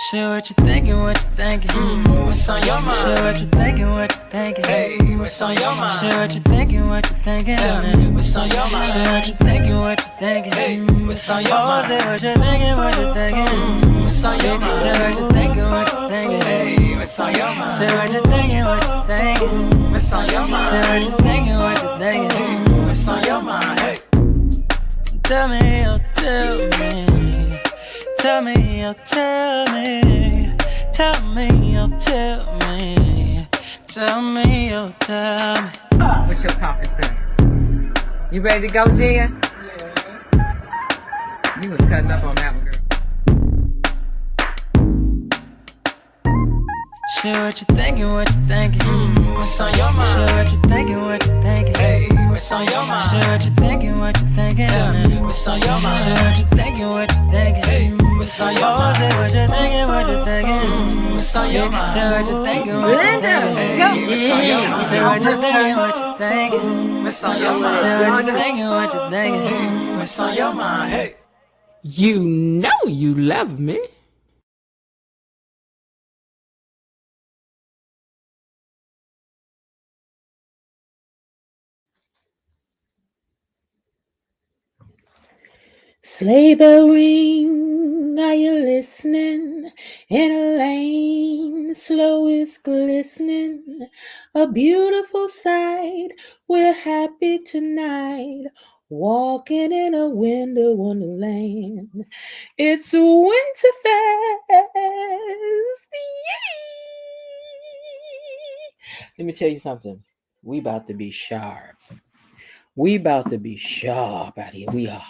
Share what you thinking, what you thinking. What's on your mind? Share what you thinking, what you thinking. Hey, what's on your mind? Share what you thinking, what you thinking. Tell me, what's on your mind? Share what you thinking, what you thinking. Hey, what's on your Oh, say mind? what you thinking, what you thinking. What's on your mind? Share what you thinking, what you thinking. Hey, what's on your mind? Share what you thinking, what you thinking. What's on your mind? Share what you thinking, what you thinking. What's on your mind? Hey, Tell me, oh, tell me. Tell me, oh, tell me. Tell me, oh, tell me. Tell me, oh, tell me. What's your topic, sir? You ready to go, Jen? You was cutting up on that one, girl. Share what you thinking, what you thinking. what's on your mind? Share what you thinking, what you thinking. Hey, what's on your mind? Share what you thinking, what you thinking. Tell me, what's on your mind? Share what you thinking, what you thinking. Hey, what's on your Oh, say mind? what you thinking, what you thinking. What's on your mind? Share what you thinking, what you thinking. Hey, what's on your mind? Share what you thinking, what you thinking. What's on your mind? Share what you thinking, what you thinking. What's on your mind? Hey. You know you love me. Sleigh bell ring, are you listening? In a lane, slow is glistening. A beautiful sight, we're happy tonight. Walking in a winter wonderland. It's Winterfest. Yay! Let me tell you something. We about to be sharp. We about to be sharp out here. We are.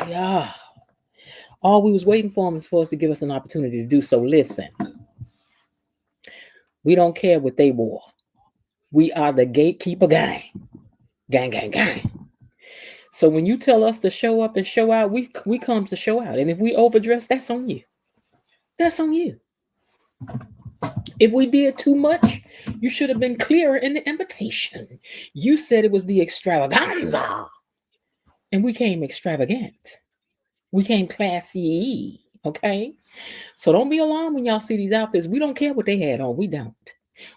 Yeah. All we was waiting for is for us to give us an opportunity to do so. Listen, we don't care what they wore. We are the Gatekeeper gang. Gang, gang, gang. So when you tell us to show up and show out, we come to show out. And if we overdress, that's on you. That's on you. If we did too much, you should have been clearer in the invitation. You said it was the extravaganza. And we came extravagant. We came classy, okay? So don't be alarmed when y'all see these outfits. We don't care what they had on. We don't.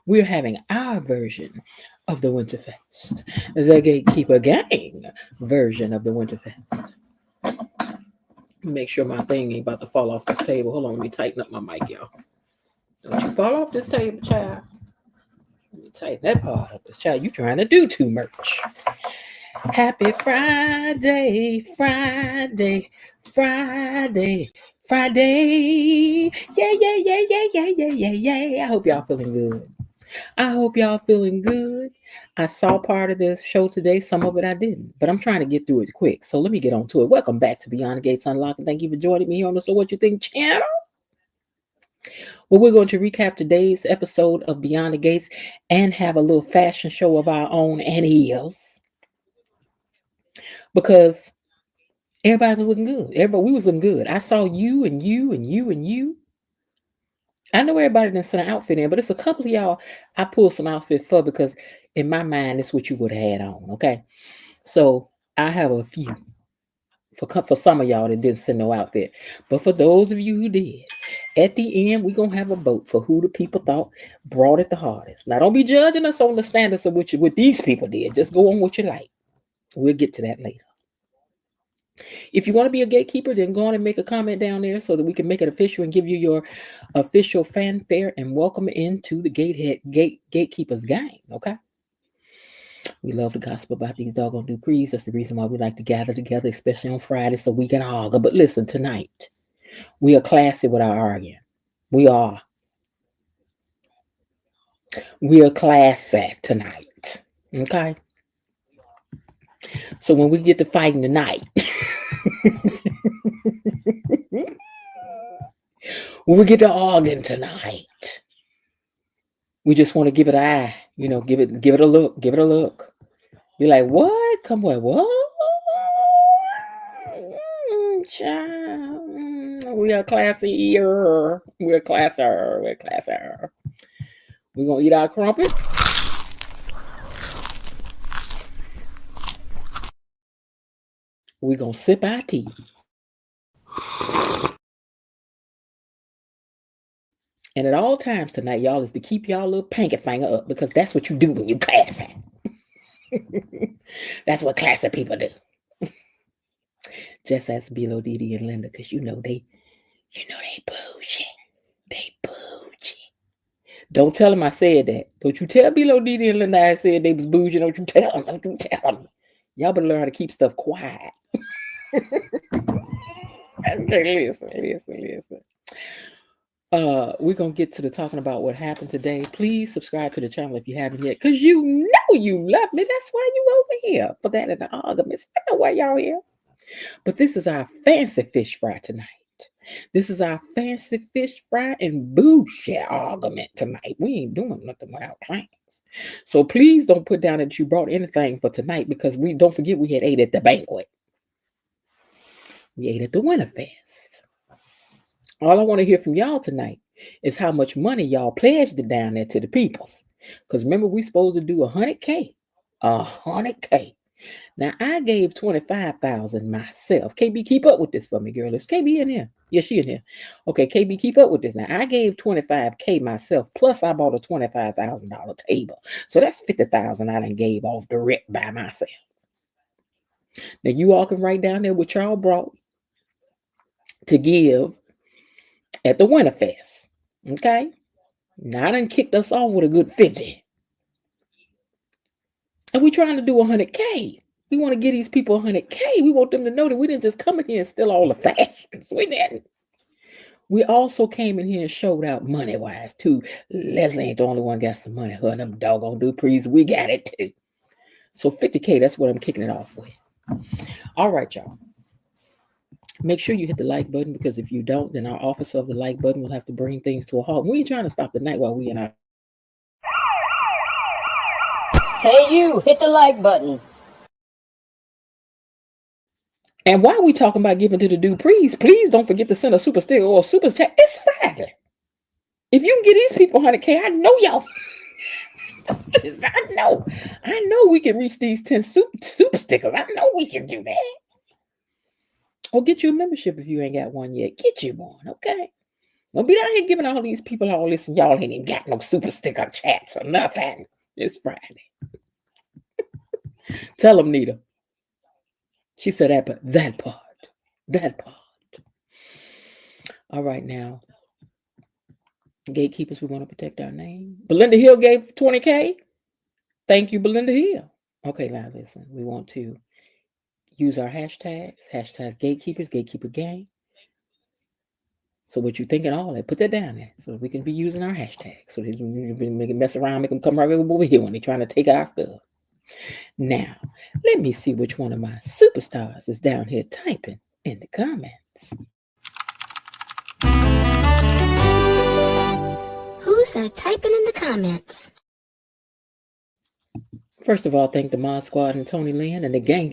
We're having our version of the Winterfest. The Gatekeeper gang version of the Winterfest. Make sure my thing ain't about to fall off this table. Hold on, let me tighten up my mic, y'all. Don't you fall off this table, child. Let me tighten that part up. Because, child, you trying to do too much. Happy Friday, Friday, Friday, Friday. Yeah, yeah, yeah, yeah, yeah, yeah, yeah, yeah. I hope y'all feeling good. I hope y'all feeling good. I saw part of this show today. Some of it I didn't. But I'm trying to get through it quick. So let me get on to it. Welcome back to Beyond the Gates Unlocked. And thank you for joining me here on the So What You Think channel. Well, we're going to recap today's episode of Beyond the Gates and have a little fashion show of our own and his. Because everybody was looking good. We was looking good. I saw you and you and you and you. I know everybody didn't send an outfit in, but it's a couple of y'all I pulled some outfit for because in my mind, it's what you would have had on, okay? So I have a few for some of y'all that didn't send no outfit. But for those of you who did, at the end, we're going to have a vote for who the people thought brought it the hardest. Now, don't be judging us on the standards of what these people did. Just go on what you like. We'll get to that later. If you want to be a gatekeeper, then go on and make a comment down there so that we can make it official and give you your official fanfare and welcome into the Gatekeepers gang, okay? We love the gospel about these doggone Duprees. That's the reason why we like to gather together, especially on Friday, so we can argue. But listen, tonight, we are classy with our arguing. We are. We are classy tonight, okay? So when we get to fighting tonight, when we get to arguing tonight, we just want to give it an eye, give it a look. Be like, what? Come on, what? Child. We are classier. We're classer. We're gonna eat our crumpets. We're gonna sip our tea. And at all times tonight, y'all, is to keep y'all little pinky finger up because that's what you do when you classy. That's what classy people do. Just ask Bilo, Didi, and Linda, because you know they bougie. They bougie. Don't tell them I said that. Don't you tell Bilo, Didi, and Linda I said they was bougie. Don't you tell them. Don't you tell them. Y'all better learn how to keep stuff quiet. Okay, listen. We're gonna get to the talking about what happened today. Please subscribe to the channel if you haven't yet, because you know you love me. That's why you over here for that and the arguments. I know why y'all here. But this is our fancy fish fry tonight. This is our fancy fish fry and bougie argument tonight. We ain't doing nothing without claims. So please don't put down that you brought anything for tonight, because we don't forget we had ate at the banquet. We ate at the Winterfest. All I want to hear from y'all tonight is how much money y'all pledged it down there to the peoples. Because remember, we supposed to do 100K. 100K. Now, I gave 25,000 myself. KB, keep up with this for me, girl. Is KB in here? Yeah, she in here. Okay, KB, keep up with this. Now, I gave 25K myself, plus I bought a $25,000 table. So that's 50,000 I done gave off the rip by myself. Now, you all can write down there what y'all brought to give at the Winterfest. Okay? Now, I done kicked us off with a good 50. And we trying to do 100K. We want to give these people 100K. We want them to know that we didn't just come in here and steal all the fashions. We didn't. We also came in here and showed out money-wise, too. Leslie ain't the only one got some money. Her and them doggone Duprees, we got it, too. So 50K, that's what I'm kicking it off with. All right, y'all. Make sure you hit the like button, because if you don't, then our officer of the like button will have to bring things to a halt. We ain't trying to stop the night while we in our... Hey, you, hit the like button. And while we talking about giving to the Duprees, please don't forget to send a super sticker or a super chat. It's Friday. If you can get these people 100K, I know y'all. I know we can reach these 10 super stickers. I know we can do that. Or get you a membership if you ain't got one yet. Get you one, okay? Don't be down here giving all these people all this and y'all ain't even got no super sticker chats or nothing. It's Friday. Tell them, Nita. She said that part. All right, now. Gatekeepers, we want to protect our name. Belinda Hill gave 20K. Thank you, Belinda Hill. Okay, now listen. We want to use our hashtags Gatekeepers, Gatekeeper Gang. So what you thinking all that, put that down there so we can be using our hashtags. So they can mess around, make them come right over here when they're trying to take our stuff. Now, let me see which one of my superstars is down here typing in the comments. Who's that typing in the comments? First of all, thank the Mod Squad and Tony Lynn and the gang.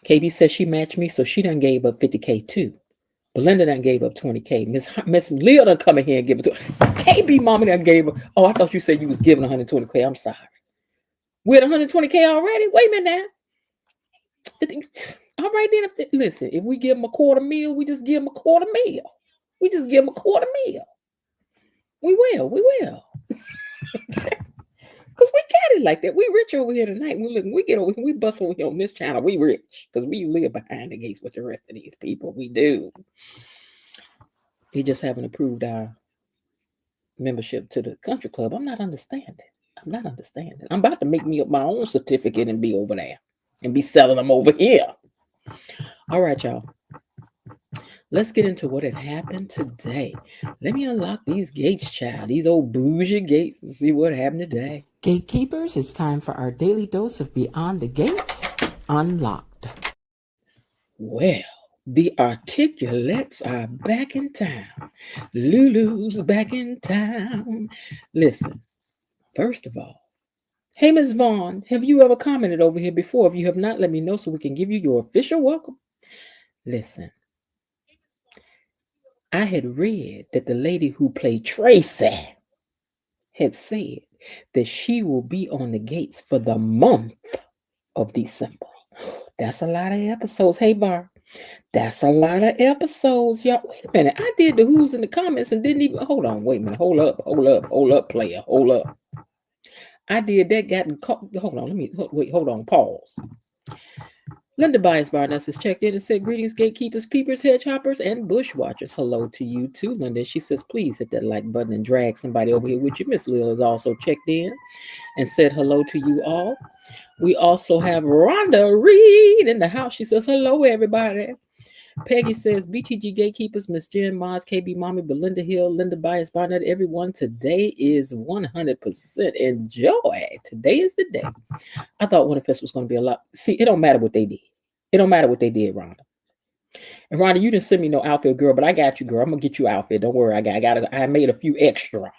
KB says she matched me, so she done gave up 50K too. Belinda done gave up 20K. Miss Leah done come in here and give it to her. KB mama done gave her. Oh, I thought you said you was giving 120K. I'm sorry. We're at 120K already? Wait a minute now. All right then. Listen, if we give them a $250,000, we just give them a $250,000. We just give them a $250,000. We will. Because we got it like that. We rich over here tonight. We get over here. We bust over here on this channel. We rich. Because we live behind the gates with the rest of these people. We do. They just haven't approved our membership to the country club. I'm not understanding. I'm about to make me up my own certificate and be over there. And be selling them over here. All right, y'all. Let's get into what had happened today. Let me unlock these gates, child. These old bougie gates and see what happened today. Gatekeepers, it's time for our daily dose of Beyond the Gates Unlocked. Well, the articulates are back in town. Lulu's back in town. Listen, first of all, hey, Ms. Vaughn, have you ever commented over here before? If you have not, let me know so we can give you your official welcome. Listen. I had read that the lady who played Tracy had said that she will be on the gates for the month of December. That's a lot of episodes. Hey, Bar, That's a lot of episodes, y'all. Wait a minute. I did the who's in the comments and didn't even hold on. Wait a minute. Hold up, player. Hold up. I did that. Hold on. Hold on. Pause. Linda Bias Barnes has checked in and said, greetings, gatekeepers, peepers, hedge hoppers, and bushwatchers. Hello to you too, Linda. She says, please hit that like button and drag somebody over here with you. Miss Lil has also checked in and said hello to you all. We also have Rhonda Reed in the house. She says, hello, everybody. Peggy says, BTG Gatekeepers, Miss Jen, Maz, KB Mommy, Belinda Hill, Linda Bias Barnett, everyone. Today is 100% enjoy. Today is the day. I thought Winterfest was going to be a lot. See, it don't matter what they did. It don't matter what they did, Rhonda. And Rhonda, you didn't send me no outfit, girl, but I got you, girl. I'm going to get you outfit. Don't worry. I made a few extra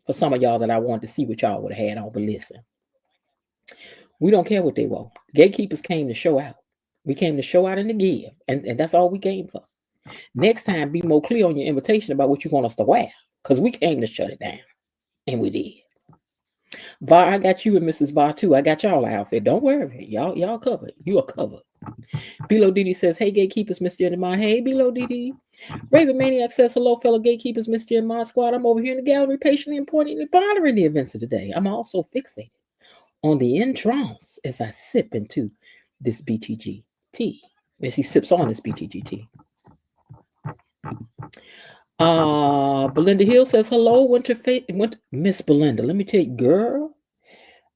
for some of y'all that I wanted to see what y'all would have had on. But listen, we don't care what they wore. Gatekeepers came to show out. We came to show out and to give, and that's all we came for. Next time, be more clear on your invitation about what you want us to wear, because we came to shut it down, and we did. Var, I got you and Mrs. Var too. I got y'all an outfit. Don't worry, y'all covered. You are covered. Below Didi says, "Hey gatekeepers, Mr. Demond. Hey Below Didi. Raven Maniac says, hello fellow gatekeepers, Mr. Demond Squad. I'm over here in the gallery, patiently and pointedly pondering the events of the day. I'm also fixated on the entrance as I sip into this BTG tea, as he sips on his BTG tea. Belinda Hill says, hello, Winterfest. Miss Belinda, let me tell you, girl,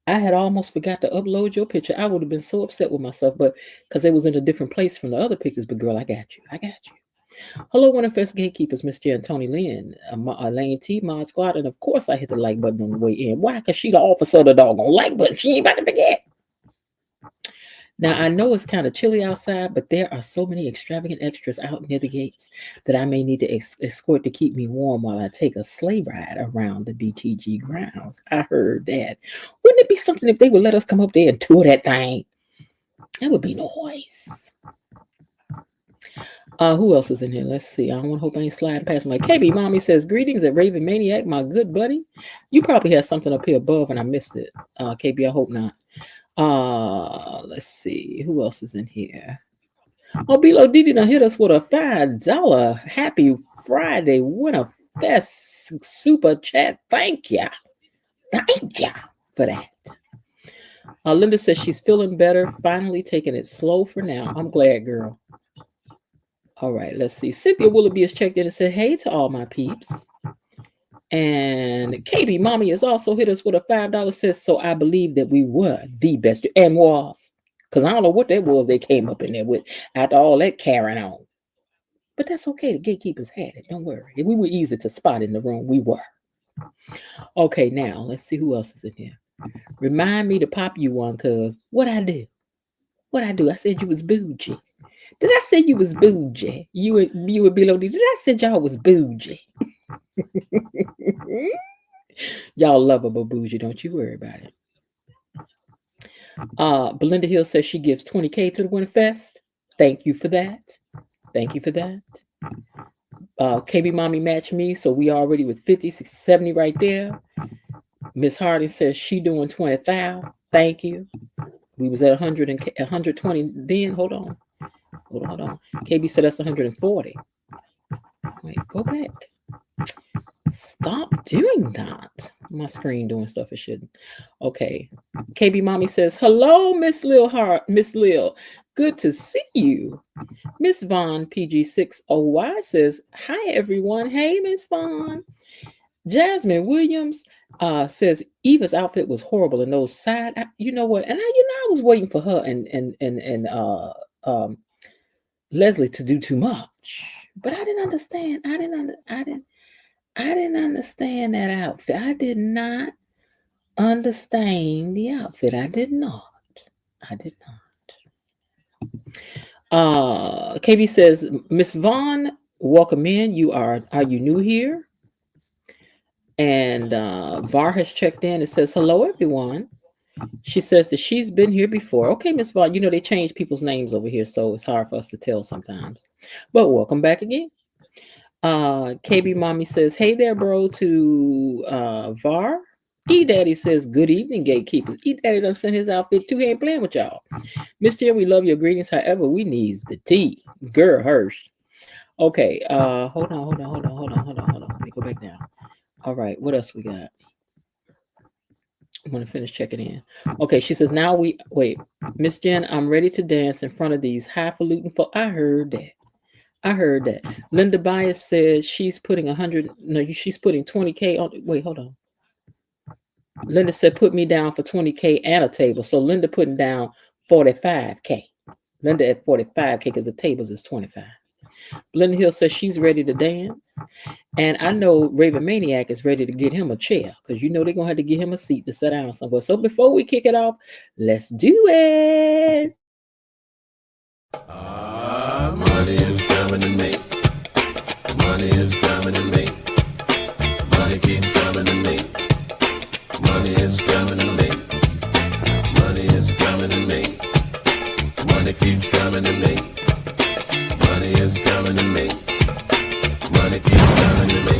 I had almost forgot to upload your picture. I would have been so upset with myself, but because it was in a different place from the other pictures. But girl, I got you. Hello, Winterfest Gatekeepers, Miss Jen, Tony Lynn, Lane T, Mod Squad, and of course I hit the like button on the way in. Why? Because she the officer of the doggone like button. She ain't about to forget. Now, I know it's kind of chilly outside, but there are so many extravagant extras out near the gates that I may need to escort to keep me warm while I take a sleigh ride around the BTG grounds. I heard that. Wouldn't it be something if they would let us come up there and tour that thing? That would be noise. Who else is in here? Let's see. I don't hope I ain't sliding past my KB. Mommy says, greetings at Raven Maniac, my good buddy. You probably had something up here above and I missed it. KB, I hope not. Let's see who else is in here. Below Didi done hit us with a $5 Happy Friday Winterfest super chat. Thank ya for that. Linda says she's feeling better, finally taking it slow for now. I'm glad, girl. All right, let's see. Cynthia Willoughby has checked in and said hey to all my peeps. And KB Mommy has also hit us with a $5 says, so I believe that we were the best and was. Because I don't know what that was they came up in there with after all that carrying on. But that's okay. The gatekeepers had it. Don't worry. We were easy to spot in the room. We were. Okay, now let's see who else is in here. Remind me to pop you one, cuz what I do? I said you was bougie. Did I say you was bougie? You were below. Did I say y'all was bougie? Y'all love a bougie, don't you worry about it. Belinda Hill says she gives $20K to the Winterfest. Thank you for that. KB Mommy matched me, so we already with 50, 60, 70 right there. Miss Harding says she doing 20,000. Thank you. We was at 100 and 120 then. Hold on. KB said that's 140. Wait, go back. Stop doing that. My screen doing stuff it shouldn't. Okay. KB Mommy says, hello, Miss Lil. Good to see you. Miss Vaughn PG6OY says, hi, everyone. Hey, Miss Vaughn. Jasmine Williams says Eva's outfit was horrible in those side. You know what? And I was waiting for her and Leslie to do too much, but I didn't understand. I didn't understand that outfit. I did not understand the outfit. I did not. KB says, Miss Vaughn, welcome in. Are you new here? And Var has checked in and says, hello, everyone. She says that she's been here before. Okay, Miss Vaughn, you know they change people's names over here, so it's hard for us to tell sometimes. But welcome back again. KB Mommy says, hey there, bro, to Var. E-Daddy says, good evening, gatekeepers. E-Daddy done sent his outfit too. He ain't playing with y'all. Miss Jen, we love your greetings. However, we needs the tea. Girl, Hirsch. Okay, hold on. Let me go back down. All right, what else we got? I'm gonna finish checking in. Okay, she says now we wait, Miss Jen. I'm ready to dance in front of these highfalutin folk. I heard that. I heard that. Linda Bias says she's putting 100. No, she's putting 20K on. Wait, hold on. Linda said put me down for 20K and a table. So Linda putting down 45K. Linda at 45K because the tables is 25. Linda Hill says she's ready to dance. And I know Raven Maniac is ready to get him a chair because you know they're gonna have to get him a seat to sit down somewhere. So before we kick it off, let's do it. Money is coming to me. Money is coming to me. Money keeps coming to me. Money is coming to me. Money is coming to me. Money keeps coming to me. Money is coming to me. Money keeps coming to me.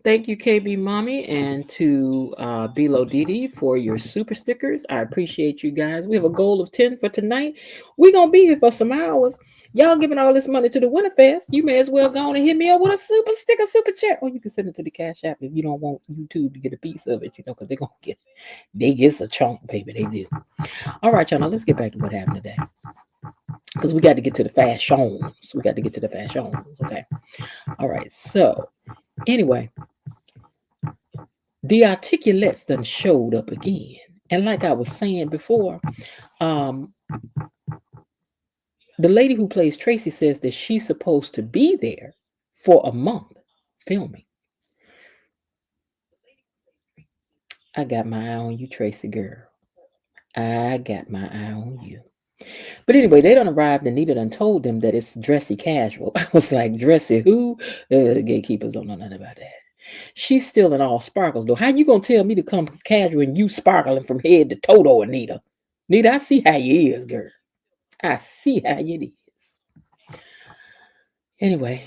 Thank you, KB Mommy, and to Bilo Didi for your super stickers. I appreciate you guys. We have a goal of 10 for tonight. We're going to be here for some hours. Y'all giving all this money to the Winterfest. You may as well go on and hit me up with a super sticker, super chat. Or you can send it to the Cash App if you don't want YouTube to get a piece of it, you know, because they're going to get they get a chunk, baby. They do. All right, y'all. Now let's get back to what happened today. Because we got to get to the fashions. Okay. All right. So, anyway. The articulates done showed up again. And like I was saying before, the lady who plays Tracy says that she's supposed to be there for a month filming. I got my eye on you, Tracy girl. I got my eye on you. But anyway, they done arrived and Nita done told them that it's dressy casual. I was like, dressy who? The gatekeepers don't know nothing about that. She's still in all sparkles, though. How you gonna tell me to come casual and you sparkling from head to toe, though, Anita? Anita, I see how you is, girl. I see how you is. Anyway,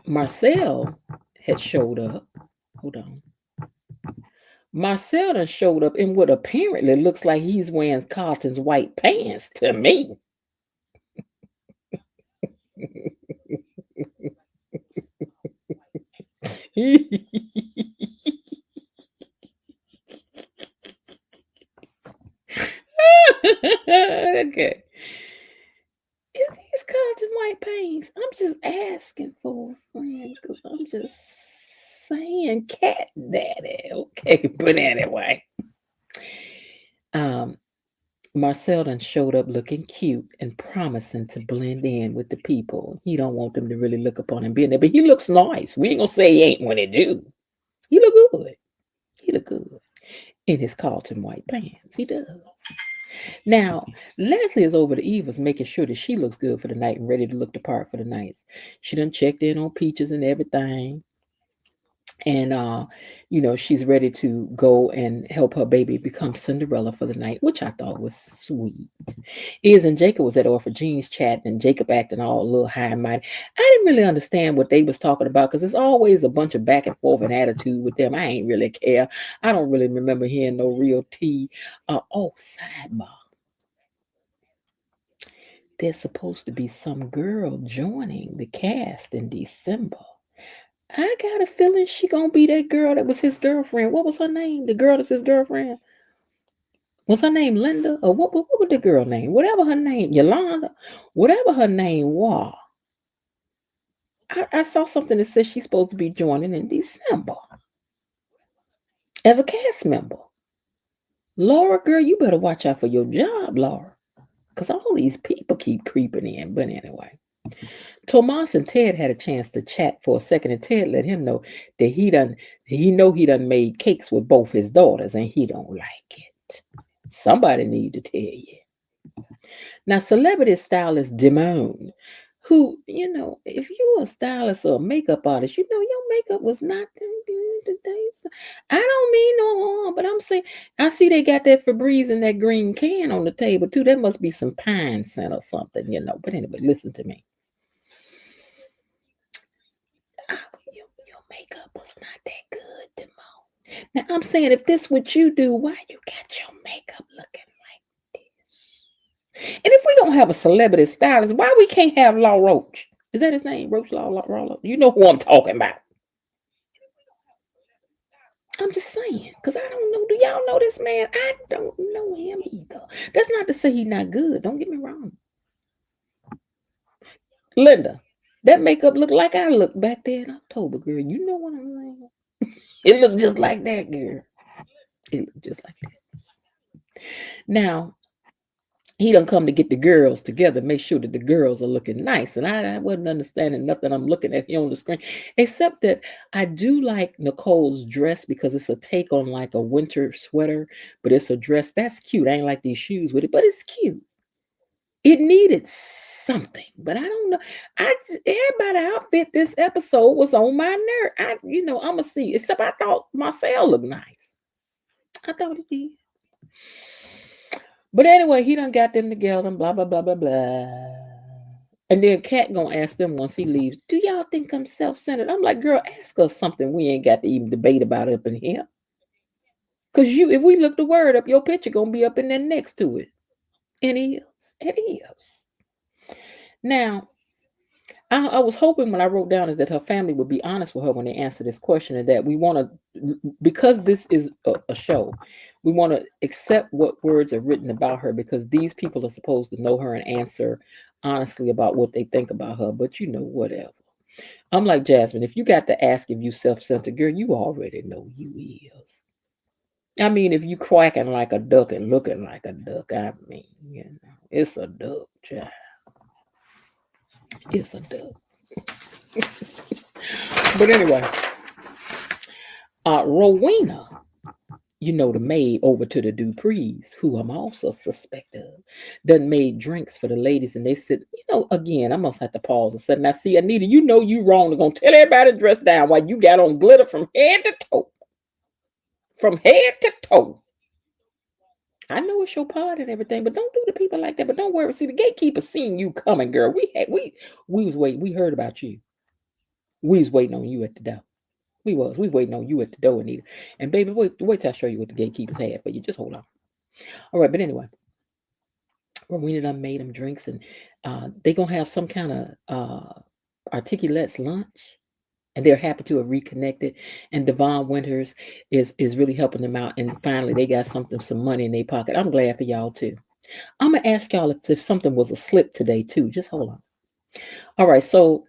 Marcel had showed up. Hold on. Marcel done showed up in what apparently looks like he's wearing Carlton's white pants to me. Okay. Is these Carlton white pants? I'm just asking for a friend because I'm just saying cat daddy. Okay, but anyway. Marcel done showed up looking cute and promising to blend in with the people. He don't want them to really look upon him being there, but he looks nice. We ain't gonna say he ain't when he do. He look good. He look good in his Carlton white pants. He does. Now, Leslie is over to Eva's making sure that she looks good for the night and ready to look the part for the night. She done checked in on Peaches and everything. And, she's ready to go and help her baby become Cinderella for the night, which I thought was sweet. Iz and Jacob was at Orpha Jean's chat, and Jacob acting all a little high and mighty. I didn't really understand what they was talking about because there's always a bunch of back and forth and attitude with them. I ain't really care. I don't really remember hearing no real tea. Sidebar. There's supposed to be some girl joining the cast in December. I got a feeling she gonna be that girl that was his girlfriend. What was her name? The girl that's his girlfriend. Was her name Linda? Or what was the girl name? Whatever her name, Yolanda. Whatever her name was. I saw something that says she's supposed to be joining in December as a cast member. Laura, girl, you better watch out for your job, Laura. Because all these people keep creeping in. But anyway. Tomas and Ted had a chance to chat for a second, and Ted let him know that he done made cakes with both his daughters, and he don't like it. Somebody need to tell you. Now, celebrity stylist Demone, who, if you're a stylist or a makeup artist, your makeup was not today. So I don't mean no harm, but I'm saying, I see they got that Febreze in that green can on the table, too. That must be some pine scent or something, But anyway, listen to me. Your makeup was not that good, Demone. Now, I'm saying, if this what you do, why you got your makeup looking have a celebrity stylist, why we can't have Law Roach? Is that his name? Roach Law? You know who I'm talking about. I'm just saying, because I don't know. Do y'all know this man? I don't know him either. That's not to say he's not good. Don't get me wrong. Linda, that makeup look like I looked back there in October, girl. You know what I'm saying? It looked just like that, girl. It looked just like that. Now, he done come to get the girls together, make sure that the girls are looking nice. And I wasn't understanding nothing I'm looking at here on the screen, except that I do like Nicole's dress because it's a take on like a winter sweater, but it's a dress. That's cute. I ain't like these shoes with it, but it's cute. It needed something, but I don't know. Everybody outfit this episode was on my nerve. I'ma see. Except I thought Marcel looked nice. I thought he did. But anyway, he done got them together and blah, blah, blah, blah, blah. And then Kat gonna ask them once he leaves, do y'all think I'm self-centered? I'm like, girl, ask us something we ain't got to even debate about up in here. Because if we look the word up, your picture gonna be up in there next to it. And it is. Now, I was hoping when I wrote down is that her family would be honest with her when they answer this question, and that we want to, because this is a show, we want to accept what words are written about her, because these people are supposed to know her and answer honestly about what they think about her. But whatever. I'm like Jasmine, if you got to ask if you self-centered, girl, you already know you is. I mean, if you quacking like a duck and looking like a duck, I mean, it's a duck, child. It's a duck. But anyway, Rowena, the maid over to the Duprees, who I'm also suspect of, done made drinks for the ladies, and they said, again, I must have to pause and say, now see, Anita, you wrong. They're gonna tell everybody to dress down while you got on glitter from head to toe. From head to toe. I know it's your part and everything, but don't do the people like that. But don't worry. See, the gatekeeper seen you coming, girl. We was waiting. We heard about you. We was waiting on you at the door. We waiting on you at the door, Anita. And baby, wait till I show you what the gatekeepers had for you. Just hold on. All right, but anyway, Rowena done made them drinks, and they gonna have some kind of articulates lunch. And they're happy to have reconnected. And Devon Winters is really helping them out. And finally, they got some money in their pocket. I'm glad for y'all, too. I'm going to ask y'all if something was a slip today, too. Just hold on. All right. So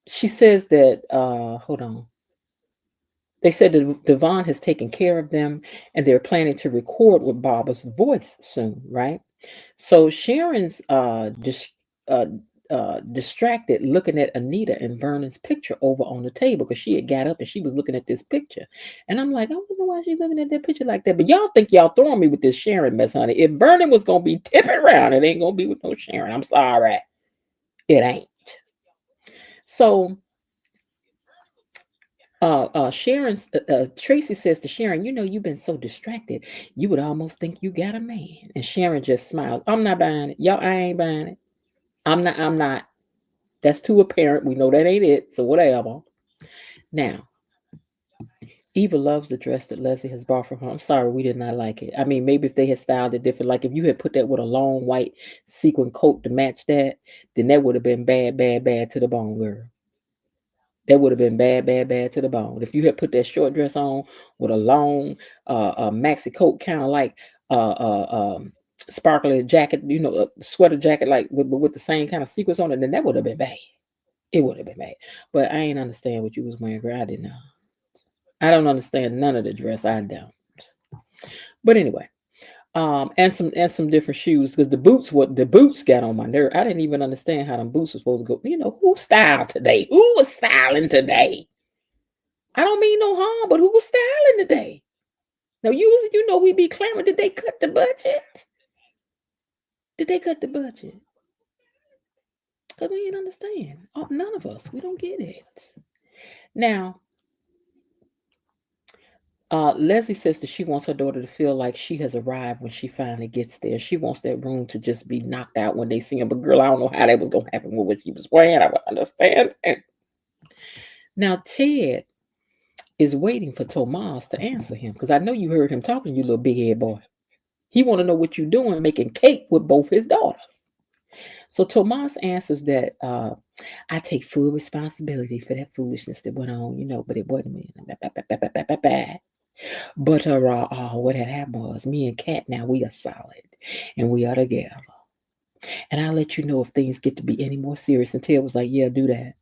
she says that, hold on. They said that Devon has taken care of them, and they're planning to record with Barbara's voice soon, right? So Sharon's distracted looking at Anita and Vernon's picture over on the table, because she had got up and she was looking at this picture. And I'm like, I don't know why she's looking at that picture like that. But y'all think y'all throwing me with this Sharon mess, honey. If Vernon was going to be tipping around, it ain't going to be with no Sharon. I'm sorry. It ain't. So Sharon's Tracy says to Sharon, you've been so distracted, you would almost think you got a man. And Sharon just smiles. I'm not buying it. Y'all, I ain't buying it. I'm not. That's too apparent. We know that ain't it. So whatever. Now, Eva loves the dress that Leslie has bought from her. I'm sorry, we did not like it. I mean, maybe if they had styled it different, like if you had put that with a long white sequin coat to match that, then that would have been bad to the bone, girl. That would have been bad to the bone. If you had put that short dress on with a long maxi coat, kind of like sparkly jacket, a sweater jacket, like with the same kind of sequins on it, then that would have been bad. It would have been bad. But I ain't understand what you was wearing, girl. I didn't know. I don't understand none of the dress. I don't. But anyway, and some different shoes, because the boots got on my nerve. I didn't even understand how them boots were supposed to go. Who styled today? Who was styling today? I don't mean no harm, but who was styling today? Now we be clamoring. Did they cut the budget? Did they cut the budget? Because we didn't understand. None of us. We don't get it. Now, Leslie says that she wants her daughter to feel like she has arrived when she finally gets there. She wants that room to just be knocked out when they see him. But girl, I don't know how that was going to happen with what she was wearing. I would understand. Now, Ted is waiting for Tomas to answer him, because I know you heard him talking, you little big head boy. He want to know what you're doing making cake with both his daughters. So Tomas answers that I take full responsibility for that foolishness that went on, but it wasn't me. But what had happened was me and Kat, now we are solid and we are together. And I'll let you know if things get to be any more serious. And Ted was like, yeah, do that.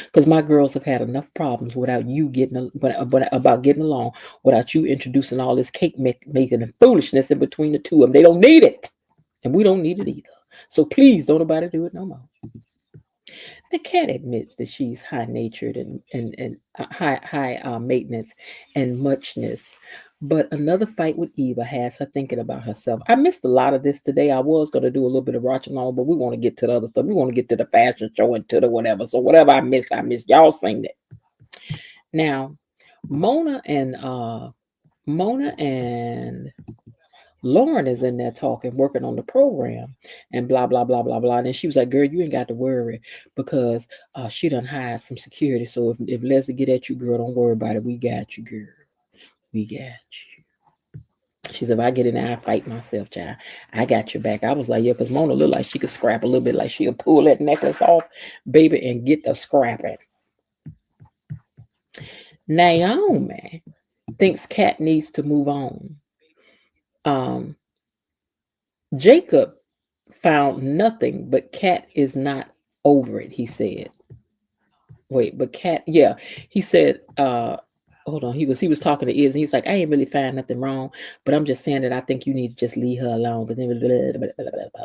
Because my girls have had enough problems without you about getting along, without you introducing all this cake making and foolishness in between the two of them. They don't need it. And we don't need it either. So please don't nobody do it no more. The cat admits that she's high-natured and high maintenance and muchness. But another fight with Eva has her thinking about herself. I missed a lot of this today. I was going to do a little bit of watching on, but we want to get to the other stuff. We want to get to the fashion show and to the whatever. So whatever I missed. Y'all sing it. Now, Mona and Lauren is in there talking, working on the program, and blah, blah, blah, blah, blah. And then she was like, girl, you ain't got to worry because she done hired some security. So if Leslie get at you, girl, don't worry about it. We got you, girl. We got you. She said, if I get in there, I fight myself, child. I got your back. I was like, yeah, because Mona looked like she could scrap a little bit, like she'll pull that necklace off, baby, and get the scrapping. Naomi thinks Kat needs to move on. Jacob found nothing, but Kat is not over it, he said. Wait, but Kat, yeah, he said, hold on, he was talking to Iz, and he's like, I ain't really find nothing wrong, but I'm just saying that I think you need to just leave her alone, because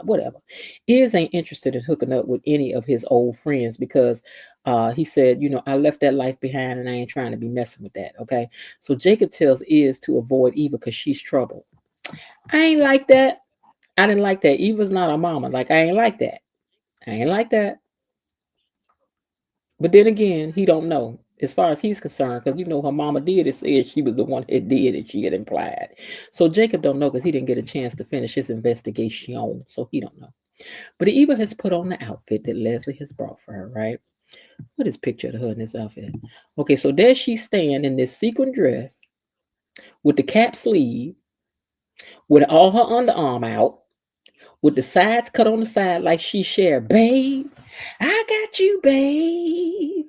whatever. Iz ain't interested in hooking up with any of his old friends, because he said, I left that life behind, and I ain't trying to be messing with that, okay? So Jacob tells Iz to avoid Eva, because she's trouble. I ain't like that. I didn't like that. Eva's not a mama. Like, I ain't like that. I ain't like that. But then again, he don't know as far as he's concerned, because her mama did it, said she was the one that did it. She had implied. So Jacob don't know because he didn't get a chance to finish his investigation. So he don't know. But Eva has put on the outfit that Leslie has brought for her, right? What is picture of her in this outfit? Okay, so there she's staying in this sequin dress with the cap sleeve, with all her underarm out, with the sides cut on the side like she shared. Babe, I got you, babe.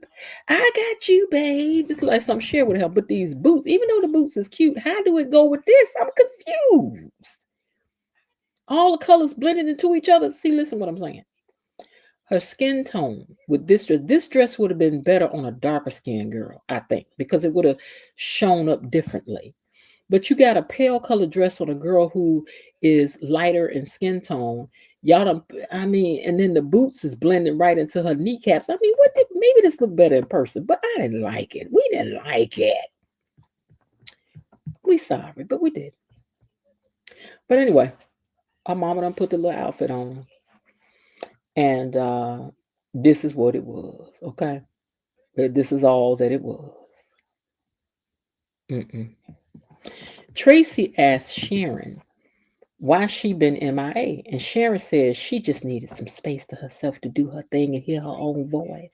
I got you, babe. It's like some share with her. But these boots, even though the boots is cute, how do it go with this? I'm confused. All the colors blended into each other. See, listen what I'm saying. Her skin tone with this dress would have been better on a darker skinned girl, I think, because it would have shown up differently. But you got a pale colored dress on a girl who is lighter in skin tone. And then the boots is blending right into her kneecaps. Maybe this looked better in person, but I didn't like it. We didn't like it. We sorry, but we did. But anyway, our mama done put the little outfit on. And this is what it was, okay? This is all that it was. Tracy asked Sharon why she been MIA, and Sharon says she just needed some space to herself to do her thing and hear her own voice.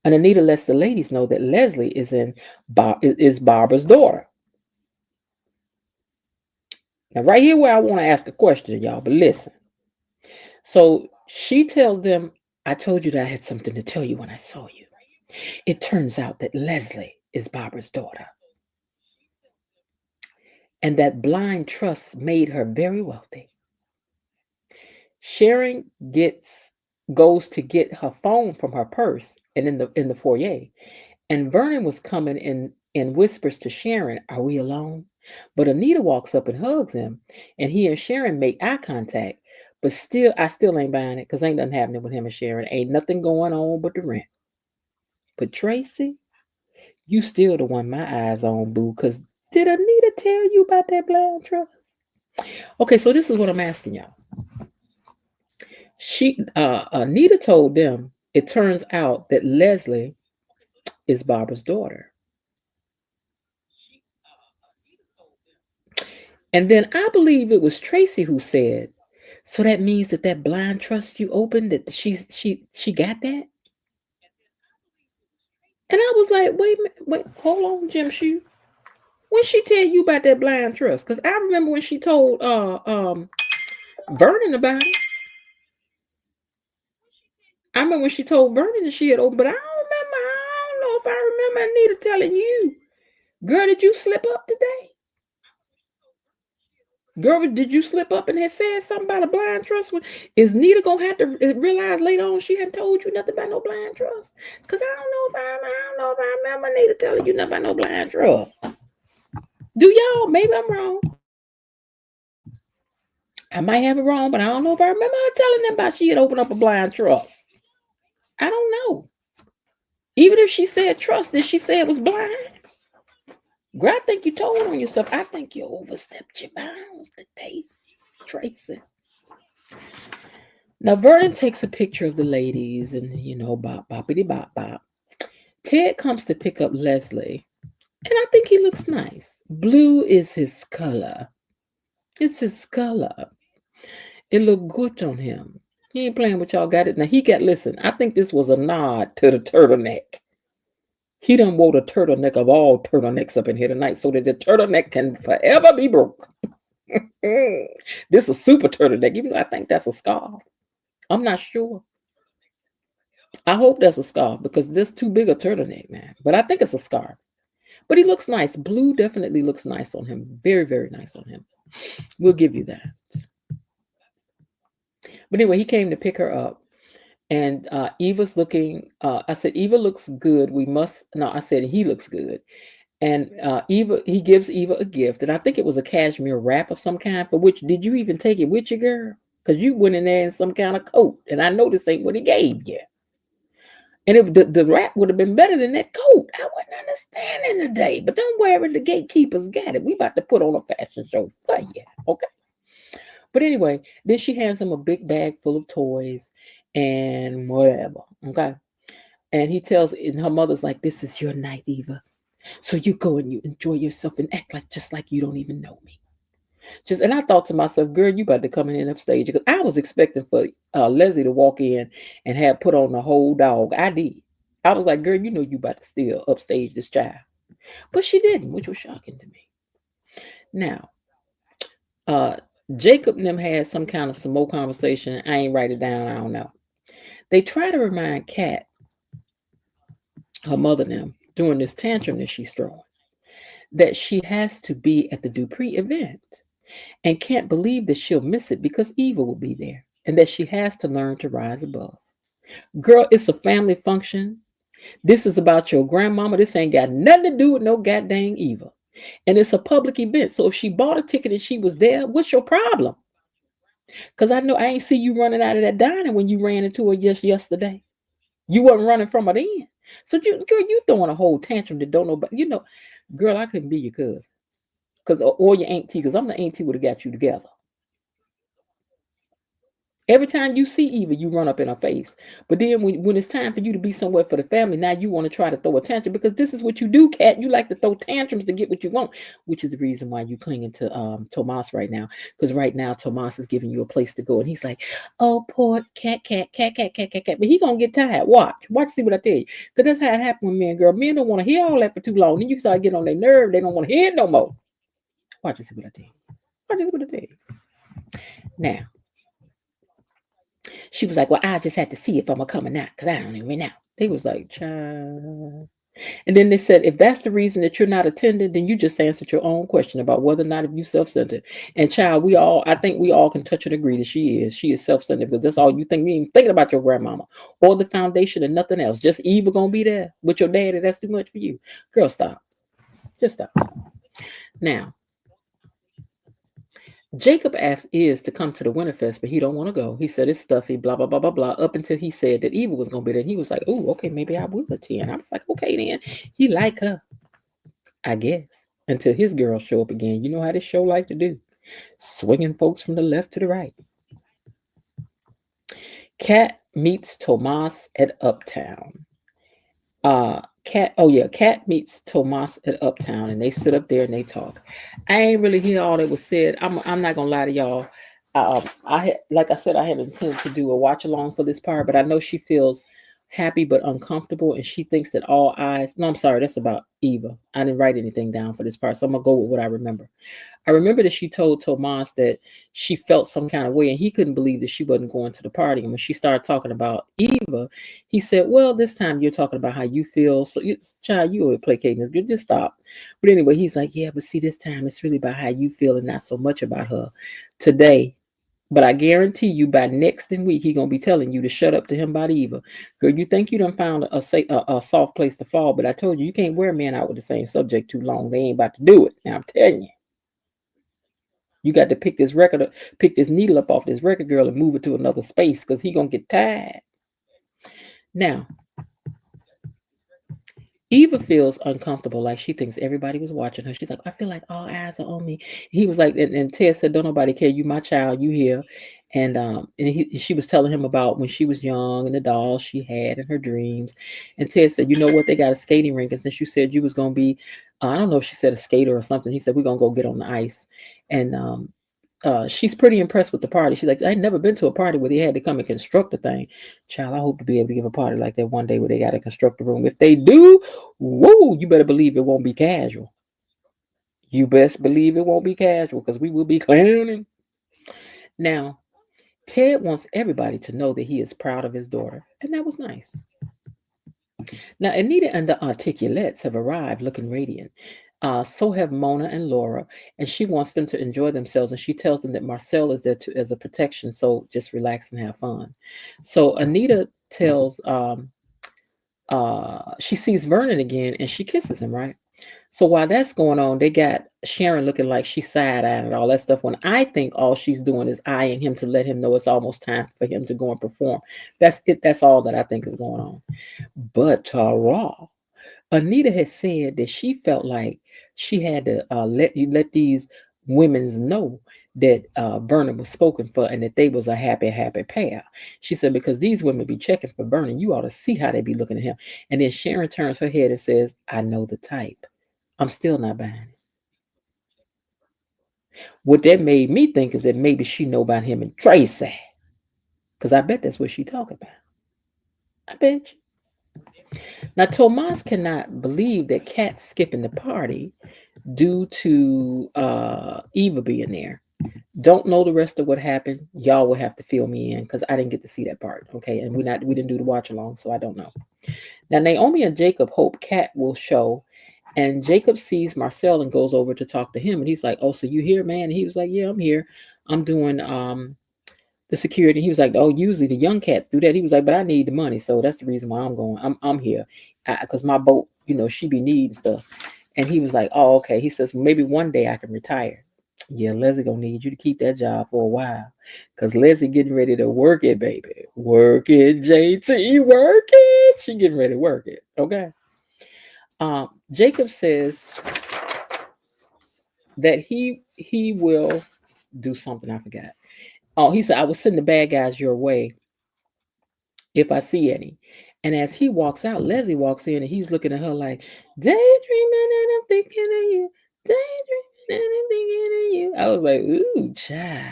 And Anita lets the ladies know that Leslie is Barbara's daughter. Now, right here where I want to ask a question, y'all, but listen. So she tells them, I told you that I had something to tell you when I saw you. It turns out that Leslie is Barbara's daughter. And that blind trust made her very wealthy. Sharon goes to get her phone from her purse and in the foyer. And Vernon was coming in and whispers to Sharon, are we alone? But Anita walks up and hugs him, and he and Sharon make eye contact. But I still ain't buying it, because ain't nothing happening with him and Sharon. Ain't nothing going on but the rent. But Tracy, you still the one my eyes on, boo, because did Anita tell you about that blind trust? Okay, so this is what I'm asking y'all. Anita told them it turns out that Leslie is Barbara's daughter. And then I believe it was Tracy who said, so that means that blind trust you opened, that she got that? And I was like, wait, hold on, Jim Shoe. When she tell you about that blind trust? Because I remember when she told Vernon about it. I remember when she told Vernon that she had opened, but I don't know if I remember Anita telling you. Girl, did you slip up today? Girl, did you slip up and had said something about a blind trust? Is Nita gonna have to realize later on she hadn't told you nothing about no blind trust? Because I don't know if I remember Nita telling you nothing about no blind trust. Do y'all? Maybe I'm wrong. I might have it wrong, but I don't know if I remember her telling them about she had opened up a blind trust. I don't know. Even if she said trust, did she say it was blind? Girl, I think you told on yourself. I think you overstepped your bounds today, Tracy. Now, Vernon takes a picture of the ladies and, bop, boppity, bop, bop. Ted comes to pick up Leslie, and I think he looks nice. Blue is his color. It's his color. It looked good on him. He ain't playing with y'all. Got it. Now, listen, I think this was a nod to the turtleneck. He done wore the turtleneck of all turtlenecks up in here tonight so that the turtleneck can forever be broke. This is a super turtleneck, even though I think that's a scarf. I'm not sure. I hope that's a scarf because this too big a turtleneck, man. But I think it's a scarf. But he looks nice. Blue definitely looks nice on him. Very, very nice on him. We'll give you that. But anyway, he came to pick her up. And Eva's looking, I said, Eva looks good. I said, he looks good. And he gives Eva a gift. And I think it was a cashmere wrap of some kind. For which, did you even take it with you, girl? Because you went in there in some kind of coat. And I know this ain't what he gave you. And the wrap would have been better than that coat. I wasn't understanding today. But don't worry, the gatekeepers got it. We about to put on a fashion show for you. Okay? But anyway, then she hands him a big bag full of toys and whatever. Okay? And he tells, and her mother's like, this is your night, Eva. So you go and you enjoy yourself and act just like you don't even know me. And I thought to myself, girl, you about to come in upstage. Because I was expecting for Leslie to walk in and have put on the whole dog. I did. I was like, girl, you know you about to still upstage this child. But she didn't, which was shocking to me. Now, Jacob and them had some more conversation. I ain't write it down. I don't know. They try to remind Kat, her mother and them, during this tantrum that she's throwing, that she has to be at the Dupree event and can't believe that she'll miss it because Eva will be there and that she has to learn to rise above. Girl, it's a family function. This is about your grandmama. This ain't got nothing to do with no goddamn Eva. And it's a public event. So if she bought a ticket and she was there, what's your problem? Because I know I ain't see you running out of that diner when you ran into her just yesterday. You wasn't running from her then. So you throwing a whole tantrum that don't know, but girl, I couldn't be your cousin. Or your auntie, because I'm the auntie would have got you together. Every time you see Eva, you run up in her face. But then when it's time for you to be somewhere for the family, now you want to try to throw a tantrum because this is what you do, Kat. You like to throw tantrums to get what you want, which is the reason why you clinging to Tomas right now. Because right now Tomas is giving you a place to go, and he's like, "Oh, poor cat." But he gonna get tired. Watch, see what I tell you. Because that's how it happens with men, girl. Men don't want to hear all that for too long. Then you start getting on their nerve. They don't want to hear it no more. Watch and see what I tell you. Now. She was like, well, I just had to see if I'm coming out because I don't even know. They was like, child. And then they said, if that's the reason that you're not attending, then you just answered your own question about whether or not if you self-centered. And child, I think we all can touch and agree that she is self-centered because that's all you think. You ain't even thinking about your grandmama or the foundation and nothing else. Just Eva gonna be there with your daddy. That's too much for you. Girl, stop. Just stop. Now, Jacob asked Iz to come to the Winterfest, but he don't want to go. He said it's stuffy, blah, blah, blah, blah, blah, up until he said that Eva was going to be there. And he was like, oh, okay, maybe I will attend. I was like, okay, then. He like her, I guess, until his girls show up again. You know how this show like to do. Swinging folks from the left to the right. Kat meets Tomas at Uptown. Kat meets Tomas at Uptown, and they sit up there and they talk. I ain't really hear all that was said. I'm not gonna lie to y'all. I had intended to do a watch along for this part, but I know she feels happy but uncomfortable, and she thinks that all eyes. No, I'm sorry, that's about Eva. I didn't write anything down for this part, so I'm gonna go with what I remember. I remember that she told Tomas that she felt some kind of way, and he couldn't believe that she wasn't going to the party. And when she started talking about Eva, he said, "Well, this time you're talking about how you feel. So, child, you are placating this. Just stop." But anyway, he's like, "Yeah, but see, this time it's really about how you feel and not so much about her today." But I guarantee you, by next week, he gonna be telling you to shut up to him about Eva. Girl, you think you done found a soft place to fall, but I told you can't wear men out with the same subject too long. They ain't about to do it. Now I'm telling you. You got to pick this needle up off this record, girl, and move it to another space because he gonna get tired. Now, Eva feels uncomfortable, like she thinks everybody was watching her. She's like, I feel like all eyes are on me. He was like, and Ted said, don't nobody care. You my child, you here. And she was telling him about when she was young and the dolls she had and her dreams. And Ted said, you know what? They got a skating rink. And since you said you was going to be, I don't know if she said a skater or something. He said, we're going to go get on the ice. And she's pretty impressed with the party. She's like, I ain't never been to a party where they had to come and construct a thing. Child, I hope to be able to give a party like that one day where they got to construct a room. If they do, whoa, you better believe it won't be casual. You best believe it won't be casual because we will be clowning. Now, Ted wants everybody to know that he is proud of his daughter, and that was nice. Now, Anita and the Articulates have arrived looking radiant. So have Mona and Laura, and she wants them to enjoy themselves, and she tells them that Marcel is there as a protection, so just relax and have fun. So Anita tells, she sees Vernon again, and she kisses him, right? So while that's going on, they got Sharon looking like she's side-eyeing and all that stuff, when I think all she's doing is eyeing him to let him know it's almost time for him to go and perform. That's it. That's all that I think is going on. But Tara, Anita had said that she felt like she had to let these women know that Vernon was spoken for and that they was a happy pair. She said, because these women be checking for Vernon, you ought to see how they be looking at him. And then Sharon turns her head and says, I know the type. I'm still not buying it. What that made me think is that maybe she know about him and Tracy. Because I bet that's what she talking about. I bet you. Now, Tomas cannot believe that Kat's skipping the party due to Eva being there. Don't know the rest of what happened. Y'all will have to fill me in because I didn't get to see that part. Okay, and we didn't do the watch along, so I don't know. Now, Naomi and Jacob hope Kat will show, and Jacob sees Marcel and goes over to talk to him, and he's like, "Oh, so you here, man?" And he was like, "Yeah, I'm here. I'm doing the security." He was like, "Oh, usually the young cats do that." He was like, "But I need the money, so that's the reason why I'm going. I'm here because my boat, she be needing stuff." And he was like, "Oh, okay." He says, "Maybe one day I can retire." Yeah, Leslie gonna need you to keep that job for a while, cause Leslie getting ready to work it, baby. Work it, JT, work it. She getting ready to work it. Okay. Jacob says that he will do something. I forgot. Oh, he said, I will send the bad guys your way if I see any. And as he walks out, Leslie walks in and he's looking at her like, daydreaming and I'm thinking of you. Daydreaming and I'm thinking of you. I was like, ooh, child.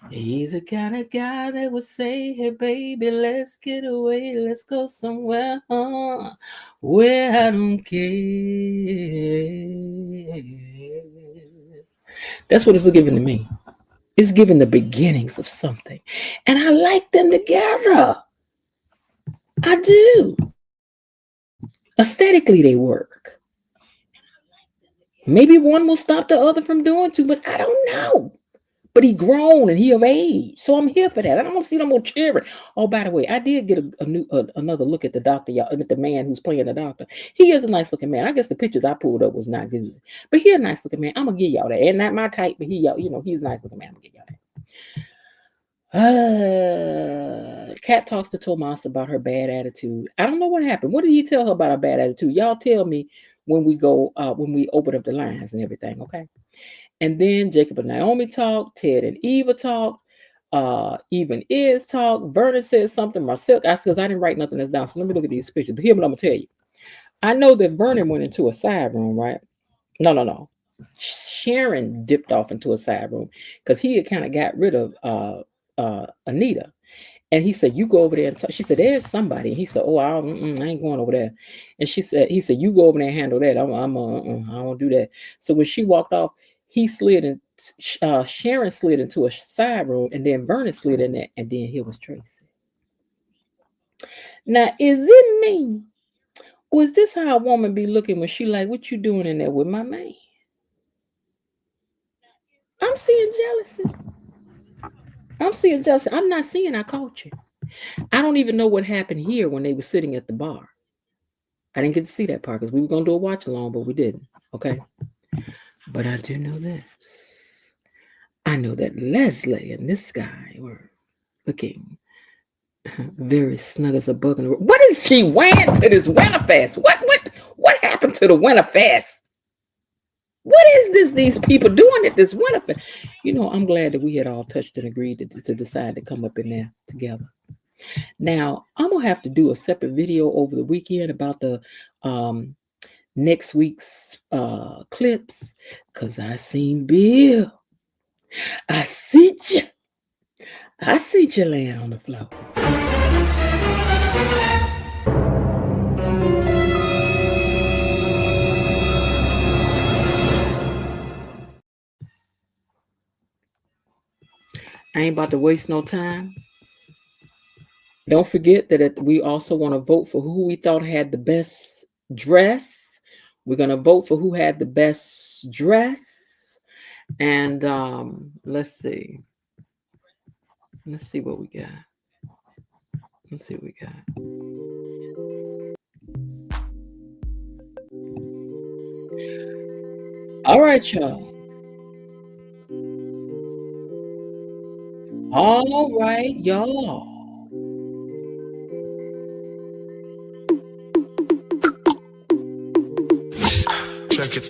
He's the kind of guy that would say, hey, baby, let's get away. Let's go somewhere where I don't care. That's what it's giving to me. It's giving the beginnings of something. And I like them together. I do. Aesthetically, they work. Maybe one will stop the other from doing too, but I don't know. But he grown and he of age, so I'm here for that. I don't want to see no more cheering. Oh, by the way, I did get another look at the doctor, y'all, at the man who's playing the doctor. He is a nice looking man. I guess the pictures I pulled up was not good, but he a nice looking man. I'm gonna give y'all that. And not my type, but he's a nice looking man. I'm gonna give y'all that. Kat talks to Tomas about her bad attitude. I don't know what happened. What did he tell her about her bad attitude? Y'all tell me when we open up the lines and everything, okay? And then Jacob and Naomi talk, Ted and Eva talk, even Iz talk. Vernon says something. Marcel, because I didn't write nothing that's down. So let me look at these pictures. But here's what I'm gonna tell you. I know that Vernon went into a side room, right? No. Sharon dipped off into a side room because he had kind of got rid of Anita. And he said, you go over there and talk. She said, there's somebody. And he said, oh, I ain't going over there. And he said, you go over there and handle that. I won't do that. So when she walked off, he slid in, Sharon slid into a side room, and then Vernon slid in there, and then here was Tracy. Now, is it me? Or is this how a woman be looking when she like, what you doing in there with my man? I'm seeing jealousy. I'm not seeing our culture. I don't even know what happened here when they were sitting at the bar. I didn't get to see that part because we were going to do a watch along, but we didn't. Okay. But I do know this. I know that Leslie and this guy were looking very snug as a bug in the room. What is she wearing to this Winterfest? What happened to the Winterfest? What is this? These people doing at this Winterfest? You know, I'm glad that we had all touched and agreed to decide to come up in there together. Now, I'm gonna have to do a separate video over the weekend about the next week's clips, because I seen Bill. I see you laying on the floor. I ain't about to waste no time. Don't forget that we also want to vote for who we thought had the best dress. We're going to vote for who had the best dress. And let's see. Let's see what we got. All right, y'all. All right, y'all. Check it.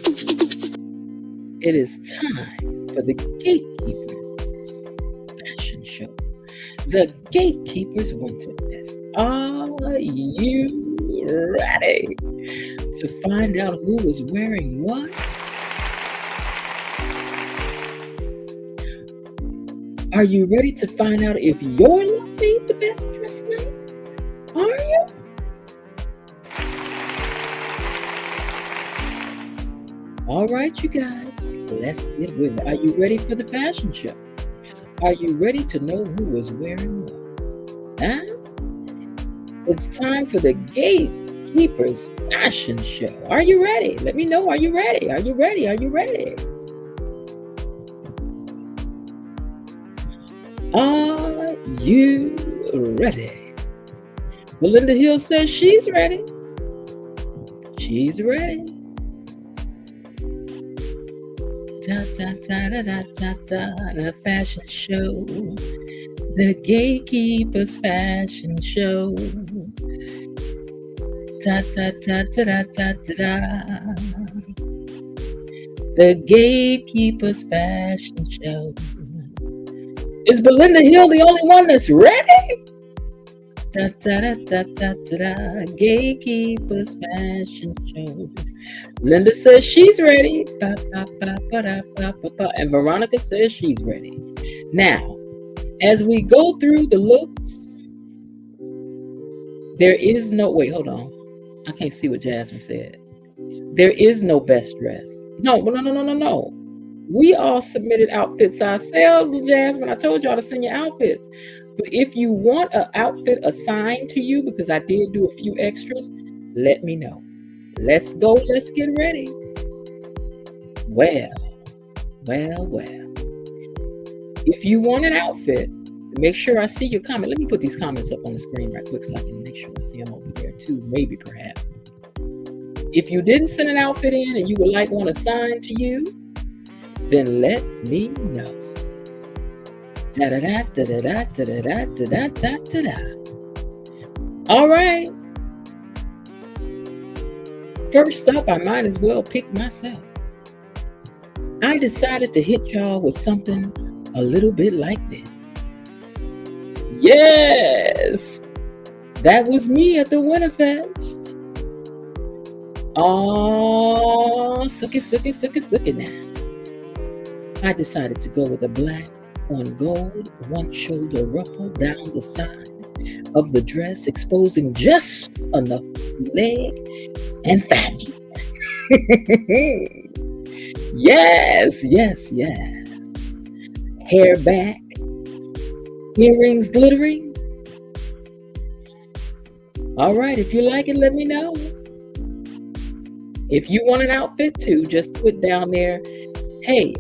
It is time for the Gatekeeper's fashion show. The Gatekeeper's Winterfest. Are you ready to find out who is wearing what? Are you ready to find out if your look made the best dress night? Are you? All right, you guys, let's get with it. Are you ready for the fashion show? Are you ready to know who is wearing what? Huh? It's time for the Gatekeeper's fashion show. Are you ready? Let me know. Are you ready? Are you ready? Are you ready? Are you ready? Belinda Hill says she's ready. She's ready. The fashion show. The Gatekeeper's fashion show. The Gatekeeper's fashion show. Is Belinda Hill the only one that's ready? Gatekeeper's fashion show. Linda says she's ready. And Veronica says she's ready. Now, as we go through the looks, there is no, wait, hold on. I can't see what Jasmine said. There is no best dress. No. We all submitted outfits ourselves, Jasmine. I told y'all to send your outfits. But if you want an outfit assigned to you, because I did do a few extras, let me know. Let's go. Let's get ready. Well. If you want an outfit, make sure I see your comment. Let me put these comments up on the screen right quick so I can make sure I see them over there too, maybe perhaps. If you didn't send an outfit in and you would like one assigned to you, then let me know. All right. First up, I might as well pick myself. I decided to hit y'all with something a little bit like this. Yes, that was me at the Winterfest. Oh, sucky now. I decided to go with a black on gold, one shoulder ruffle down the side of the dress, exposing just enough leg and thigh meat. Yes, yes, yes. Hair back, earrings glittering. All right, if you like it, let me know. If you want an outfit too, just put down there, hey,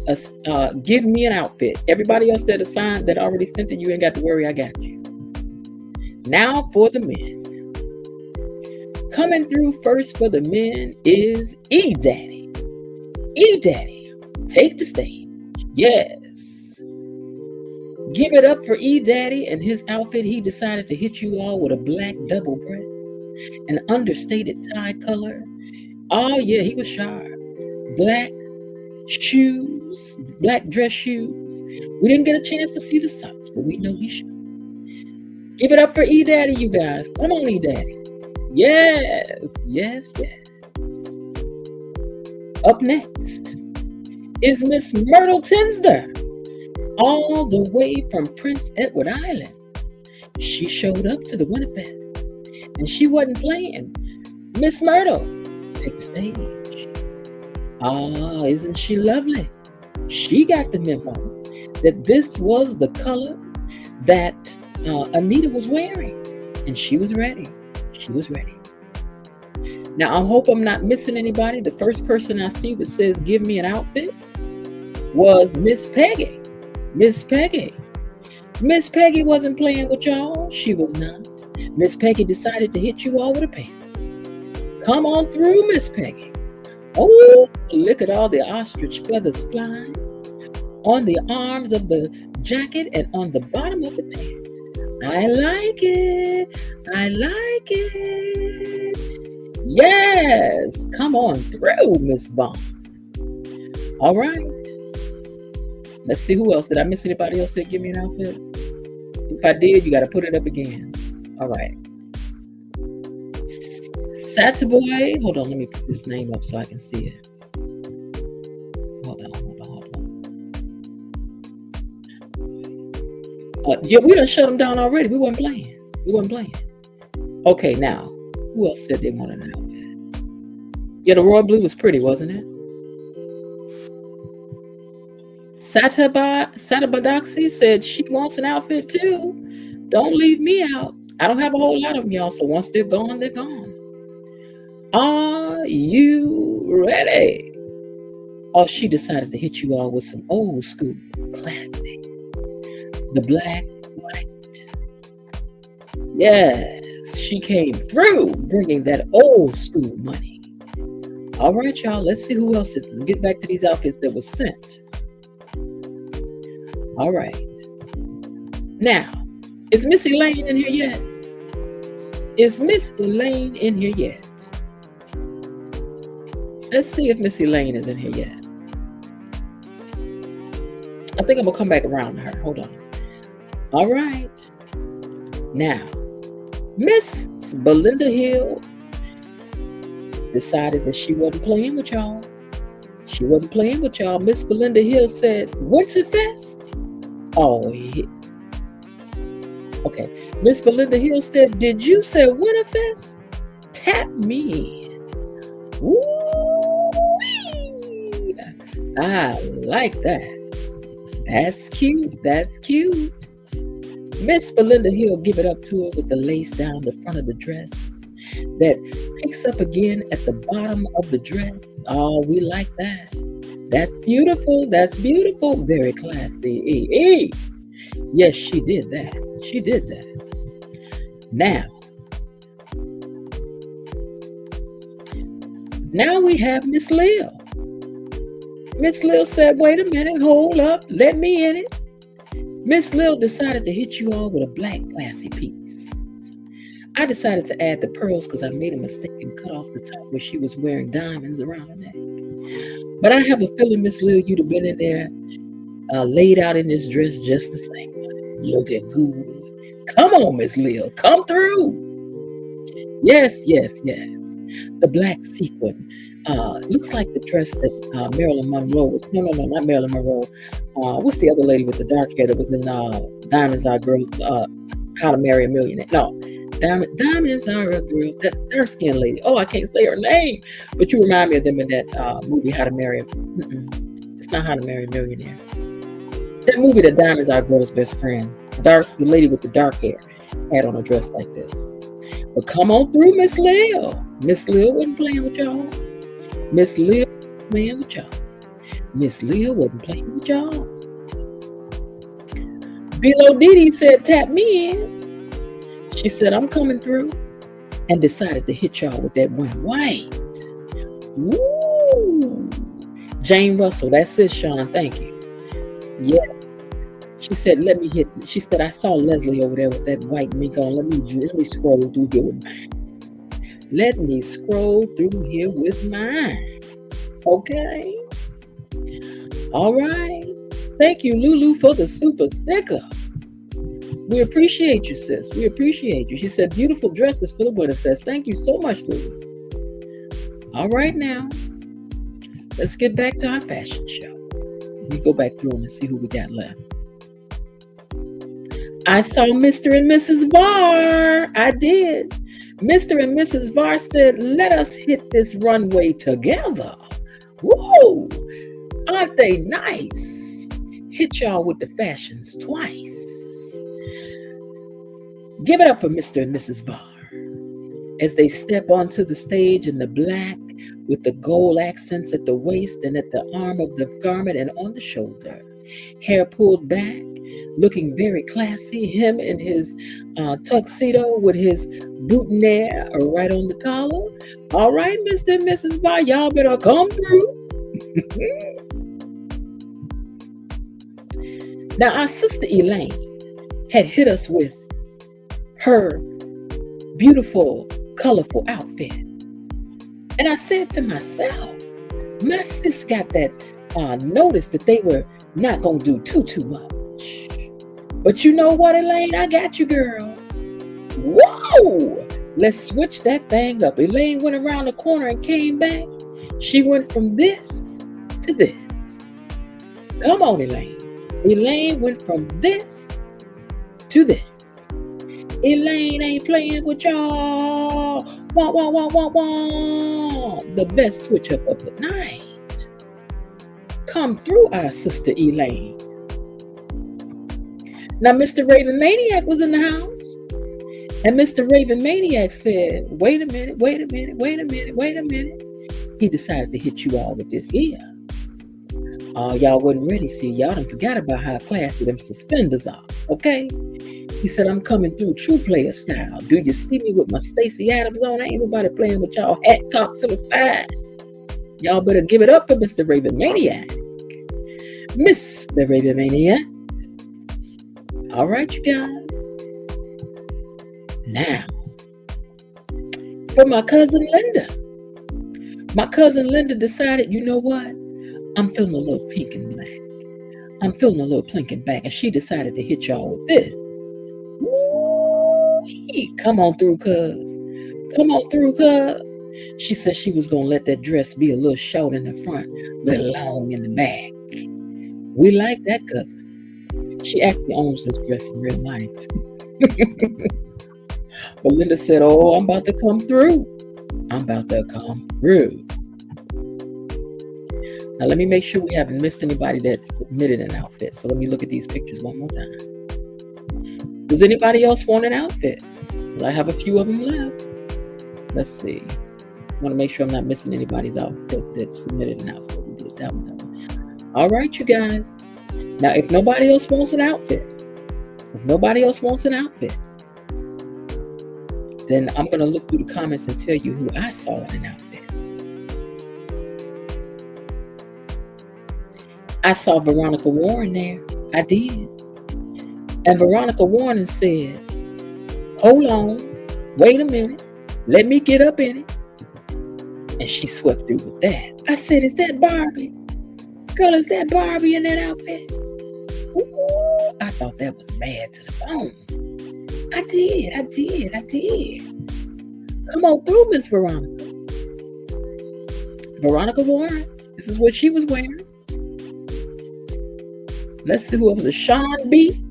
give me an outfit. Everybody else that assigned, that already sent it, you ain't got to worry, I got you. Now for the men. Coming through first for the men is E-Daddy. E-Daddy, take the stage. Yes. Give it up for E-Daddy and his outfit. He decided to hit you all with a black double breast, an understated tie color. Oh yeah, he was sharp. Black shoes, black dress shoes. We didn't get a chance to see the socks, but we know he should. Give it up for E-Daddy, you guys. Come on, E-Daddy. Yes, yes, yes. Up next is Miss Myrtle Tinsder, all the way from Prince Edward Island. She showed up to the Winterfest, and she wasn't playing. Miss Myrtle, take the stage. Ah, isn't she lovely? She got the memo that this was the color that Anita was wearing, and she was ready. She was ready. Now, I hope I'm not missing anybody. The first person I see that says, give me an outfit was Miss Peggy. Miss Peggy. Miss Peggy wasn't playing with y'all. She was not. Miss Peggy decided to hit you all with a pansy. Come on through, Miss Peggy. Oh, look at all the ostrich feathers flying on the arms of the jacket and on the bottom of the pants. I like it. I like it. Yes. Come on through, Miss Bond. All right. Let's see who else. Did I miss anybody else that give me an outfit? If I did, you got to put it up again. All right. Sataboy. Hold on. Let me put this name up so I can see it. Hold on. Yeah, we done shut them down already. We wasn't playing. Okay, now, who else said they wanted an outfit? Yeah, the royal blue was pretty, wasn't it? Satabadoxy said she wants an outfit too. Don't leave me out. I don't have a whole lot of them, y'all, so once they're gone, they're gone. Are you ready? Oh, she decided to hit you all with some old school classic. The black white. Yes, she came through bringing that old school money. All right, y'all, let's see who else is. Let's get back to these outfits that were sent. All right. Now, is Miss Elaine in here yet? Is Miss Elaine in here yet? Let's see if Miss Elaine is in here yet. I think I'm going to come back around to her. Hold on. All right. Now, Miss Belinda Hill decided that she wasn't playing with y'all. She wasn't playing with y'all. Miss Belinda Hill said, Winterfest? Oh, yeah. Okay. Miss Belinda Hill said, did you say Winterfest? Tap me in. Ooh-wee. I like that. That's cute. That's cute. Miss Belinda Hill give it up to her with the lace down the front of the dress that picks up again at the bottom of the dress. Oh, we like that. That's beautiful. That's beautiful. Very classy. Yes, she did that. She did that. Now we have Miss Lil. Miss Lil said, wait a minute, hold up, let me in it. Miss Lil decided to hit you all with a black classy piece. I decided to add the pearls because I made a mistake and cut off the top where she was wearing diamonds around her neck. But I have a feeling, Miss Lil, you'd have been in there, laid out in this dress just the same. Looking good. Come on, Miss Lil, come through. Yes, yes, yes. The black sequin Looks like the dress that Marilyn Monroe was. No, not Marilyn Monroe. What's the other lady with the dark hair that was in Diamonds Are a Girl? How to Marry a Millionaire? No, Diamonds Are a Girl. That dark skinned lady. Oh, I can't say her name, but you remind me of them in that movie, How to Marry. It's not How to Marry a Millionaire. That movie, that Diamonds Are a Girl's Best Friend. The lady with the dark hair had on a dress like this. But come on through, Miss Lil. Miss Lil wasn't playing with y'all. Miss Lil wasn't playing with y'all. Miss Lil wasn't playing with y'all. Below Didi said, tap me in. She said, I'm coming through. And decided to hit y'all with that one white. Woo! Jane Russell, that's it, Sean. Thank you. Yeah. She said, let me hit. She said, I saw Leslie over there with that white mink on. Let me scroll through here with mine. Let me scroll through here with mine. Okay. All right. Thank you, Lulu, for the super sticker. We appreciate you, sis. We appreciate you. She said, beautiful dresses for the Winterfest. Thank you so much, Lulu. All right, now. Let's get back to our fashion show. We go back through them and see who we got left. I saw Mr. and Mrs. Var. I did. Mr. and Mrs. Var said, let us hit this runway together. Woo! Aren't they nice? Hit y'all with the fashions twice. Give it up for Mr. and Mrs. Var as they step onto the stage in the black with the gold accents at the waist and at the arm of the garment and on the shoulder. Hair pulled back, looking very classy. Him in his tuxedo with his boutonniere right on the collar. All right, Mr. and Mrs. Var, y'all better come through. Now, our sister Elaine had hit us with her beautiful, colorful outfit. And I said to myself, my sis got that notice that they were not going to do too much. But you know what, Elaine? I got you, girl. Whoa! Let's switch that thing up. Elaine went around the corner and came back. She went from this to this. Come on, Elaine. Elaine went from this to this. Elaine ain't playing with y'all. Wah, wah, wah, wah, wah. The best switch up of the night. Come through, our sister Elaine. Now, Mr. Raven Maniac was in the house. And Mr. Raven Maniac said, wait a minute. He decided to hit you all with this here. Y'all wasn't ready. See, y'all done forgot about how classy them suspenders are. Okay? He said, I'm coming through true player style. Do you see me with my Stacey Adams on? Ain't nobody playing with y'all hat cocked to the side. Y'all better give it up for Mr. Raven Maniac. Mr. Raven Maniac. All right, you guys. Now, for my cousin Linda. My cousin Linda decided, you know what? I'm feeling a little pink and black. I'm feeling a little pink and black. And she decided to hit y'all with this. Woo-wee. Come on through, cuz. Come on through, cuz. She said she was going to let that dress be a little short in the front, a little long in the back. We like that, cousin. She actually owns this dress in real life. But Linda said, oh, I'm about to come through. I'm about to come through. Now, let me make sure we haven't missed anybody that submitted an outfit. So let me look at these pictures one more time. Does anybody else want an outfit? Well, I have a few of them left. Let's see. I want to make sure I'm not missing anybody's outfit that submitted an outfit. We did that one. All right, you guys. Now, if nobody else wants an outfit, then I'm going to look through the comments and tell you who I saw in an outfit. I saw Veronica Warren there. I did. And Veronica Warren said, hold on, wait a minute, let me get up in it. And she swept through with that. I said, is that Barbie? Girl, is that Barbie in that outfit? Ooh, I thought that was bad to the bone. I did. Come on through, Miss Veronica. Veronica Warren. This is what she was wearing. Let's see who else was. Sean B.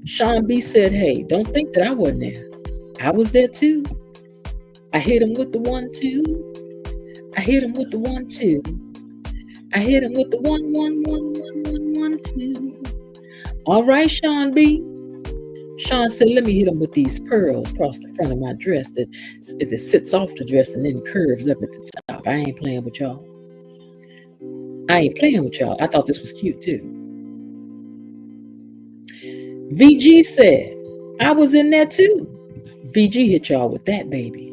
Sean B said, hey, don't think that I wasn't there. I was there too. I hit him with the 1-2. I hit him with the 1-2. I hit him with the 1-1-1-1-1-1-2. All right, Sean B. Sean said, let me hit him with these pearls across the front of my dress that it sits off the dress and then curves up at the top. I ain't playing with y'all. I thought this was cute too. VG said, I was in there too. VG hit y'all with that, baby.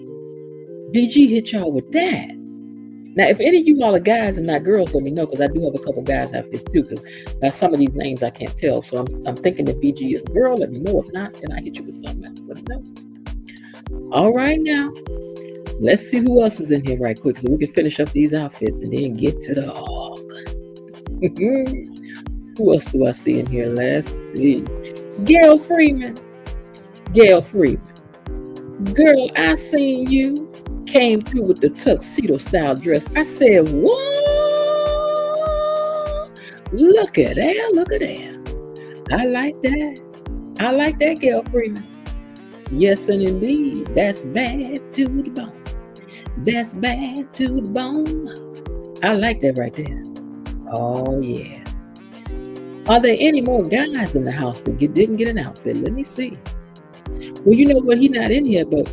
VG hit y'all with that. Now, if any of you all are guys and not girls, let me know, because I do have a couple guys outfits too, because by some of these names I can't tell. So I'm thinking that VG is a girl. Let me know. If not, then I hit you with something else. Let me know. All right, now. Let's see who else is in here right quick, so we can finish up these outfits and then get to the hog. Who else do I see in here? Let's see. Gail Freeman. Girl, I seen you. Came through with the tuxedo style dress. I said, what? Look at that. I like that, Gail Freeman. Yes, and indeed, that's bad to the bone. That's bad to the bone. I like that right there. Oh, yeah. Are there any more guys in the house that didn't get an outfit? Let me see. Well, you know what? He's not in here, but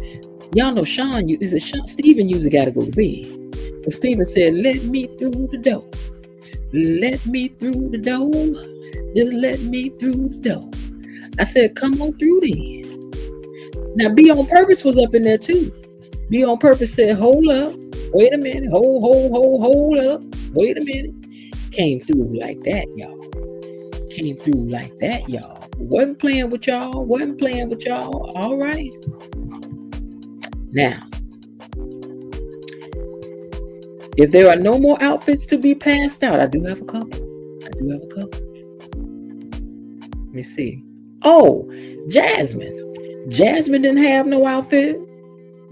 y'all know Steven usually got to go to bed. But Steven said, let me through the door. Let me through the door. Just let me through the door. I said, come on through then. Now, Be On Purpose was up in there too. Be On Purpose said, hold up. Wait a minute. Hold up. Wait a minute. Came through like that, y'all. Wasn't playing with y'all. All right. Now, if there are no more outfits to be passed out, I do have a couple. Let me see. Oh, Jasmine. Jasmine didn't have no outfit.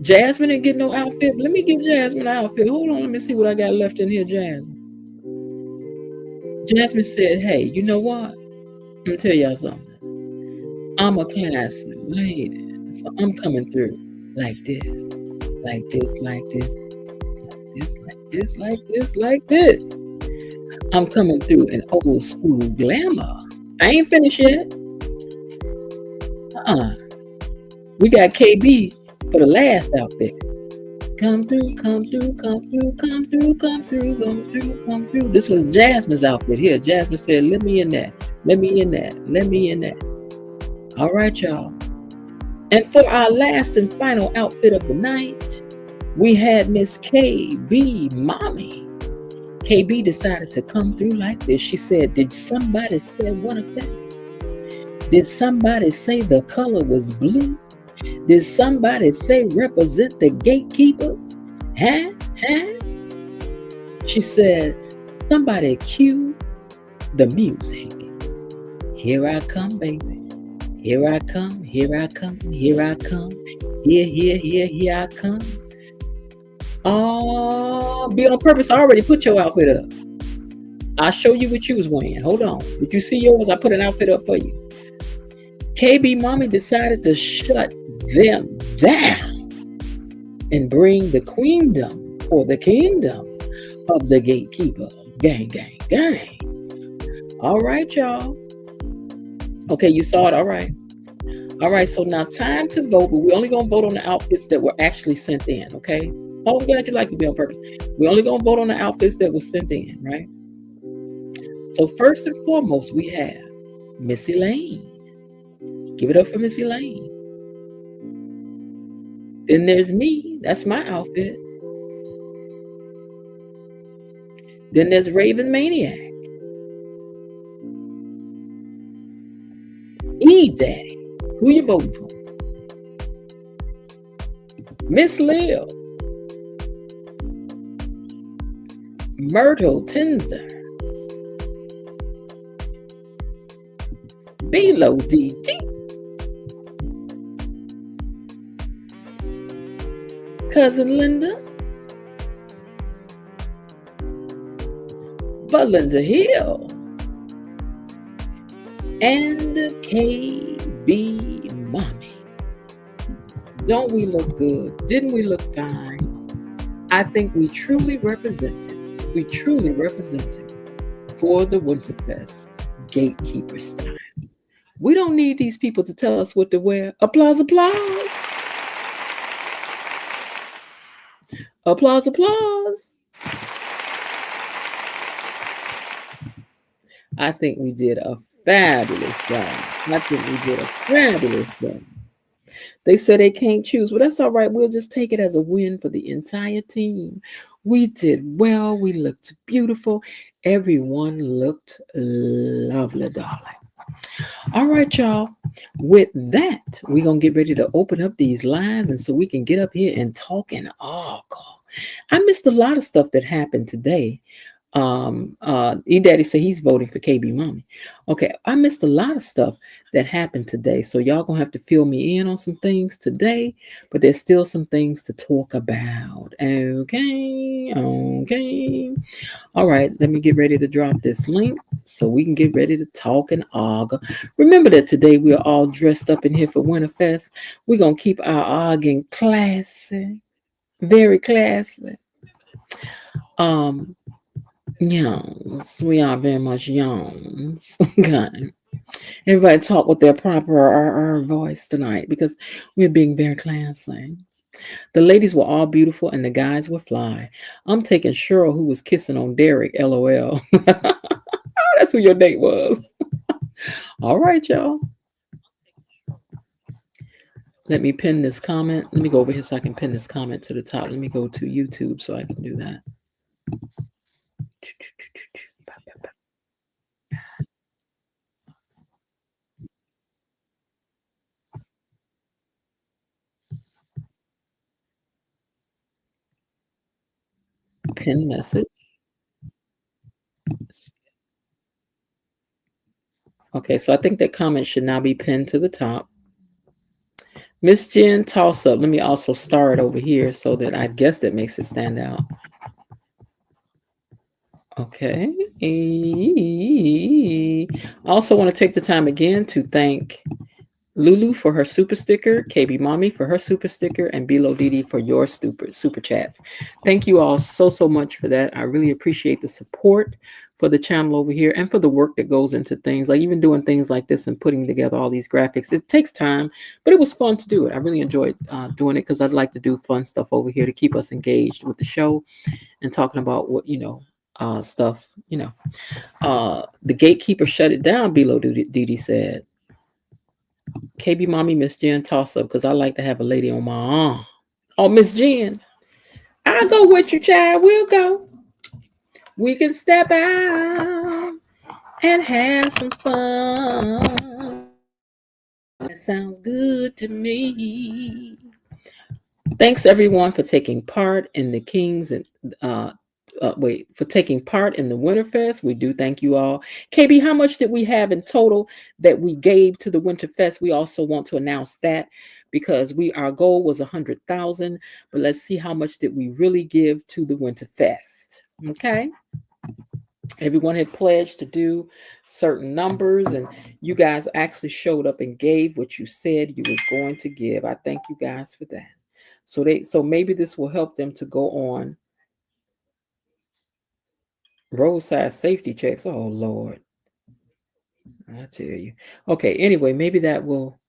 Jasmine didn't get no outfit. Let me get Jasmine an outfit. Hold on, let me see what I got left in here, Jasmine. Jasmine said, hey, you know what? Let me tell y'all something. I'm a classy lady. So I'm coming through like this. I'm coming through in old school glamour. I ain't finished yet. We got KB for the last outfit. Come through. This was Jasmine's outfit here. Jasmine said, let me in that. All right, y'all. And for our last and final outfit of the night, we had Miss KB Mommy. KB decided to come through like this. She said, did somebody say what offense? Did somebody say the color was blue? Did somebody say represent the gatekeepers? Huh? She said, somebody cue the music. Here I come, baby. Here I come. Here I come. Oh, Be On Purpose. I already put your outfit up. I'll show you what you was wearing. Hold on. Did you see yours? I put an outfit up for you. KB Mommy decided to shut them down and bring the queendom for the kingdom of the Gatekeeper. Gang. All right, y'all. Okay, you saw it. All right, so now time to vote, but we're only going to vote on the outfits that were actually sent in, okay? Oh, I'm glad you like to Be On Purpose. We're only going to vote on the outfits that were sent in, right? So first and foremost, we have Missy Lane. Give it up for Missy Lane. Then there's me. That's my outfit. Then there's Raven Maniac. E-Daddy. Who you voting for? Miss Lil. Myrtle Tinsler. B-Lo DT. Cousin Linda. Belinda Hill, and KB Mommy. Don't we look good? Didn't we look fine? I think we truly represented. We truly represented for the Winterfest Gatekeeper style. We don't need these people to tell us what to wear. Applause, applause. Applause, applause. I think we did a fabulous job. They said they can't choose. Well, that's all right. We'll just take it as a win for the entire team. We did well. We looked beautiful. Everyone looked lovely, darling. All right, y'all. With that, we're going to get ready to open up these lines, and so we can get up here and talk and argue. I missed a lot of stuff that happened today. E-Daddy said he's voting for KB Mommy. Okay, I missed a lot of stuff that happened today, so y'all gonna have to fill me in on some things today, but there's still some things to talk about. Okay. All right, let me get ready to drop this link so we can get ready to talk and argue. Remember that today we are all dressed up in here for Winterfest. We're gonna keep our arguing classy, very classy. Yes, we are very much young. Okay. Everybody talk with their proper voice tonight because we're being very classy. The ladies were all beautiful and the guys were fly. I'm taking Cheryl, who was kissing on Derek, LOL. That's who your date was. All right, y'all. Let me pin this comment. Let me go over here so I can pin this comment to the top. Let me go to YouTube so I can do that. Pin message. Okay, so I think that comment should now be pinned to the top. Miss Jen, toss up. Let me also star it over here so that I guess that makes it stand out. Okay. I also want to take the time again to thank Lulu for her super sticker, KB Mommy for her super sticker, and Bilo Didi for your super chats. Thank you all so much for that. I really appreciate the support for the channel over here and for the work that goes into things like even doing things like this and putting together all these graphics. It takes time, but it was fun to do it. I really enjoyed doing it because I'd like to do fun stuff over here to keep us engaged with the show and talking about what, stuff, the Gatekeeper shut it down, Bilo Didi said. KB Mommy, Miss Jen, toss up because I like to have a lady on my arm. Oh, Miss Jen, I'll go with you, child. We'll go. We can step out and have some fun. That sounds good to me. Thanks everyone for taking part in the Kings and for taking part in the Winterfest. We do thank you all. KB, how much did we have in total that we gave to the Winterfest? We also want to announce that because our goal was 100,000, but let's see how much did we really give to the Winterfest. Okay. Everyone had pledged to do certain numbers, and you guys actually showed up and gave what you said you was going to give. I thank you guys for that. So maybe this will help them to go on roadside safety checks. Oh Lord, I tell you. Okay, anyway, maybe that will.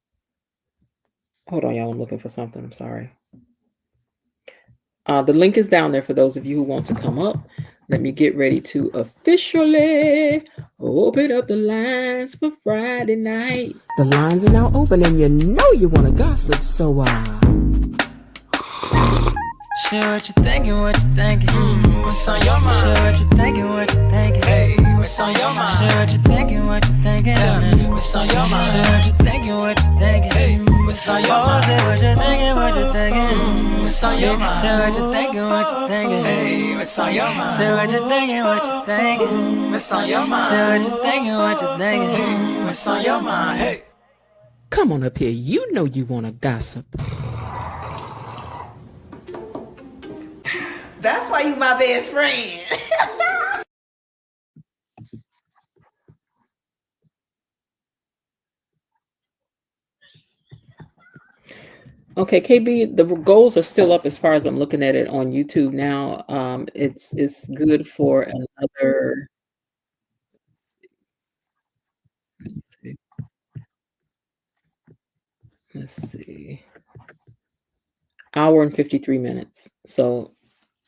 Hold on, y'all. I'm looking for something. I'm sorry. The link is down there for those of you who want to come up. Let me get ready to officially open up the lines for Friday night. The lines are now open, and you know you want to gossip, so share what you're thinking, what's on your mind? Share what you're thinking, hey, what's on your mind? Share what you're thinking, what's on your mind? Share what you're thinking, hey, what's on your mind? Share what you're thinking, what's on your mind? Share what you're thinking, hey, what's on your mind? Share what you're thinking, what's on your mind? Share what you're thinking, hey, what's on your mind? Hey, come on up here. You know you want to gossip. That's why you my best friend. Okay, KB, the goals are still up as far as I'm looking at it on YouTube now. It's good for another. Let's see. Let's see. Hour and 53 minutes. So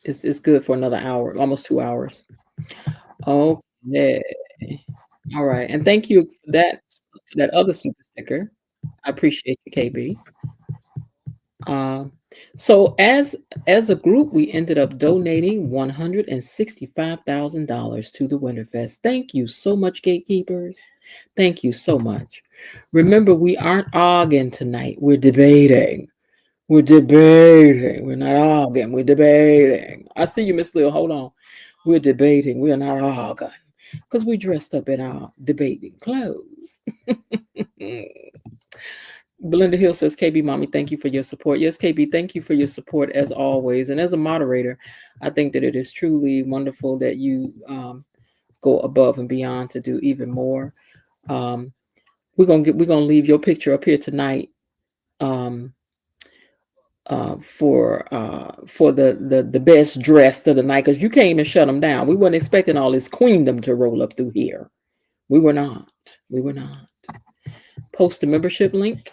it's good for another hour, almost 2 hours. Okay. All right. And thank you for that other super sticker. I appreciate you, KB. So as a group, we ended up donating $165,000 to the Winterfest. Thank you so much, gatekeepers. Thank you so much. Remember, we aren't arguing tonight. We're debating. We're debating. We're not arguing. We're debating. I see you, Miss Lil. Hold on. We're debating. We're not arguing because we dressed up in our debating clothes. Belinda Hill says, KB Mommy, thank you for your support. Yes, KB, thank you for your support as always. And as a moderator, I think that it is truly wonderful that you go above and beyond to do even more. We're gonna leave your picture up here tonight for the best dressed of the night, because you came and shut them down. We weren't expecting all this queendom to roll up through here. We were not. Post the membership link.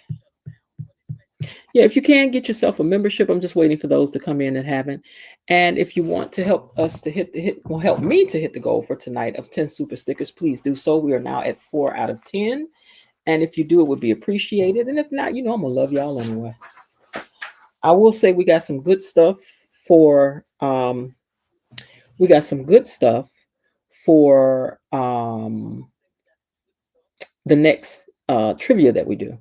Yeah, if you can get yourself a membership, I'm just waiting for those to come in and haven't. And if you want to help us to help me to hit the goal for tonight of 10 super stickers, please do so. We are now at 4 out of 10. And if you do, it would be appreciated. And if not, I'm gonna love y'all anyway. I will say we got some good stuff for the next trivia that we do.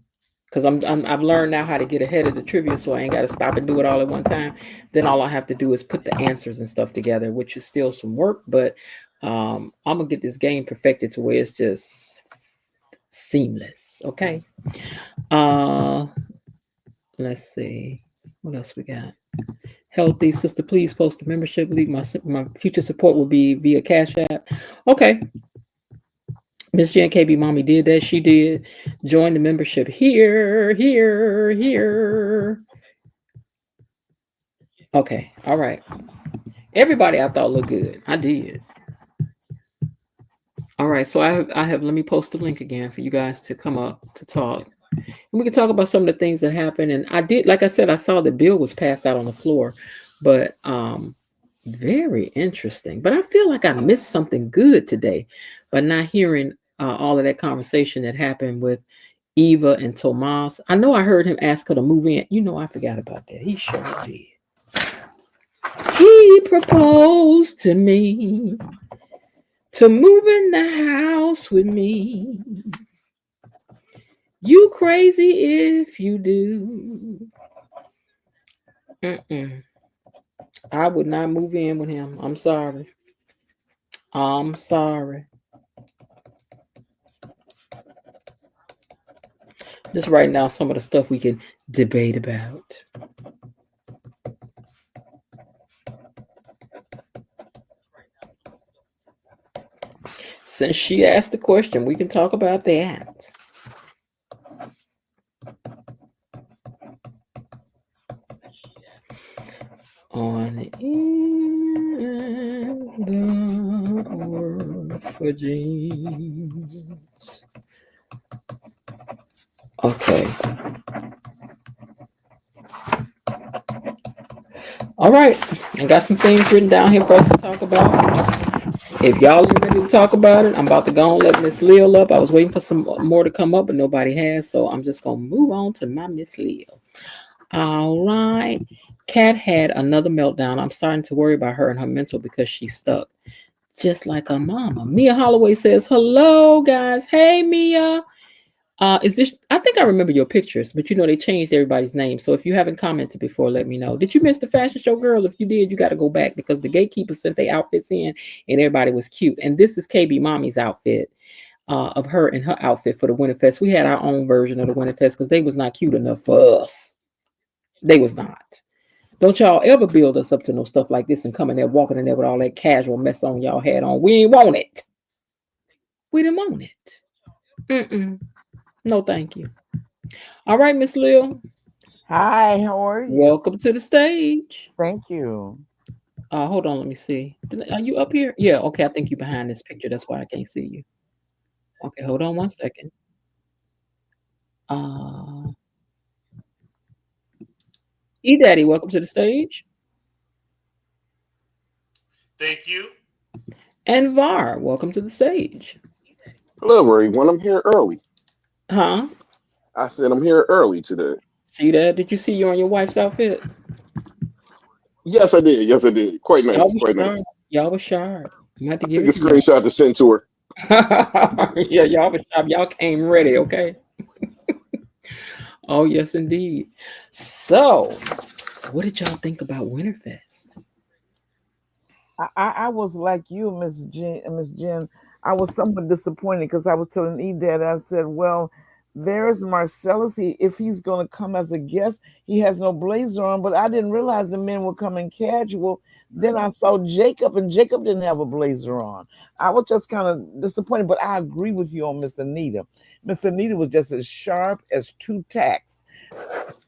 Because I've learned now how to get ahead of the trivia, so I ain't got to stop and do it all at one time. Then all I have to do is put the answers and stuff together, which is still some work, but I'm gonna get this game perfected to where it's just seamless. Okay. Let's see what else we got. Healthy sister, please post the membership. Leave my future support will be via Cash App. Okay. Miss Jan KB Mommy did that. She did. Join the membership here. Okay. All right. Everybody I thought looked good. I did. All right. So I have let me post the link again for you guys to come up to talk. And we can talk about some of the things that happened. And I did, like I said, I saw the bill was passed out on the floor, but very interesting. But I feel like I missed something good today by not hearing all of that conversation that happened with Eva and Tomas. I know I heard him ask her to move in. I forgot about that. He sure did. He proposed to me to move in the house with me. You crazy if you do. I would not move in with him. I'm sorry. Just right now, some of the stuff we can debate about. Since she asked the question, we can talk about that. On in the orphanage. Okay. All right. I got some things written down here for us to talk about. If y'all are ready to talk about it, I'm about to go and let Miss Lil up. I was waiting for some more to come up, but nobody has. So I'm just going to move on to my Miss Lil. All right. Kat had another meltdown. I'm starting to worry about her and her mental because she's stuck. Just like her mama. Mia Holloway says, hello, guys. Hey, Mia. Is this? I think I remember your pictures, but they changed everybody's name. So if you haven't commented before, let me know. Did you miss the fashion show, girl? If you did, you got to go back because the Gatekeeper sent their outfits in and everybody was cute. And this is KB Mommy's outfit of her and her outfit for the Winterfest. We had our own version of the Winterfest because they was not cute enough for us. They was not. Don't y'all ever build us up to no stuff like this and come in there walking in there with all that casual mess on y'all had on. We ain't want it. We didn't want it. No, thank you. All right, Miss Lil. Hi, how are you? Welcome to the stage. Thank you. Hold on, let me see. Are you up here? Yeah, okay. I think you behind this picture. That's why I can't see you. Okay, hold on one second. Uh, E Daddy, welcome to the stage. Thank you. And Var, welcome to the stage. Hello, everyone. I'm here early. Huh? I said I'm here early today. See that? Did you see you on your wife's outfit? Yes, I did. Yes, I did. Quite Y'all nice. was Quite nice. sharp. Y'all was sharp. I'm have to I give took it a to y'all. screenshot to send to her. Yeah, y'all was sharp. Y'all came ready, okay? Oh, yes, indeed. So, what did y'all think about Winterfest? I was like you, Miss Jen. I was somewhat disappointed because I was telling E Dad, I said, well, there's Marcellus. If he's going to come as a guest, he has no blazer on, but I didn't realize the men were coming casual. Then I saw Jacob, and Jacob didn't have a blazer on. I was just kind of disappointed, but I agree with you on Miss Anita. Miss Anita was just as sharp as two tacks.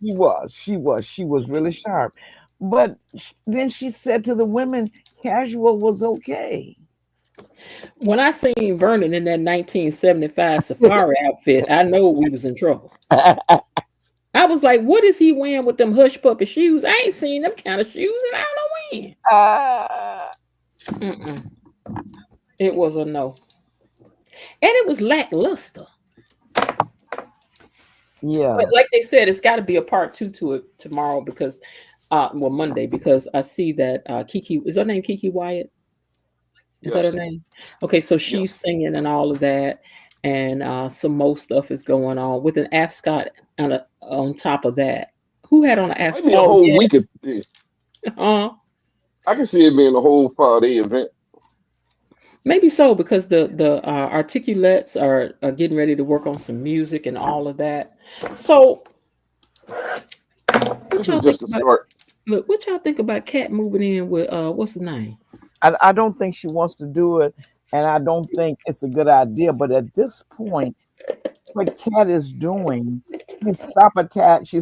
She was really sharp. But then she said to the women, casual was okay. When I seen Vernon in that 1975 safari outfit, I know we was in trouble. I was like, what is he wearing with them hush puppy shoes? I ain't seen them kind of shoes and I don't know Uh, when. It was a no. And it was lackluster. yeah. But like they said, it's got to be a part 2 to it tomorrow because, Monday, because I see that Kiki, is her name Kiki Wyatt? Is that her Yes. name? Okay, so she's Yes. singing and all of that, and some more stuff is going on with an ascot on top of that. Who had on an Might ascot? be a Oh whole yeah, week of this. uh, I can see it being a whole 5-day event. maybe so because the articulates are getting ready to work on some music and all of that. So what This is y'all think just a about? start. Look, what y'all think about Cat moving in with what's his name? I don't think she wants to do it, and I don't think it's a good idea. But at this point, what Kat is doing, she's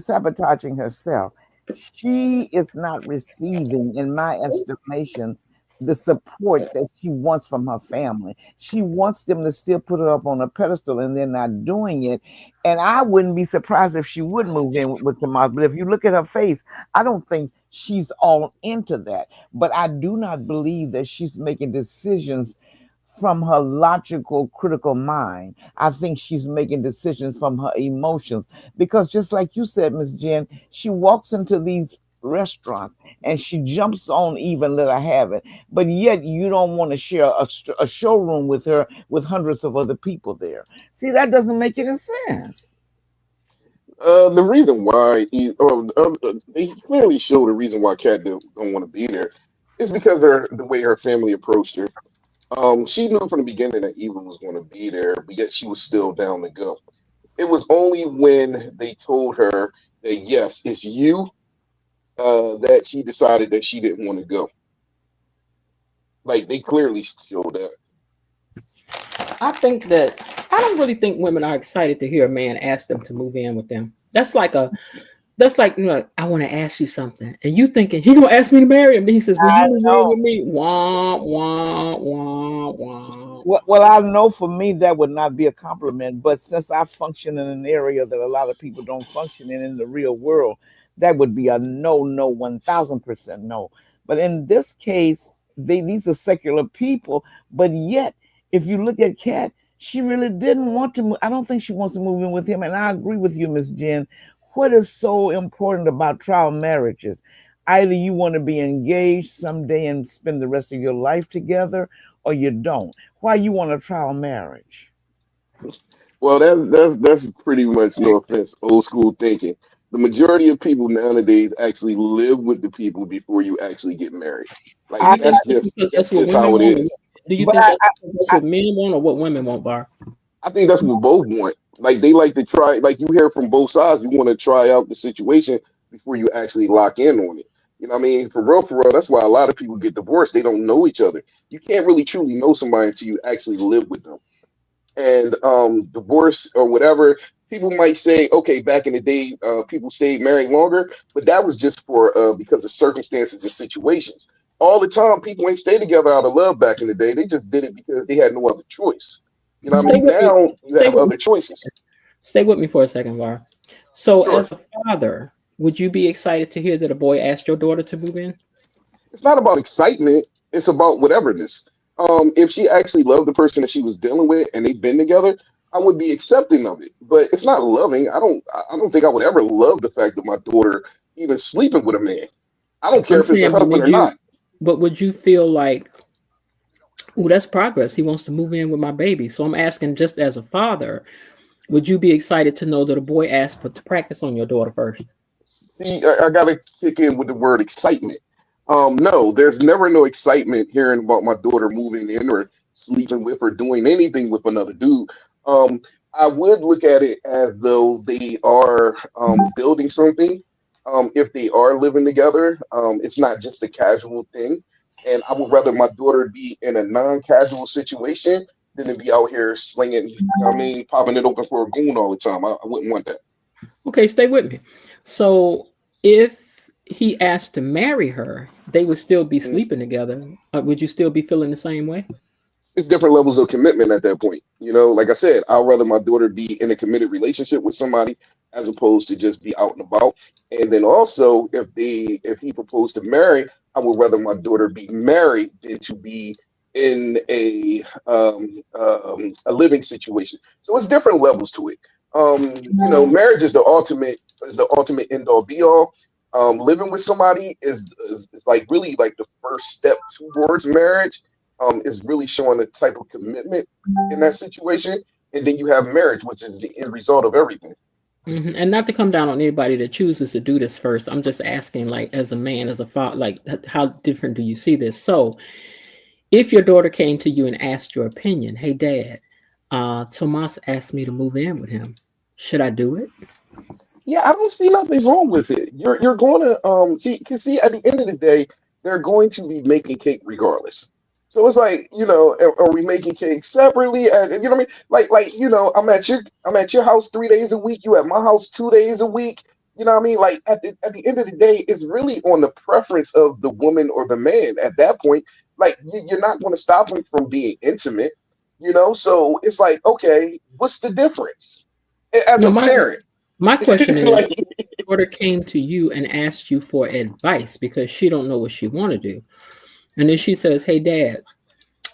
sabotaging herself. She is not receiving, in my estimation, the support that she wants from her family. She wants them to still put her up on a pedestal, and they're not doing it. And I wouldn't be surprised if she would move in with Tamar. But if you look at her face, I don't think she's all into that. But I do not believe that she's making decisions from her logical, critical mind. I think she's making decisions from her emotions. Because just like you said, Miss Jen, she walks into these restaurants and she jumps on even let her have it. But yet you don't want to share a showroom with her with hundreds of other people there. See, that doesn't make any sense. The reason why they clearly show the reason why Kat don't want to be there is because of the way her family approached her. She knew from the beginning that Eva was going to be there, but yet she was still down to go. It was only when they told her that yes, it's you, that she decided that she didn't want to go. Like they clearly showed that. I think that I don't really think women are excited to hear a man ask them to move in with them. That's like I want to ask you something, and you thinking he gonna ask me to marry him. Then he says, "Will you I move in know. with me?" Wah wah wah wah. Well, I know for me that would not be a compliment, but since I function in an area that a lot of people don't function in the real world, that would be a no, no, 1000% no. But in this case, these are secular people, but yet, if you look at Kat, she really didn't want to move. I don't think she wants to move in with him, and I agree with you, Miss Jen. What is so important about trial marriages? Either you want to be engaged someday and spend the rest of your life together, or you don't. Why you want a trial marriage? Well, that's pretty much, no offense, old school thinking. The majority of people nowadays actually live with the people before you actually get married. Do Like I, you think I that's because that's that's what just women how it want? is. Do you but think that's I what men want or what women want, Bar? I think that's what both want. Like they like to try, like you hear from both sides. You want to try out the situation before you actually lock in on it. You know what I mean? For real, that's why a lot of people get divorced. They don't know each other. You can't really truly know somebody until you actually live with them. And divorce or whatever, People might say, okay, back in the day, people stayed married longer, but that was just for because of circumstances and situations. All the time, people ain't stay together out of love back in the day. They just did it because they had no other choice. You know what I Stay mean? with me. Now you Stay have with me. other choices. Stay with me for a second, Var. So, Sure. as a father, would you be excited to hear that a boy asked your daughter to move in? It's not about excitement. It's about whateverness. If she actually loved the person that she was dealing with and they've been together, I would be accepting of it. But it's not loving. I don't think I would ever love the fact that my daughter even sleeping with a man. I don't care I'm if it's her saying, but husband or not. would you feel like, oh, that's progress. He wants to move in with my baby. So I'm asking, just as a father, would you be excited to know that a boy asked to practice on your daughter first? See, I gotta kick in with the word excitement. No, there's never no excitement hearing about my daughter moving in or sleeping with or doing anything with another dude. Um, I would look at it as though they are building something. If they are living together, it's not just a casual thing. And I would rather my daughter be in a non-casual situation than to be out here slinging, you know what I mean, popping it open for a goon all the time. I wouldn't want that. Okay, stay with me. So if he asked to marry her, they would still be Mm-hmm. sleeping together. Would you still be feeling the same way? It's different levels of commitment at that point. You know, like I said, I'd rather my daughter be in a committed relationship with somebody as opposed to just be out and about. And then also, if he proposed to marry, I would rather my daughter be married than to be in a living situation. So it's different levels to it. You know, marriage is the ultimate end all be all. Living with somebody is like really like the first step towards marriage, is really showing the type of commitment in that situation. And then you have marriage, which is the end result of everything. And not to come down on anybody that chooses to do this first. I'm just asking, like, as a man, as a father, like, how different do you see this? So, if your daughter came to you and asked your opinion, hey, Dad, Tomas asked me to move in with him. Should I do it? Yeah, I don't see nothing wrong with it. You're going to see, cause see at the end of the day, they're going to be making cake regardless. So it's like, you know, are we making cake separately? And you know what I mean? Like you know, I'm at your house 3 days a week. You at my house 2 days a week. You know what I mean? Like at the end of the day, it's really on the preference of the woman or the man. At that point, like you're not going to stop them from being intimate. You know, so it's like, okay, what's the difference as No, a parent? my question is, Like, your daughter came to you and asked you for advice because she don't know what she want to do. And then she says, hey, Dad,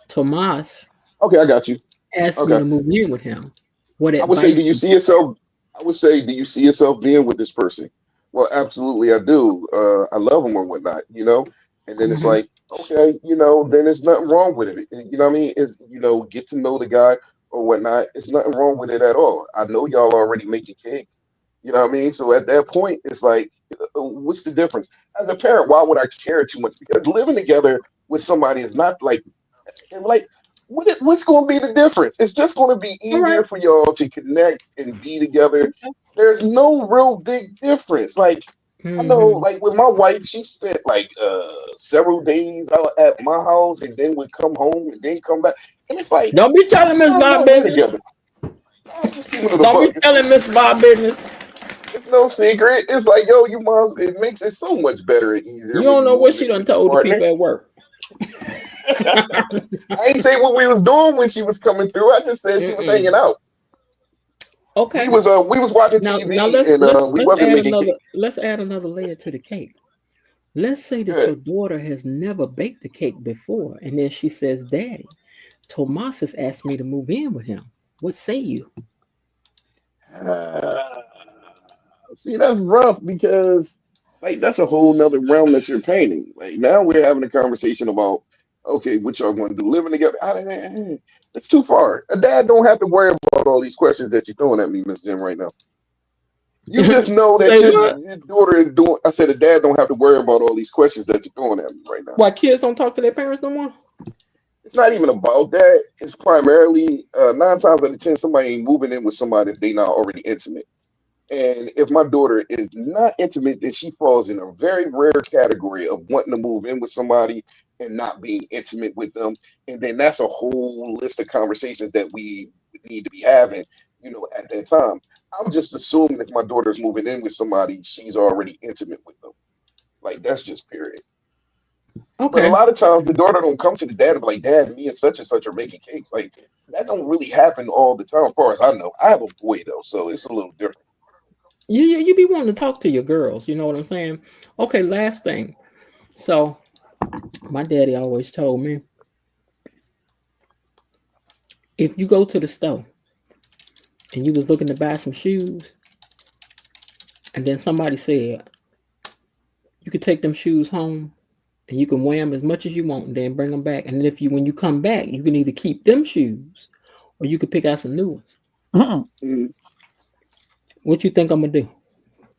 Tomas okay, I got you. asked me Okay. to move in with him. What I would say, advice? do you see yourself? I would say, do you see yourself being with this person? Well, absolutely, I do. I love him or whatnot, you know. And then it's Mhm. like, okay, you know, then there's nothing wrong with it. You know what I mean? Is you know, get to know the guy or whatnot. It's nothing wrong with it at all. I know y'all already making cake. You know what I mean? So at that point, it's like, what's the difference? As a parent, why would I care too much? Because living together with somebody is not like and like, what's going to be the difference? It's just going to be All right. easier for y'all to connect and be together. There's no real big difference. Like, I know, Mhm. like with my wife, she spent like several days out at my house and then would come home and then come back. And it's like, Don't be telling Miss y'all Bob know we're business. together. I'm just keeping it a Don't be buck. telling Miss Bob business. It's no secret. It's like, yo, you mom, it makes it so much better and easier You when don't you know what move she in done with your told the partner. people at work. I ain't say what we was doing when she was coming through. I just said she was hanging Mm-mm. out. Okay. We was watching Now TV and we wasn't making cake. let's add another layer to the cake. Let's say that Good. your daughter has never baked a cake before, and then she says, "Daddy, Tomas has asked me to move in with him. What say you?" Uh, see, that's rough because like that's a whole nother realm that you're painting. Like now we're having a conversation about okay, what y'all going to do living together. It's too far. A dad don't have to worry about all these questions that you're throwing at me, Miss Jim, right now. You just know that Say what? your daughter is doing. I said a dad don't have to worry about all these questions that you're throwing at me right now. Why kids don't talk to their parents no more? It's not even about that. It's primarily 9 times out of 10, somebody ain't moving in with somebody that they not already intimate. And if my daughter is not intimate, then she falls in a very rare category of wanting to move in with somebody and not being intimate with them. And then that's a whole list of conversations that we need to be having. at that time. I'm just assuming if my daughter's moving in with somebody, she's already intimate with them. Like that's just period. But a Okay. lot of times the daughter don't come to the dad and be like, Dad, me and such are making cakes. Like that don't really happen all the time, as far as I know. I have a boy though, so it's a little different. You be wanting to talk to your girls. You know what I'm saying? Okay. Last thing. So my daddy always told me, if you go to the store and you was looking to buy some shoes, and then somebody said you could take them shoes home and you can wear them as much as you want and then bring them back. And if when you come back, you can either keep them shoes or you could pick out some new ones. Mhm. What you think I'm gonna do?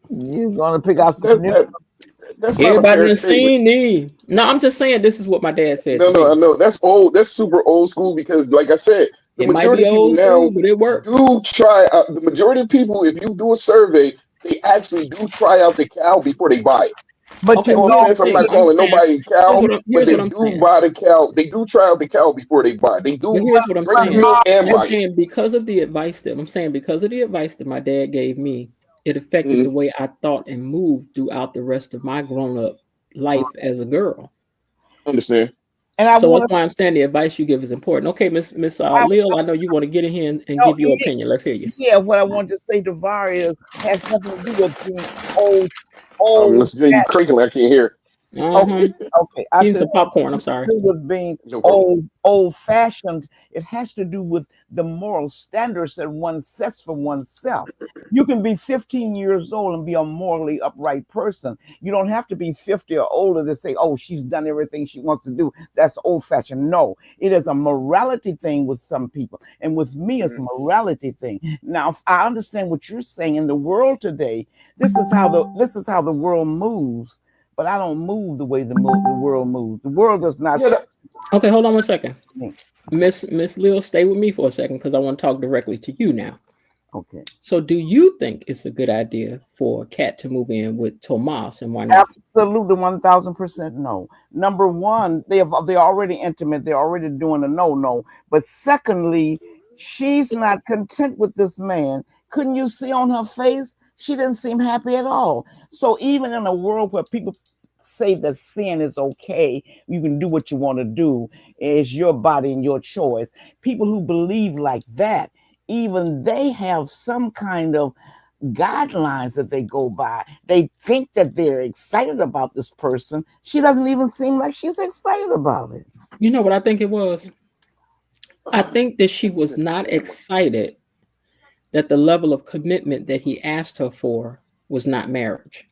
You're gonna pick out That's some new. that's not a Everybody fair done statement. seen me. No, I'm just saying this is what my dad said No, to no, I me. know that's old. That's super old school because, like I said, the It might majority be of people old now school, but it worked. do try. The majority of people, if you do a survey, they actually do try out the cow before they buy it. But Okay, you No well, know, offense, I'm hey, not I'm calling saying nobody cow, but here's they what I'm do saying. buy the cow. They do try out the cow before they buy. They But do here's what I'm drink the saying. milk and I'm buy it. saying because of the advice that my dad gave me, it affected the Mhm. way I thought and moved throughout the rest of my grown up life as a girl. Understand? and I So that's want to. why I'm saying the advice you give is important. Okay, Miss I, Lil, I know you want to get in here and no, give your opinion. Let's hear you. yeah, what I want to say to Var is has nothing to do with being old, old. Mr. J, you crinkling. I can't hear. Okay, Uh-huh. okay. I Eating said some popcorn. I'm sorry. do with being No problem. old fashioned. It has to do with the moral standards that one sets for oneself. You can be 15 years old and be a morally upright person. You don't have to be 50 or older to say, oh, she's done everything she wants to do. That's old fashioned. No, it is a morality thing with some people. And with me, it's a Mhm. morality thing. Now, if I understand what you're saying in the world today. This is how the world moves, but I don't move the way the world moves. The world does not. Yeah, Okay, hold on one second. Me. Miss Lil, stay with me for a second because I want to talk directly to you now. Okay. So do you think it's a good idea for Kat to move in with Tomas, and why not? Absolutely, 1,000% no. Number one, they're already intimate. They're already doing a no. But secondly, she's not content with this man. Couldn't you see on her face? She didn't seem happy at all. So even in a world where people say that sin is okay, you can do what you want to do. It's your body and your choice. People who believe like that, even they have some kind of guidelines that they go by. They think that they're excited about this person. She doesn't even seem like she's excited about it. You know what I think it was? I think that she that's was the not family. excited that the level of commitment that he asked her for was not marriage.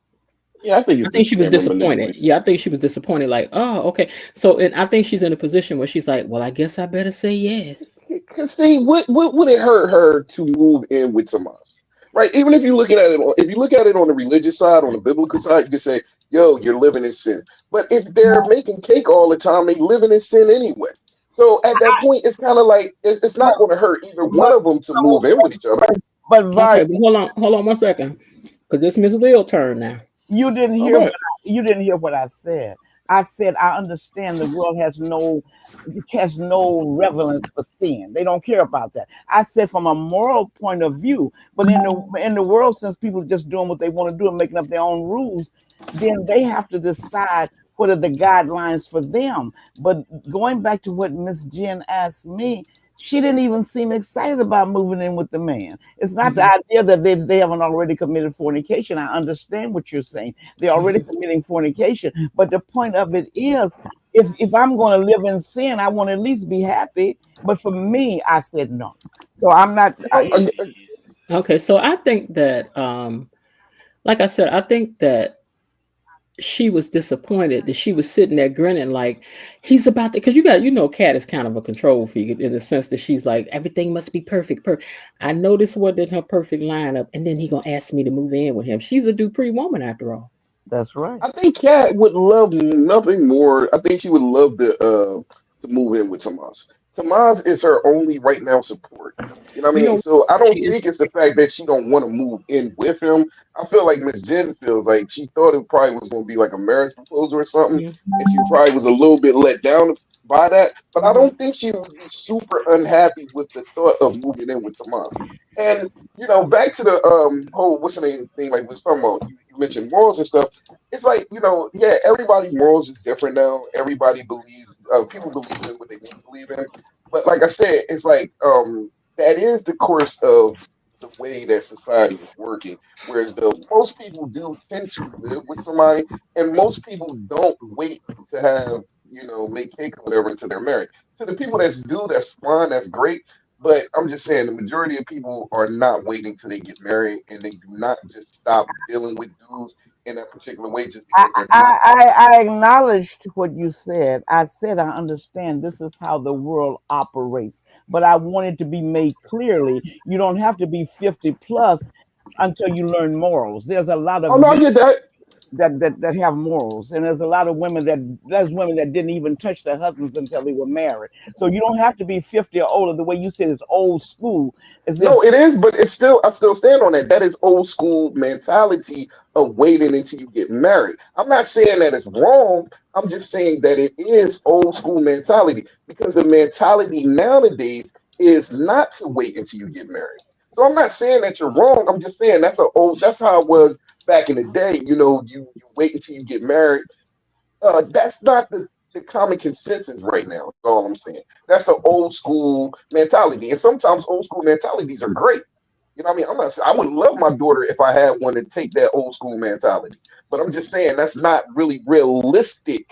Yeah, I think I it's think just she was camera disappointed. manipulation. Yeah, I think she was disappointed. Like, oh, okay. So, and I think she's in a position where she's like, well, I guess I better say yes. Cause see, what would it hurt her to move in with Tomas? Right? Even if you look at it if you look at it on the religious side, on the biblical side, you can say, yo, you're living in sin. But if they're making cake all the time, they living in sin anyway. So at that point, it's kind of like it's not going to hurt either one But of them to move in with each other. but Var, Okay, but hold on one second, because this Miss Lil turn now. you didn't All hear what right. you didn't hear what I said. I said I understand the world has no relevance for sin. They don't care about that. I said from a moral point of view, but in the world, since people are just doing what they want to do and making up their own rules, then they have to decide what are the guidelines for them. But going back to what Miss Jen asked me, she didn't even seem excited about moving in with the man. It's not the idea that they haven't already committed fornication. I understand what you're saying. They're already committing fornication. But the point of it is, if I'm going to live in sin, I want to at least be happy. But for me, I said no. So I'm not. No, Okay, so I think that, like I said, I think that she was disappointed that she was sitting there grinning like he's about to, because Kat is kind of a control freak in the sense that she's like everything must be perfect. I know this wasn't her perfect lineup, and then he gonna ask me to move in with him. She's a Dupree woman after all. That's right. I think Kat would love nothing more. I think she would love to move in with Tomas. Tomas is her only right now support. You know what I You mean? know, So I she don't is. think it's the fact that she don't want to move in with him. I feel like Miss Jen feels like she thought it probably was going to be like a marriage proposal or something, Mhm. and she probably was a little bit let down buy that, but I don't think she would be super unhappy with the thought of moving in with Tomas. And back to the whole what's the name thing like we was talking about. You mentioned morals and stuff. It's like yeah, everybody morals is different now. Everybody believes people believe in what they want to believe in. But like I said, it's like that is the course of the way that society is working. Whereas most people do tend to live with somebody, and most people don't wait to have make cake or whatever until they're married. To the people that do, that's fine, that's great. But I'm just saying the majority of people are not waiting till they get married, and they do not just stop dealing with dudes in that particular way just I, because they're not. I acknowledged what you said. I said I understand this is how the world operates, but I wanted to be made clearly. You don't have to be 50 plus until you learn morals. There's a lot Oh of no, I men get that. that have morals, and there's a lot of women that didn't even touch their husbands until they were married. So you don't have to be 50 or older. The way you said it's old school, as if No, it is, but it's still I still stand on that. That is old school mentality of waiting until you get married. I'm not saying that it's wrong. I'm just saying that it is old school mentality because the mentality nowadays is not to wait until you get married. So I'm not saying that you're wrong. I'm just saying that's how it was back in the day. You wait until you get married. That's not the common consensus right now. That's all I'm saying. That's an old school mentality, and sometimes old school mentalities are great. You know what I mean? I'm not. I would love my daughter if I had one to take that old school mentality, but I'm just saying that's not really realistic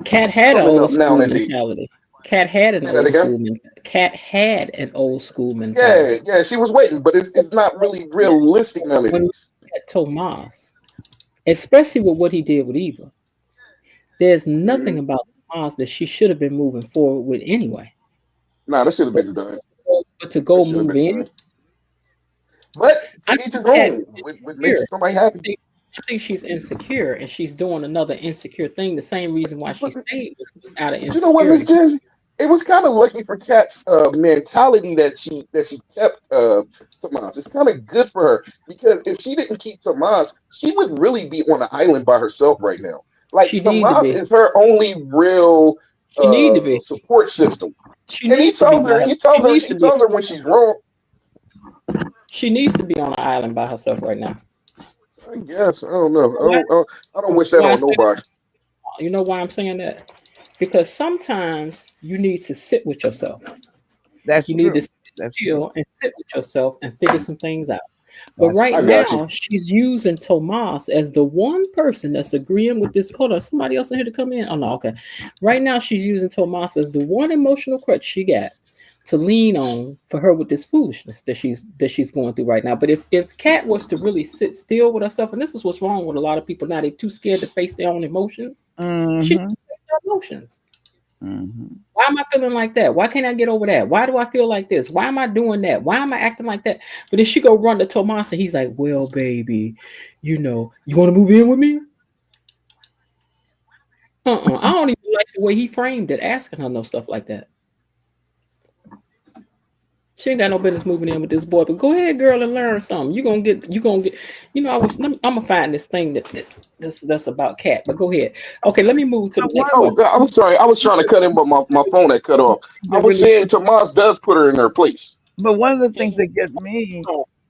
Cat had an coming old up school nowadays. mentality. Cat had an Say that old again. school mentality. Cat had an old school Yeah, mentality. yeah, she was waiting, but it's not really realistic When you nowadays. look at Tomas, especially with what he did with Eva, there's nothing Hmm. about Tomas that she should have been moving forward with anyway. Nah, that should have But, been done. but to That go should have move been in, done. But I to each his think Cat own. is What makes insecure. somebody happy? I think she's insecure and she's doing another insecure thing. The same reason why she But stayed was out of But you know what, Miss insecurity. Jen? It was kind of lucky for Kat's mentality that she kept Tomas. It's kind of good for her because if she didn't keep Tomas, she would really be on an island by herself right now. Like She need to Tomas be. is her only real She need to be. support system, She and he needs to be tells by her her. he She tells her needs she to be. tells her when she's wrong. She needs to be on an island by herself right now. I guess I don't know. Why? I don't wish that Why I on say that? nobody. You know why I'm saying that? Because sometimes you need to sit with yourself. that's You need to true. sit That's true. still and sit with yourself and figure some things out. But That's right I true. got you. now, she's using Tomas as the one person that's agreeing with this. Hold on, somebody else in here to come in. Oh no, okay. Right now, she's using Tomas as the one emotional crutch she got to lean on for her with this foolishness that she's going through right now. But if Kat was to really sit still with herself, and this is what's wrong with a lot of people now, they're too scared to face their own emotions. She Mm-hmm. face her emotions. Mm-hmm. Why am I feeling like that? Why can't I get over that? Why do I feel like this? Why am I doing that? Why am I acting like that? But then she go run to Tomas and he's like, well, baby, you want to move in with me? I don't even like the way he framed it, asking her no stuff like that. She ain't got no business moving in with this boy, but go ahead, girl, and learn something. You gonna get. I'm gonna find this thing that's about Cat. But go ahead. Okay, let me move to So the one next Oh, question. God, I'm sorry. I was trying to cut in, but my phone had cut off. I that was really saying Tomas does put her in her place. But one of the things that get me,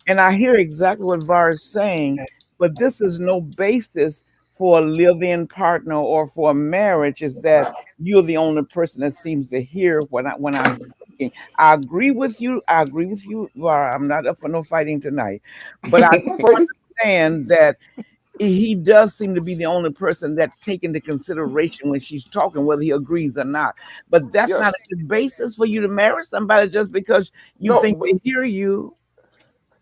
and I hear exactly what Var is saying, but this is no basis for a live-in partner or for a marriage, is that you're the only person that seems to hear when I'm speaking. I agree with you. I agree with you, Var. I'm not up for no fighting tonight. But I I'm not fighting. understand that he does seem to be the only person that take into consideration when she's talking, whether he agrees or not. But that's not Yes. a good basis for you to marry somebody just because you No, think but they hear you.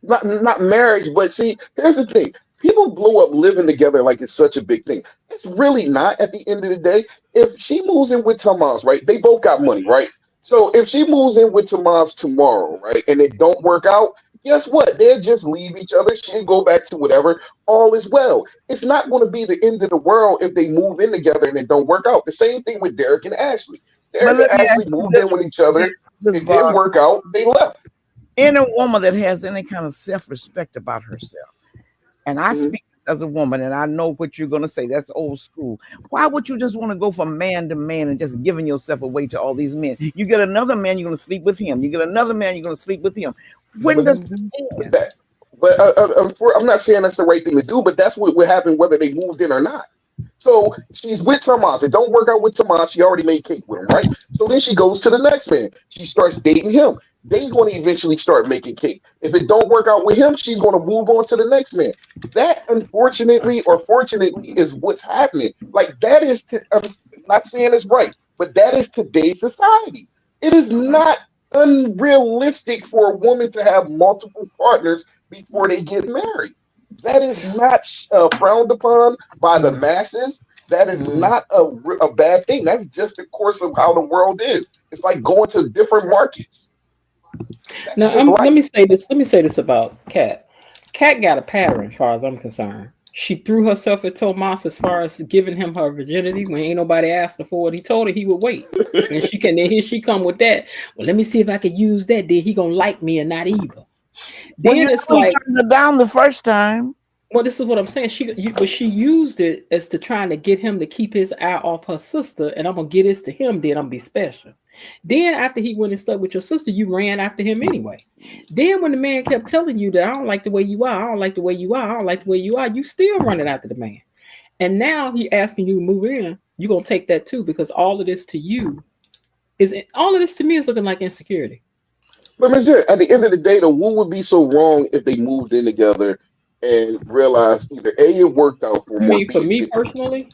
not marriage. But see, here's the thing: people blow up living together like it's such a big thing. It's really not. At the end of the day, if she moves in with Tomas, right? They both got money, right? So if she moves in with Tomas tomorrow, right, and it don't work out, guess what? They'll just leave each other. She'll go back to whatever. All is well. It's not going to be the end of the world if they move in together and it don't work out. The same thing with Derek and Ashley. But Derek and let me ask Ashley you moved in this, with each other. this It didn't Var. work out. They left. Any woman that has any kind of self-respect about herself, and I Mhm. speak as a woman, and I know what you're gonna say. That's old school. Why would you just want to go from man to man and just giving yourself away to all these men? You get another man, you're gonna sleep with him. You get another man, you're gonna sleep with him. No, When but does this, it but end? that, I'm not saying that's the right thing to do, but that's what would happen whether they moved in or not. So she's with Tomas. It don't work out with Tomas. She already made cake with him, right? So then she goes to the next man. She starts dating him. They're going to eventually start making cake. If it don't work out with him, she's going to move on to the next man. That, unfortunately or fortunately, is what's happening. Like that is, I'm not saying it's right, but that is today's society. It is not unrealistic for a woman to have multiple partners before they get married. That is not frowned upon by the masses. That is not a bad thing. That's just the course of how the world is. It's like going to different markets. That's Now, what it's let like. me say this. Let me say this about Kat. Kat got a pattern, as far as I'm concerned. She threw herself at Tomas as far as giving him her virginity when ain't nobody asked her for it. He told her he would wait, and she can. Then here she come with that. Well, let me see if I can use that. Then he gonna like me and not Eva. Well, you Then it's know he like, turned it down the first time. well, this is what I'm saying. But she used it as to trying to get him to keep his eye off her sister, and I'm gonna get this to him. Then I'm be special. Then after he went and slept with your sister, you ran after him anyway. Then when the man kept telling you that I don't like the way you are, I don't like the way you are, I don't like the way you are, you still running after the man. And now he asking you to move in. You gonna take that too because all of this to you all of this to me is looking like insecurity. But Ms. J, at the end of the day, though, what would be so wrong if they moved in together and realized either A, it worked out for I them, or mean, B, for it me didn't? personally,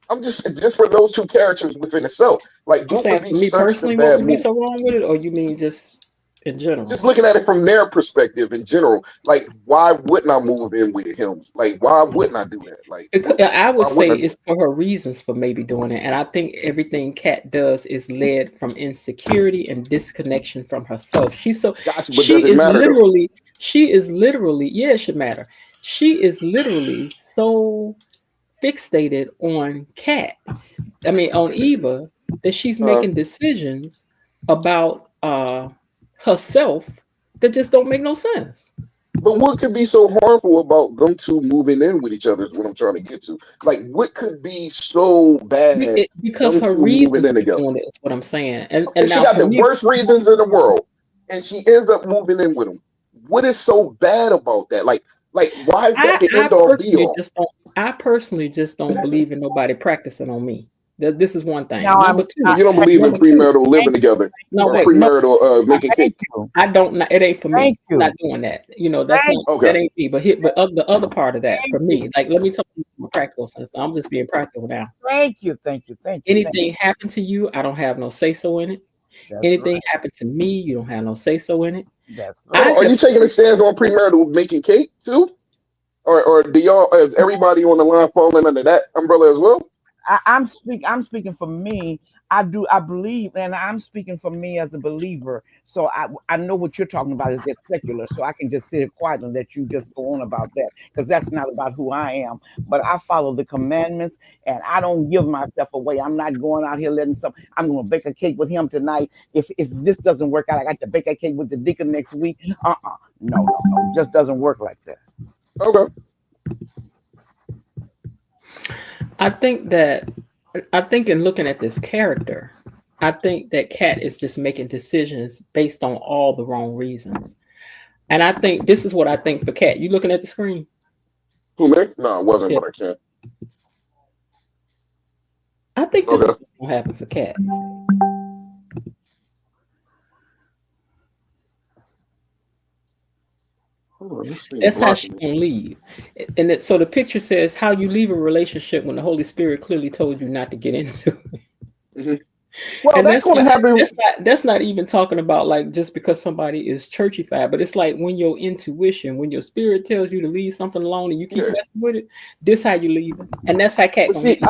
I'm just for those two characters within itself. Like, I'm what would saying be for me such the personally, what bad would be move? so wrong with it, or you mean just in general? Just looking at it from their perspective in general, like why wouldn't I move in with him? Like why wouldn't I do that? Like I would why say wouldn't I do it's for her reasons for maybe doing it, and I think everything Kat does is led from insecurity and disconnection from herself. it? Got you, but does it matter though? She is literally, yeah, it should matter. She is literally so fixated on Kat, I mean on Eva, that she's Uh, making decisions about herself that just don't make no sense. but what could be so harmful about them two moving in with each other is what I'm trying to get to. Like what could be so bad Because them her two moving reasons in for together? doing it is what I'm saying. And Okay, she now got for the me, worst reasons in the world, and she ends up moving in with him. What is so bad about that? Like why is that I, the I end all be personally all? just don't. I personally just don't believe in nobody practicing on me. This is one thing. Now Number So two. you don't believe in Number two. premarital living thank together No, or you, wait. No, premarital making thank cake? you, I don't. It ain't for thank me. I'm not you, doing that. That's thank not. Okay. That ain't me. The other part of that for you, me, like, let me talk to you from a practical sense. I'm just being practical now. thank you, thank you, thank you, thank you. Anything happen to you, I don't have no say so in it. That's Anything right. happen to me, you don't have no say so in it. That's Hold right. I on. Are have you taking a stance on premarital making cake too? Or do y'all is everybody on the line falling under that umbrella as well? I'm speaking for me. I believe, and I'm speaking for me as a believer. So I know what you're talking about is just secular. So I can just sit quietly and let you just go on about that because that's not about who I am. But I follow the commandments and I don't give myself away. I'm not going out here letting some. I'm going to bake a cake with him tonight. If this doesn't work out, I got to bake a cake with the deacon next week. No. It just doesn't work like that. Okay. I think in looking at this character, I think that Kat is just making decisions based on all the wrong reasons. And I think this is what I think for Kat. You looking at the screen? Who me? No, it wasn't, Yeah. but I can't. I think this is Okay. what's gonna happen for Kat. Hold on, this thing That's how blocking she me. gonna leave. So the picture says how you leave a relationship when the Holy Spirit clearly told you not to get into it. Hmm. Well, And that's going to happen. that's not even talking about like just because somebody is churchified, but it's like when your intuition, when your spirit tells you to leave something alone and you keep Yeah. messing with it, this how you leave it. And that's how Kat But gonna leave.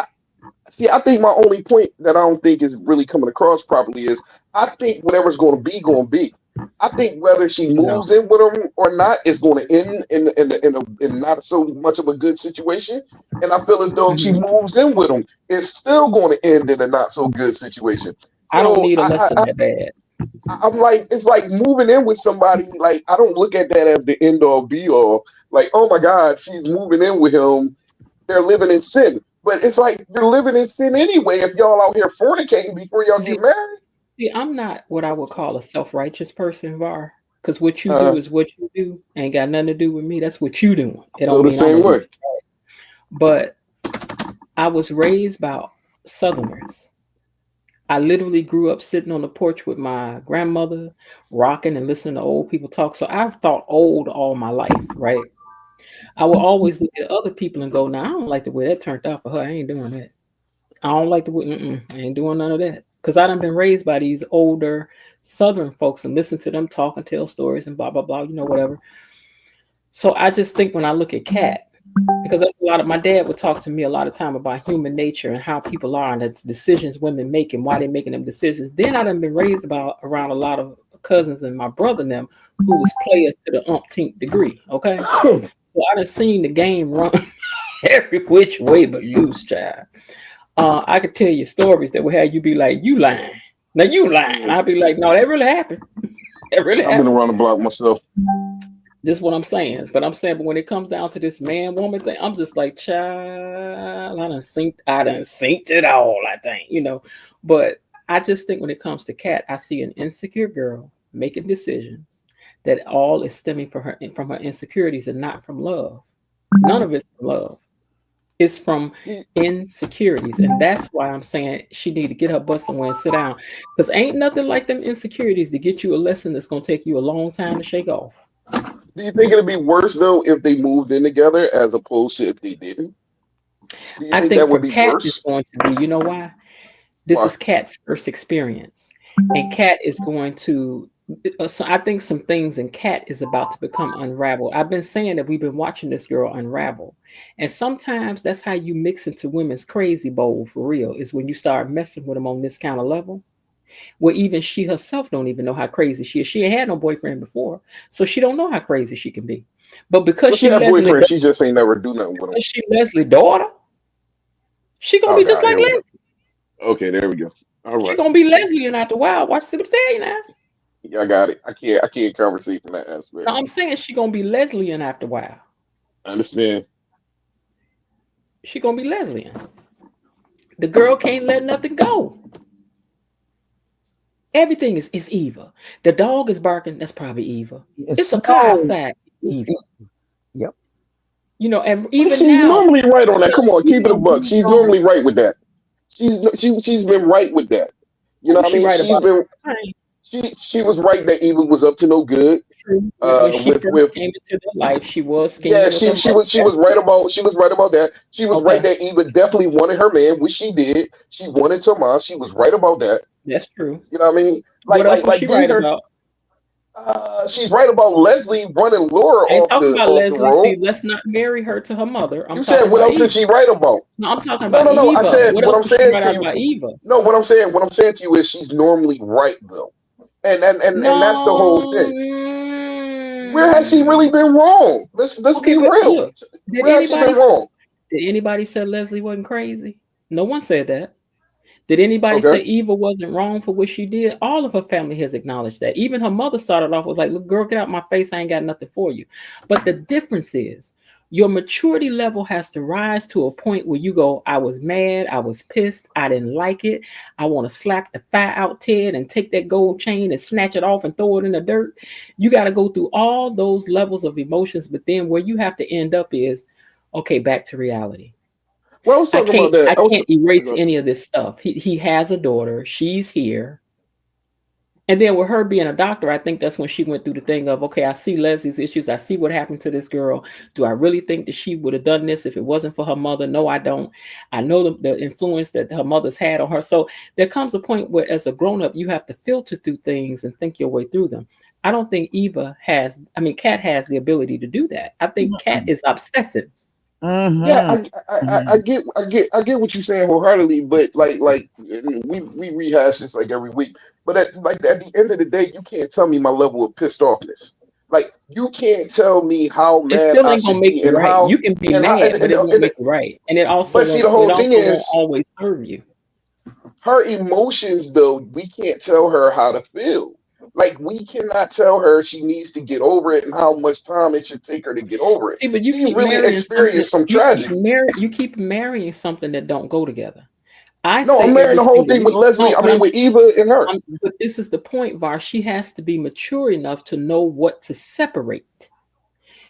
I think my only point that I don't think is really coming across properly is I think whatever's going to be, going to be. I think whether she No. moves in with him or not is going to end in not so much of a good situation. And I feel as though if she Mhm. moves in with him, it's still going to end in a not so good situation. I don't So need a lesson that bad. I'm like, it's like moving in with somebody. Like, I don't look at that as the end all be all. like, oh my God, she's moving in with him. They're living in sin. But it's like you're living in sin anyway if y'all out here fornicating before y'all See, get married. see, I'm not what I would call a self-righteous person, Var. Because what you do Uh, is what you do. Ain't got nothing to do with me. That's what you doing. I It feel don't the mean I'm same gonna do way. it. But I was raised by Southerners. I literally grew up sitting on the porch with my grandmother, rocking and listening to old people talk. So I've thought old all my life, right? I will always look at other people and go, "Now I don't like the way that turned out for her. I ain't doing that. I don't like the way. I ain't doing none of that." Because I done been raised by these older Southern folks and listen to them talk and tell stories and blah blah blah. Whatever. So I just think when I look at Cat, because that's a lot of my dad would talk to me a lot of time about human nature and how people are and the decisions women make and why they're making them decisions. Then I done been raised around a lot of cousins and my brother and them who was players to the umpteenth degree. Okay. So I done seen the game run every which way but loose, child. I could tell you stories that would have you be like, "You lying. Now you lying." I'd be like, "No, that really happened. It really I've been happened." around the block myself. This is what I'm saying. But I'm saying, but when it comes down to this man woman thing, I'm just like, child, I done synced it all, I think. But I just think when it comes to Kat, I see an insecure girl making decisions that all is stemming from her insecurities and not from love. None of it's from love. It's from insecurities. And that's why I'm saying she need to get her butt somewhere and sit down. Because ain't nothing like them insecurities to get you a lesson that's gonna take you a long time to shake off. Do you think it'd be worse though if they moved in together as opposed to if they didn't? Do you I think think that would for be Kat, it's worse? going to be, you know why? This Why? is Kat's first experience. And Kat is going to, so I think some things in Kat is about to become unraveled. I've been saying that we've been watching this girl unravel. And sometimes that's how you mix into women's crazy bowl for real, is when you start messing with them on this kind of level. Where even she herself don't even know how crazy she is. She ain't had no boyfriend before, so she don't know how crazy she can be. But Well, she had boyfriend. She just ain't never do nothing with him. because she Leslie daughter, she gonna Oh be just God, like here we go. Leslie. Okay, there we go. All She right, gonna be Leslie and after a while. Watch what I tell you now. yeah, I got it. I can't conversate from that aspect. Now I'm saying she gonna be Leslie and after a while. I understand. She gonna be Leslie. The girl can't let nothing go. Everything is Eva. The dog is barking. That's probably Eva. It's a car outside. Eva. Yep. And But even she's now, normally right on that. Come on, keep it a even buck. She's normally right with that. She's been right with that. You know who what I she mean? right She's about? been she was right that Eva was up to no good. When she first With came into their life, she was Yeah, scheming with her mother. she was right about that. She was right Okay, that Eva definitely wanted her man, which she did. She wanted Tomas. She was right about that. that's true. You know what I mean? What else was she Like right these are about? she's right about Leslie running Laura I ain't talking about off the Leslie. road. See, let's not marry her to her mother. I'm You said talking what about else is Eva. she right about? No, I'm talking No, about no, no. I Eva. said What what else I'm was she saying right to out you. about Eva? No, what I'm saying to you is she's normally right though. And that's the whole No. thing. Where has she really been wrong? Let's Okay, be but real. look, did Where has she anybody been wrong? did anybody say Leslie wasn't crazy? No one said that. Did anybody Okay. say Eva wasn't wrong for what she did? All of her family has acknowledged that. Even her mother started off with like, "Look, girl, get out my face. I ain't got nothing for you." But the difference is your maturity level has to rise to a point where you go, "I was mad. I was pissed. I didn't like it. I want to slap the fire out Ted and take that gold chain and snatch it off and throw it in the dirt." You got to go through all those levels of emotions. But then where you have to end up is, okay, back to reality. Well, I was talking about that. I can't erase any of this stuff. He has a daughter. She's here. And then with her being a doctor, I think that's when she went through the thing of, okay, I see Leslie's issues. I see what happened to this girl. Do I really think that she would have done this if it wasn't for her mother? No, I don't. I know the influence that her mother's had on her. So there comes a point where as a grown-up, you have to filter through things and think your way through them. I don't think Kat has the ability to do that. I think Kat is obsessive. Yeah, I get what you're saying wholeheartedly, but like we rehash this like every week. But at the end of the day, you can't tell me my level of pissed offness. Like you can't tell me how It mad still I ain't gonna should make be you right. You can be mad, but it won't make you right. And it also but see the won't whole thing is always serve you. her emotions though, we can't tell her how to feel. Like we cannot tell her she needs to get over it and how much time it should take her to get over it. See, but you She keep really marrying something. experienced some tragedy. You keep marrying something that don't go together. I No, say I'm marrying every the whole single thing with week. Leslie. No, I but mean, with Eva and her. but this is the point, Var. She has to be mature enough to know what to separate.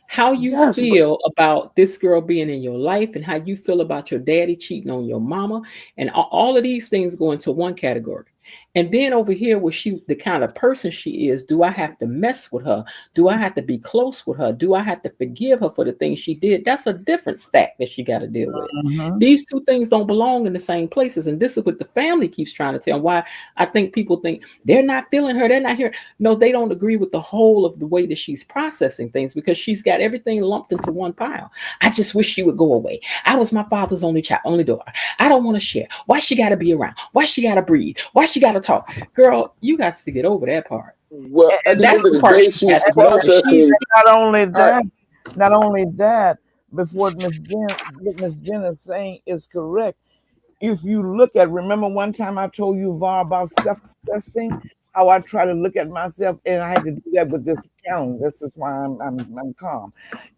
How you Yes, but feel about this girl being in your life and how you feel about your daddy cheating on your mama, and all of these things go into one category. And then over here, where she, the kind of person she is, do I have to mess with her? Do I have to be close with her? Do I have to forgive her for the things she did? That's a different stack that she got to deal with. Mhm. These two things don't belong in the same places. And this is what the family keeps trying to tell. Why I think people think they're not feeling her, they're not here. No, they don't agree with the whole of the way that she's processing things, because she's got everything lumped into one pile. I just wish she would go away. I was my father's only child, only daughter. I don't want to share. Why she got to be around? Why she got to breathe? Why she got to talk? Girl, you got to get over that part. well, at the That's end of the the part day, she she's has to get over. She's processing. Not only I, that, not only that, before what Miss Jen is saying is correct. If you look at, remember one time I told you, Var, about self-assessing, how I try to look at myself, and I had to do that with this counting. This is why I'm calm.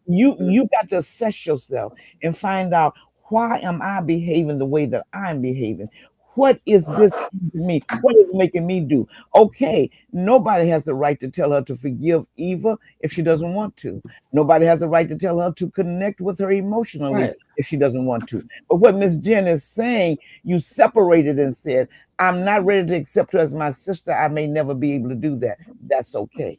You got to assess yourself and find out, why am I behaving the way that I'm behaving? What is this to me? What is making me do? Okay, nobody has the right to tell her to forgive Eva if she doesn't want to. Nobody has the right to tell her to connect with her emotionally right. if she doesn't want to. But what Miss Jen is saying, you separated and said, I'm not ready to accept her as my sister. I may never be able to do that. That's okay.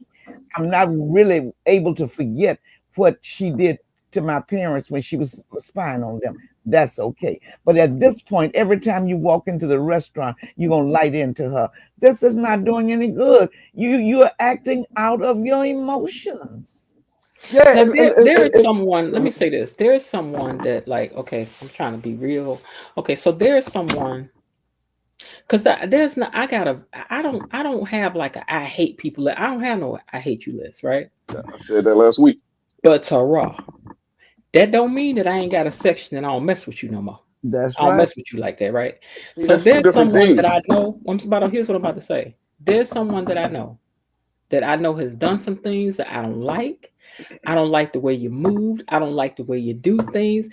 I'm not really able to forget what she did to my parents when she was spying on them. That's okay. But at this point, every time you walk into the restaurant, you're gonna light into her. This is not doing any good. You're acting out of your emotions. yeah, Now there is and someone, let me say this. There is someone that, like, okay, I'm trying to be real. Okay, so there is someone, because there's not, I don't have like a I hate people. I don't have no I hate you list, right? I said that last week. But Tara, that don't mean that I ain't got a section and I don't mess with you no more. That's I don't right. mess with you like that, right? See, So that's two there's different someone that I things. know. Here's what I'm about to say. There's someone that I know has done some things that I don't like. I don't like the way you moved. I don't like the way you do things.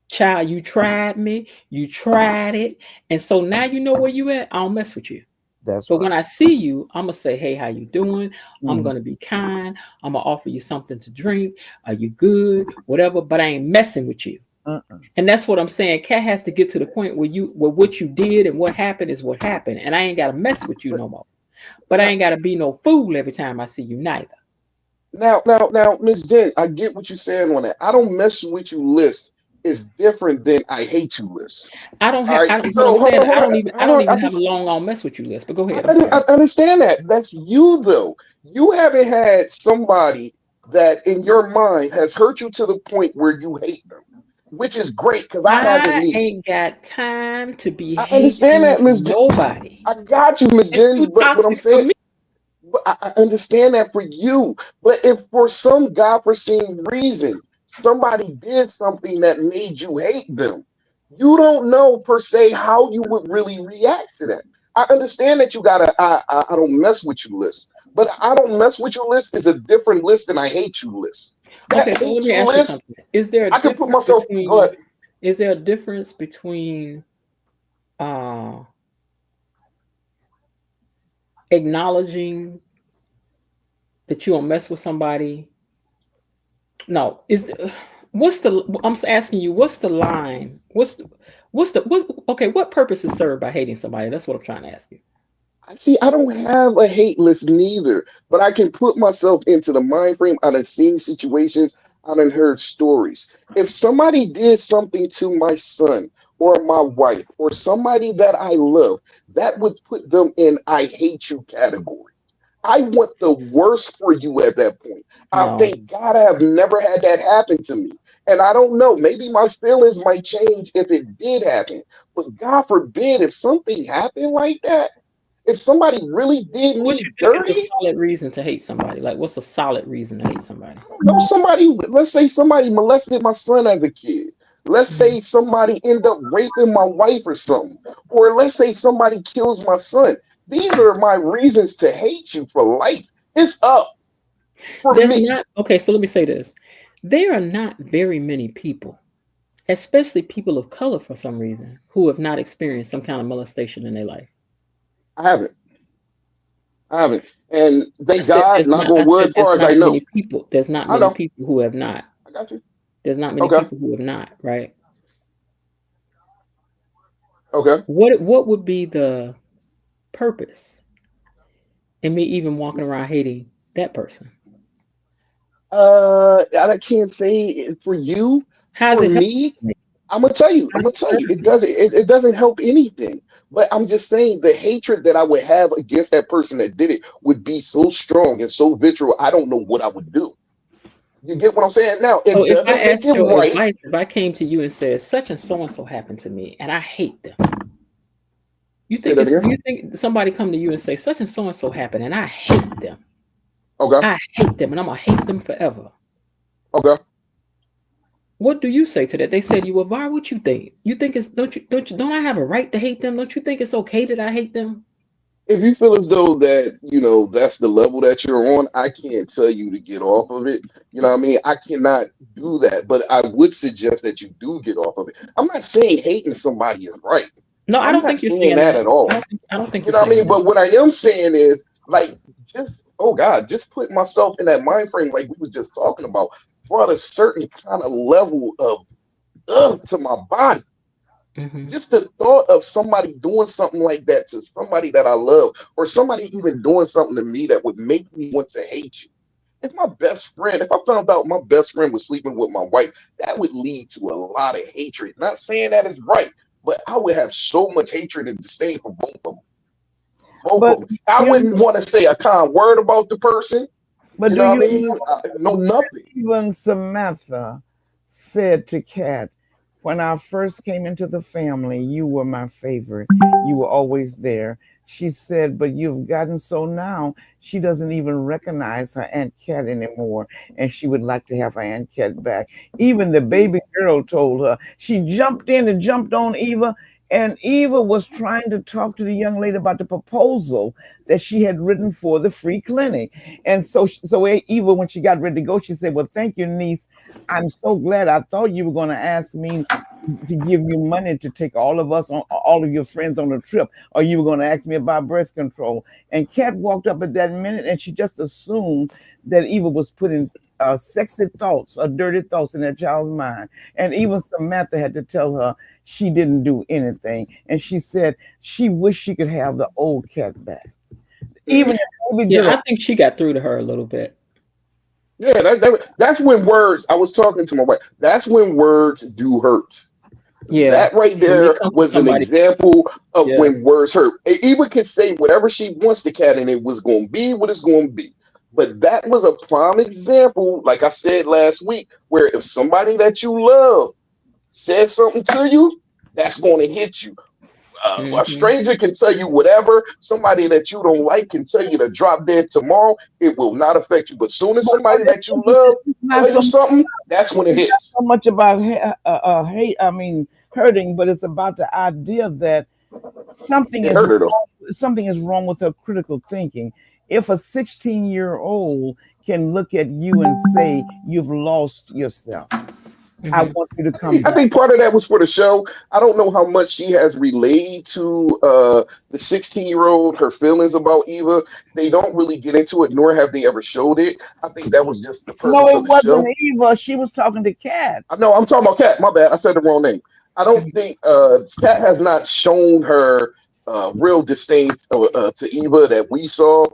Child, you tried me. You tried it. And so now you know where you at. I don't mess with you. That's But when right. I see you, I'm gonna say, "Hey, how you doing?" I'm Mhm. gonna be kind. I'm gonna offer you something to drink. Are you good? Whatever. But I ain't messing with you. Uh-uh. And that's what I'm saying. Cat has to get to the point where what you did and what happened is what happened, and I ain't gotta mess with you But no more. But I now, ain't gotta be no fool every time I see you neither. now, Miss Jen, I get what you're saying on that. I don't mess with you list is different than I hate you list. I don't All have. right. I don't. What I'm So saying, I hold don't on. I even have a just long I'll mess with you list. But go ahead. I'm I sorry. understand that. That's you though. You haven't had somebody that in your mind has hurt you to the point where you hate them, which is great because I haven't I neither. ain't got time to be I understand hating that, Miss Jen. nobody. I got you, Miss It's too Jen. But what I'm toxic for saying, me. but I understand that for you. But if for some godforeseen reason somebody did something that made you hate them, you don't know per se how you would really react to that. I understand that you got a I don't mess with you list, but I don't mess with you list is a different list than I hate you list. Okay, That so let hate me you ask you list, something. Is there a I can put difference myself. Go between? ahead. Is there a difference between uh, acknowledging that you don't mess with somebody? No, what's the? I'm asking you. What's the line? What's okay? What purpose is served by hating somebody? That's what I'm trying to ask you. I see. I don't have a hate list neither, but I can put myself into the mind frame. I done seen situations. I done heard stories. If somebody did something to my son or my wife or somebody that I love, that would put them in "I hate you" category. I want the worst for you at that point. I No, thank God I have never had that happen to me. And I don't know, maybe my feelings might change if it did happen. But God forbid, if something happened like that, if somebody really did what me you think is a dirty, solid reason to hate somebody? Like, what's a solid reason to hate somebody? I don't know, somebody, let's say somebody molested my son as a kid. Let's Mhm. say somebody end up raping my wife or something. Or let's say somebody kills my son. These are my reasons to hate you for life. It's up for There's me. not, okay, so let me say this. There are not very many people, especially people of color for some reason, who have not experienced some kind of molestation in their life. I haven't. I haven't. And I thank said God, there's knock not. I on said wood, there's far as I not know. many people. There's not I many know. people who have not. I got you. There's not many Okay. people who have not. Right? Okay. What would be the purpose in me even walking around hating that person? I can't say it for you. How's For it help me, me? I'm gonna tell you. I'm How's gonna it tell you. serve It me? doesn't. It doesn't help anything. But I'm just saying the hatred that I would have against that person that did it would be so strong and so visceral. I don't know what I would do. You get what I'm saying? Now, So it if I doesn't make it asked your right. advice, if I came to you and said such and so happened to me and I hate them, Say that do again. you think somebody come to you and say such and so happened and I hate them? Okay. I hate them and I'm gonna hate them forever. Okay. What do you say to that? They said you, well, Var, what you think? You think it's don't I have a right to hate them? Don't you think it's okay that I hate them? If you feel as though that, that's the level that you're on, I can't tell you to get off of it. You know what I mean? I cannot do that, but I would suggest that you do get off of it. I'm not saying hating somebody is right. No, I I'm don't not think you're saying saying that that. at all. I don't think You you're know what I saying mean? that. But what I am saying is, like, just, oh God, just put myself in that mind frame like we was just talking about brought a certain kind of level of to my body. Hmm. Just the thought of somebody doing something like that to somebody that I love, or somebody even doing something to me that would make me want to hate you. If I found out my best friend was sleeping with my wife, that would lead to a lot of hatred. Not saying that is right, but I would have so much hatred and disdain for both of them. Both But of them. I you wouldn't know, want to say a kind word about the person. but You do know what you I know mean? No, nothing. even Samantha said to Kat, when I first came into the family, you were my favorite. You were always there. She said, but you've gotten so now, she doesn't even recognize her Aunt Kat anymore. And she would like to have her Aunt Kat back. Even the baby girl told her. She jumped in and jumped on Eva. And Eva was trying to talk to the young lady about the proposal that she had written for the free clinic. And so Eva, when she got ready to go, she said, well, thank you, niece. I'm so glad. I thought you were going to ask me to give you money to take all of your friends on a trip, or you were going to ask me about birth control. And Kat walked up at that minute and she just assumed that Eva was putting sexy thoughts or dirty thoughts in that child's mind. And even Samantha had to tell her she didn't do anything. And she said she wished she could have the old Kat back. Even Mhm. the baby Yeah, girl. I think she got through to her a little bit. Yeah, that's when words. I was talking to my wife. That's when words do hurt. Yeah, That right when they there come from was an somebody. example of Yeah. when words hurt. Eva can say whatever she wants to Cat, and it was going to be what it's going to be. But that was a prime example, like I said last week, where if somebody that you love says something to you, that's going to hit you. A Hmm. stranger can tell you whatever. Somebody that you don't like can tell you to drop dead tomorrow. It will not affect you. But soon as But somebody that you love it's not tell so you something, that's when it hits. so much about hate. I mean, hurting, but it's about the idea that something It is hurt her though. wrong, something is wrong with her critical thinking. If a 16-year-old can look at you and say you've lost yourself, I Hmm. want you to come I back. think part of that was for the show. I don't know how much she has relayed to the 16-year-old her feelings about Eva. They don't really get into it, nor have they ever showed it. I think that was just the No, purpose it of the wasn't show. Eva. She was talking to Kat. I know I'm talking about Kat. My bad. I said the wrong name. I don't think Kat has not shown her real disdain to Eva that we saw.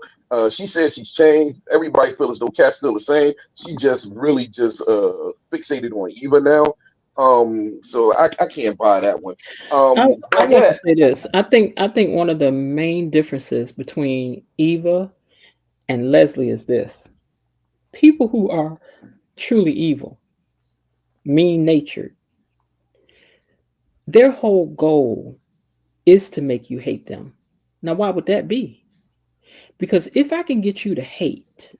She says she's changed. Everybody feels as though Kat's still the same. She just really just fixated on Eva now. So I can't buy that one. I But want to yeah, say this. I think one of the main differences between Eva and Leslie is this: people who are truly evil, mean natured, their whole goal is to make you hate them. Now, why would that be? Because if I can get you to hate,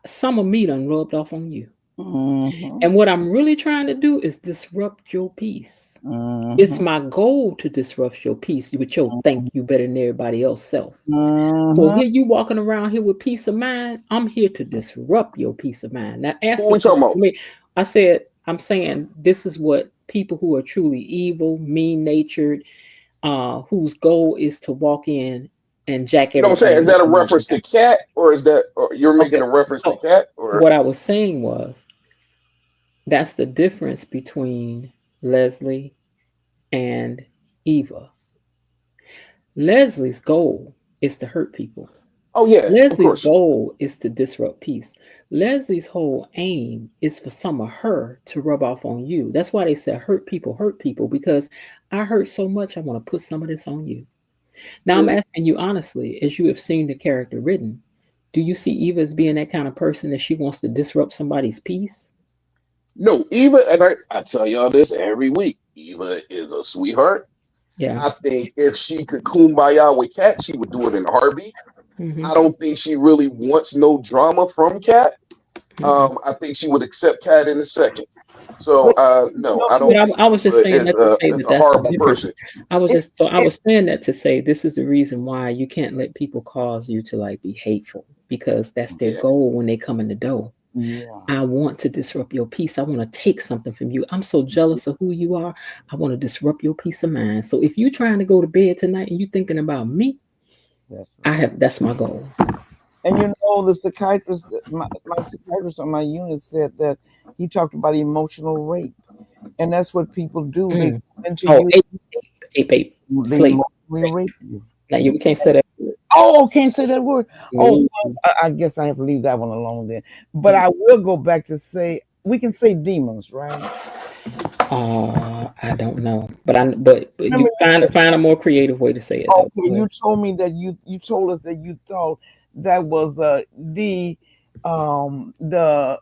some of me done rubbed off on you. Mhm. And what I'm really trying to do is disrupt your peace. It's Mhm. my goal to disrupt your peace with your think you better than everybody else self. So Mhm. here you walking around here with peace of mind. I'm here to disrupt your peace of mind. Now ask What for we talking something about? for me. I'm saying this is what people who are truly evil, mean natured, whose goal is to walk in and jack You know what I'm saying? everything Is up that a and down. reference to Cat, or is that or you're making Okay. a reference to So Cat, or what I was saying was that's the difference between Leslie and Eva. Leslie's goal is to hurt people. oh yeah, of Leslie's course. goal is to disrupt peace. Leslie's whole aim is for some of her to rub off on you. That's why they say hurt people, because I hurt so much, I want to put some of this on you. Now, I'm Mm, asking you honestly, as you have seen the character written, do you see Eva as being that kind of person that she wants to disrupt somebody's peace? No, Eva, and I tell y'all this every week. Eva is a sweetheart. Yeah. I think if she could kumbaya with Cat, she would do it in a heartbeat. Hmm. I don't think she really wants no drama from Cat. Hmm. I think she would accept Cat in a second. So But no, no, I But don't think I was just Eva saying is that to say is that a that's the horrible difference. person. it, I it, was saying that to say this is the reason why you can't let people cause you to like be hateful, because that's their Yeah. goal when they come in the door. yeah. I want to disrupt your peace. I want to take something from you. I'm so jealous of who you are. I want to disrupt your peace of mind. So if you're trying to go to bed tonight and you're thinking about me, That's right. that's my goal. And you know, the psychiatrist, my psychiatrist on my unit said that he talked about emotional rape, and that's what people do. They Mm. come into Oh, you, ape, they slate. emotionally rape you. Now you can't say that. Oh, can't say that word. Oh, Mm. well, I guess I have to leave that one alone then. But I will go back to say we can say demons, right? I don't know, but but you Remember you said, find a more creative way to say it though. okay, Go you ahead. told me that you told us that you thought that was the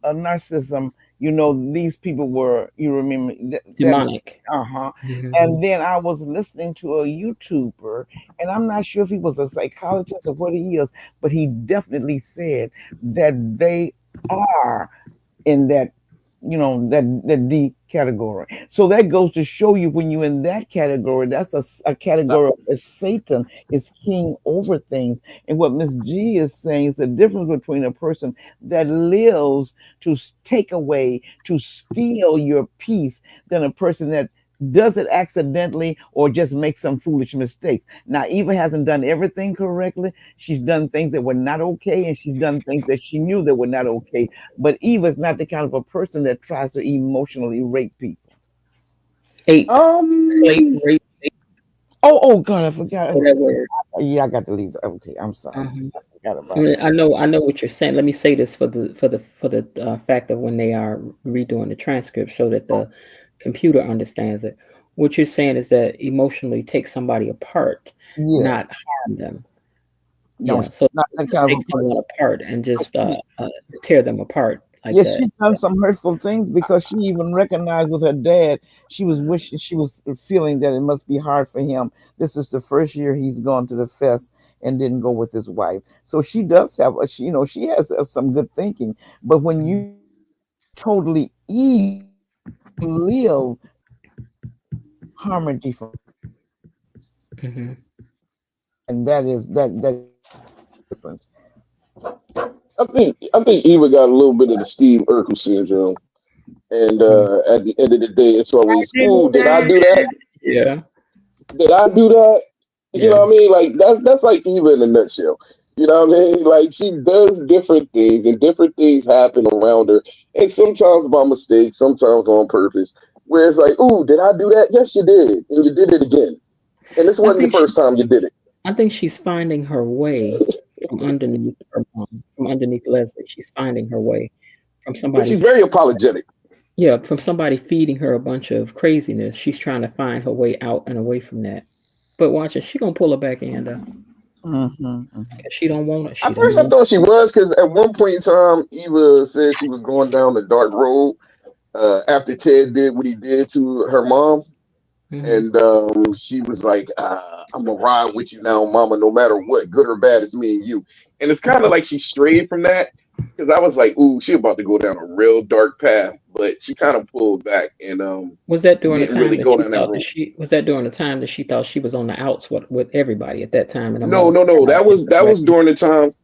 narcissism. You know, these people were, you remember that Demonic. uh-huh. Hmm. And then I was listening to a YouTuber, and I'm not sure if he was a psychologist or what he is, but he definitely said that they are in that, that D category. So that goes to show you, when you're in that category, that's a category of Satan is king over things. And what Miss G is saying is the difference between a person that lives to take away, to steal your peace, than a person that does it accidentally or just makes some foolish mistakes. Now, Eva hasn't done everything correctly. She's done things that were not okay, and she's done things that she knew that were not okay. But Eva's not the kind of a person that tries to emotionally rape people. Ape, slate, Um, rape. Oh God, I forgot. Say that word. Yeah, I got to leave. Okay, I'm sorry. Uh-huh. I forgot I about mean, that. I know what you're saying. Let me say this for the fact of when they are redoing the transcript, so that the computer understands it. What you're saying is that emotionally take somebody apart, Yes. not harm them. No, Yeah. she's So not that kind of take a person. someone apart and just tear them apart like Yes, that. she's done some hurtful things, because she even recognized with her dad, she was wishing, she was feeling that it must be hard for him. This is the first year he's gone to the fest and didn't go with his wife. So she does have, she has some good thinking. But when you totally live harmony from, Hmm. and that is that difference. I think Eva got a little bit of the Steve Urkel syndrome, and at the end of the day, it's always, "Ooh, did I do that? Yeah. Did I do that?" You know Yeah. what I mean? Like that's like Eva in a nutshell. You know what I mean? Like she does different things, and different things happen around her, and sometimes by mistake, sometimes on purpose. Where it's like, "Ooh, did I do that?" Yes, you did, and you did it again, and this I wasn't the think she first time you did it. I think she's finding her way from underneath her mom, from underneath Leslie. She's finding her way from But somebody. she's very apologetic. Yeah, from somebody feeding her a bunch of craziness. She's trying to find her way out and away from that. But watch it, she gonna pull her back in though. Mm-hmm. 'Cause she don't want it. She At don't first, I want thought she was because at one point in time, Eva said she was going down the dark road after Ted did what he did to her mom, it. Hmm. and she was like, "I'm gonna ride with you now, Mama, no matter what, good or bad, it's me and you." And it's kind of like she strayed from that. because I was like, ooh, she about to go down a real dark path, but she kind of pulled back and Was that during the didn't time really that go she down that thought that road. she was that during the time that she thought she was on the outs with everybody at that time, and her No, mother no, no. found out she That was was during the time.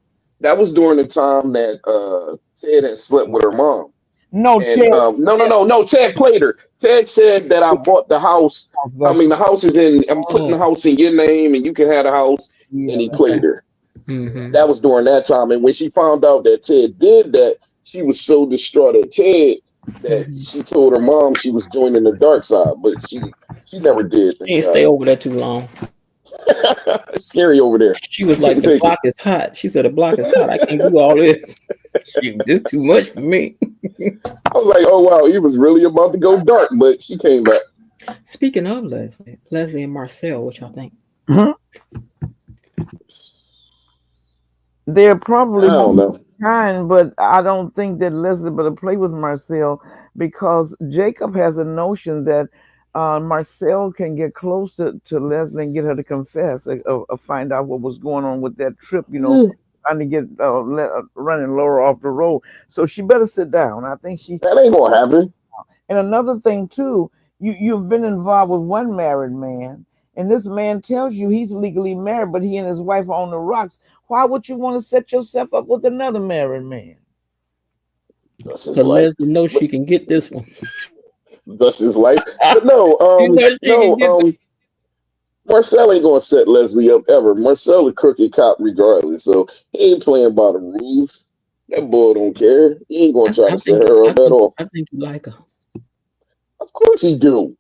That was during the time that Ted had slept with her mom. No, And Ted. no. Ted played her. Ted said that I bought the house. I That's mean, the house is in. I'm putting the Oh, house in your name, and you can have the house. yeah. And he okay. played her. Mm-hmm. That was during that time. And when she found out that Ted did that, she was so distraught at Ted that Mm-hmm. she told her mom she was joining the dark side. But she never did. She Thank didn't stay God. over there too long. It's scary over there. She was like, "The Thank you. block is hot." She said, "The block is hot. I can't do all this. This too much for me." I was like, oh wow, he was really about to go dark, but she came back. Speaking of Leslie and Marcel, what y'all think? Mhm. They're I probably don't know. kind, but I don't think that Leslie better play with Marcel because Jacob has a notion that Marcel can get close to Leslie and get her to confess or find out what was going on with that trip, trying to get running Laura off the road. So she better sit down. I think she. That ain't gonna happen. And another thing too, you've been involved with one married man, and this man tells you he's legally married, but he and his wife are on the rocks. Why would you want to set yourself up with another married man? That's his So life. Leslie knows But she can get this one. that's his life. But no, She knows she can get this. Marcel ain't gonna set Leslie up ever. Marcel a crooked cop regardless, so he ain't playing by the rules. That boy don't care. He ain't gonna try to set her up at all. I think you like her. Of course he do.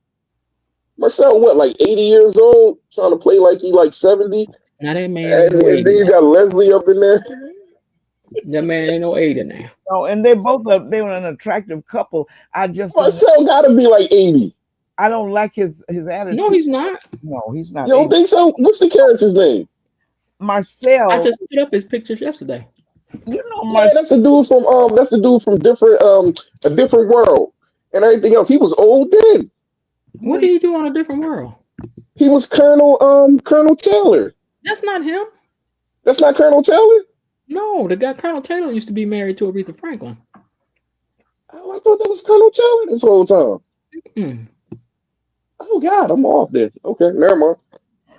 Marcel, what, like 80 years old, trying to play like he like 70, Now that man ain't and, no and then 80 you now. got Leslie up in there. That man ain't no 80 now. No, and they were an attractive couple. I just don't Marcel gotta be like 80. I don't like his No, attitude. he's not. No, he's not. You don't think so? What's the character's name? Marcel. I just put up his pictures yesterday. You know, Yeah, that's the dude from different a different world and everything else. He was old then. What did he do on A Different World? He was Colonel Taylor. That's not him. That's not Colonel Taylor? No, the guy Colonel Taylor used to be married to Aretha Franklin. Oh, I thought that was Colonel Taylor this whole time. Mm. Oh God, I'm off there. Okay, never mind.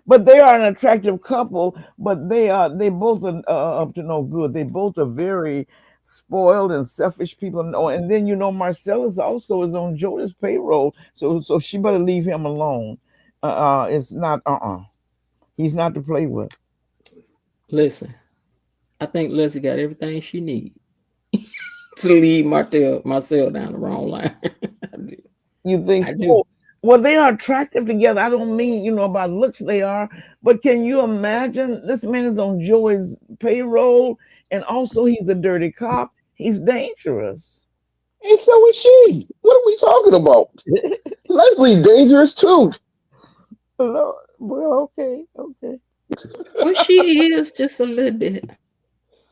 But they are an attractive couple, but they both are up to no good. They both are very spoiled and selfish people. And then Marcellus also is on Joda's payroll, so she better leave him alone. It's not he's not to play with. Listen, I think Leslie got everything she needs to lead Marcel down the wrong line. You think I so? do. Well, they are attractive together. I don't mean, about looks they are, but can you imagine this man is on Joey's payroll and also he's a dirty cop. He's dangerous. And so is she. What are we talking about? Leslie dangerous too. Well, okay. Well, she is just a little bit.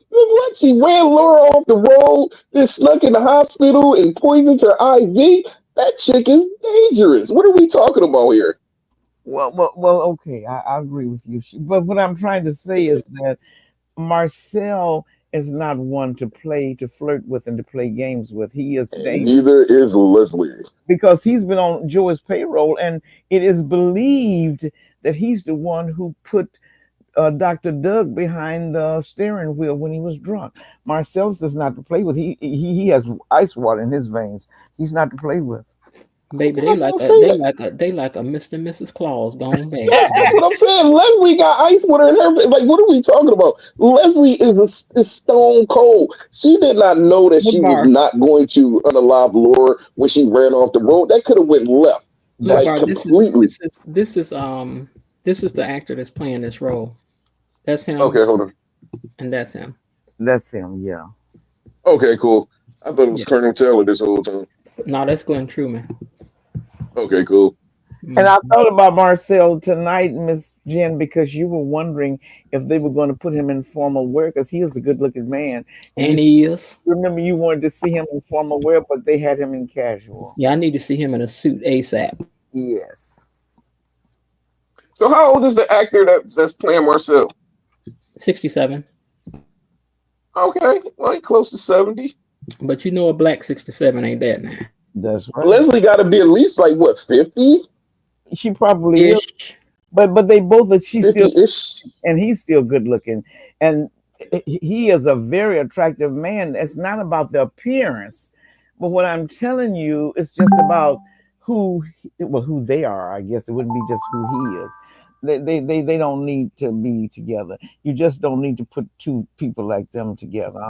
What? She ran Laura off the road, then snuck in the hospital and poisoned her IV. That chick is dangerous. What are we talking about here? Well, okay. I agree with you. But what I'm trying to say is that Marcel is not one to flirt with and to play games with. He is And dangerous neither is Leslie. because he's been on Joey's payroll, and it is believed that he's the one who put Dr. Doug behind the steering wheel when he was drunk. Marcellus is not to play with. He has ice water in his veins. He's not to play with. Baby, they like a Mr. and Mrs. Claus gone bad. Yes, that's what I'm saying. Leslie got ice water in her. Like, what are we talking about? Leslie is stone cold. She did not know that she was not going to unalive Laura when she ran off the road. That could have went left. Look, Like completely. This is the actor that's playing this role. That's him. Okay, hold on. And that's him. That's him, yeah. Okay, cool. I thought it was Colonel Taylor this whole time. No, that's Glenn Truman. Okay, cool. And I thought about Marcel tonight, Miss Jen, because you were wondering if they were going to put him in formal wear because he is a good-looking man. And he is. Remember, you wanted to see him in formal wear, but they had him in casual. Yeah, I need to see him in a suit ASAP. Yes. So how old is the actor that's playing Marcel? 67. Okay, like close to 70. But you know, a black 67 ain't that now. That's right. Leslie got to be at least like what, 50? She probably is, Ish. but they both are. She's still, 50-ish. and he's still good looking, and he is a very attractive man. It's not about the appearance, but what I'm telling you, it's just about who they are. I guess it wouldn't be just who he is. They don't need to be together. You just don't need to put two people like them together.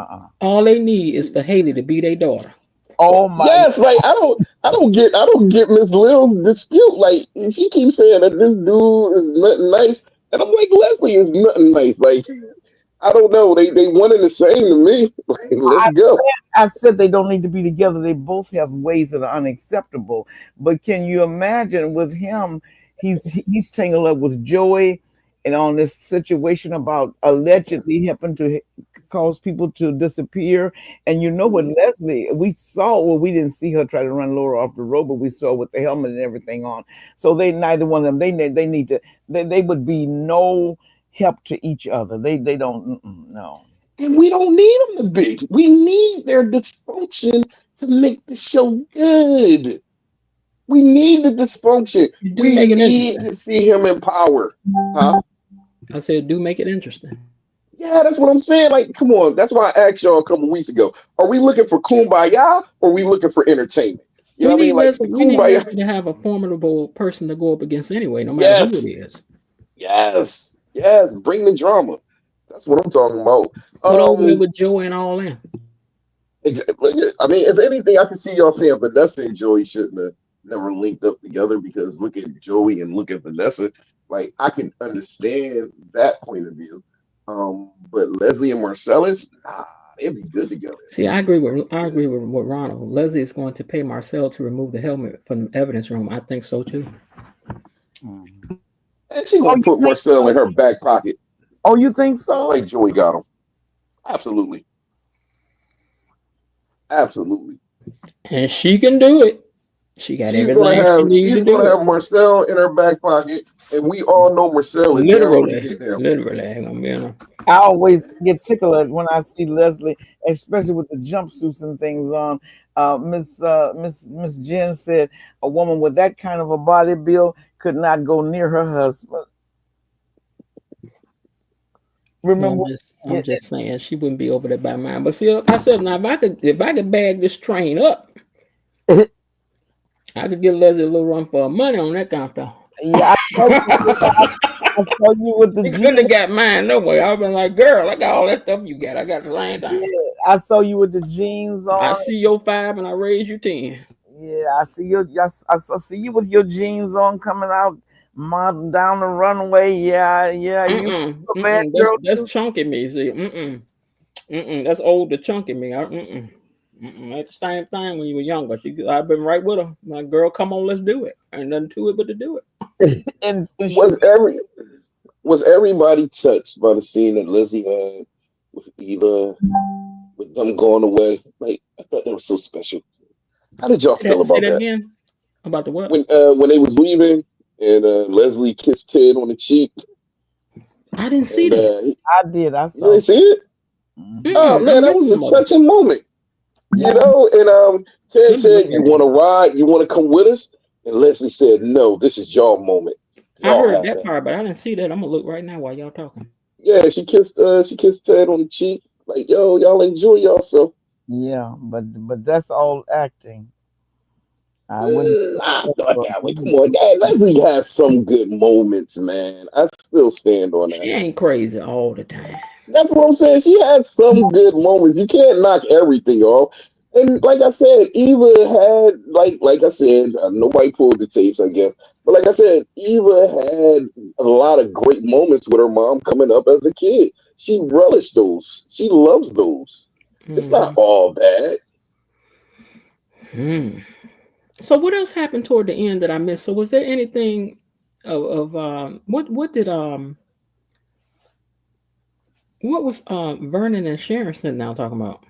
All they need is for Haley to be their daughter. Oh my! Yes, like I don't get Miss Lil's dispute. Like she keeps saying that this dude is nothing nice, and I'm like Leslie is nothing nice. Like I don't know, they one and the same to me. Like let's go. I said they don't need to be together. They both have ways that are unacceptable. But can you imagine with him? He's tangled up with Joey, and on this situation about allegedly helping to cause people to disappear. And you know what, Leslie? We saw. Well, we didn't see her try to run Laura off the road, but we saw with the helmet and everything on. So they neither one of them. They need to. They would be no help to each other. They don't. No. And we don't need them to be. We need their dysfunction to make the show good. We need the dysfunction. You do We make it need interesting. to see him in power. Huh? I said, do make it interesting. Yeah, that's what I'm saying. Like, come on. That's why I asked y'all a couple weeks ago. Are we looking for kumbaya or are we looking for entertainment? You know what I mean? Like the We need kumbaya. Leslie to have a formidable person to go up against anyway, no matter who it Yes. is. Yes. Yes. Bring the drama. That's what I'm talking about. Put over with Joey and all that. Exactly. I mean, if anything, I can see y'all saying Vanessa and Joey shouldn't have never linked up together because look at Joey and look at Vanessa. Like I can understand that point of view. But Leslie and Marcellus, nah, they'd be good together. See, I agree with Ronald. Leslie is going to pay Marcel to remove the helmet from the evidence room. I think so too. And she gonna put Marcel in her back pocket. Oh, you think Just so? like Joey got him. Absolutely. Absolutely. And she can do it. She got everything she needs to do. She's gonna have Marcel in her back pocket, and we all know Marcel is down to get him. Literally. I always get tickled when I see Leslie, especially with the jumpsuits and things on. Miss Jen said a woman with that kind of a body build could not go near her husband. Remember, I'm just saying she wouldn't be over there by mine. But see, I said now if I could bag this train up, I could give Leslie a little run for money on that kind of stuff. Yeah, I saw you with the jeans. Couldn't have got mine no way. I've been like, girl, I got all that stuff you got. I got the same thing. Yeah, I saw you with the jeans on. I see your 5 and I raise you 10. Yeah, I see you with your jeans on coming out down the runway. Yeah. You a bad girl. That's chunky me. See, that's older chunky me. That's the same thing when you were younger. I've been right with her. My girl, come on, let's do it. Ain't nothing to it but to do it. And was everybody touched by the scene that Lizzie had with Eva, with them going away? Like I thought that was so special. How did y'all feel about that? Again? About the what? When they was leaving and Leslie kissed Ted on the cheek. I didn't see that. I did. I saw. You didn't see it? Oh man, that was a touching moment. You know, and Ted said, "You want to ride? You want to come with us?" And Leslie said, "No, this is your moment." I heard that part, but I didn't see that. I'm gonna look right now while y'all talking. Yeah, she kissed Ted on the cheek, like, "Yo, y'all enjoy yourself." Yeah, but that's all acting. I thought that way. Come on, Leslie has some good moments, man. I still stand on that. She ain't crazy all the time. That's what I'm saying. She had some good moments. You can't knock everything off. And like I said, Eva had like I said, nobody pulled the tapes, I guess. But like I said, Eva had a lot of great moments with her mom coming up as a kid. She relished those. She loves those. It's not all bad. So what else happened toward the end that I missed? So was there anything of what was Vernon and Sharon sitting down talking about?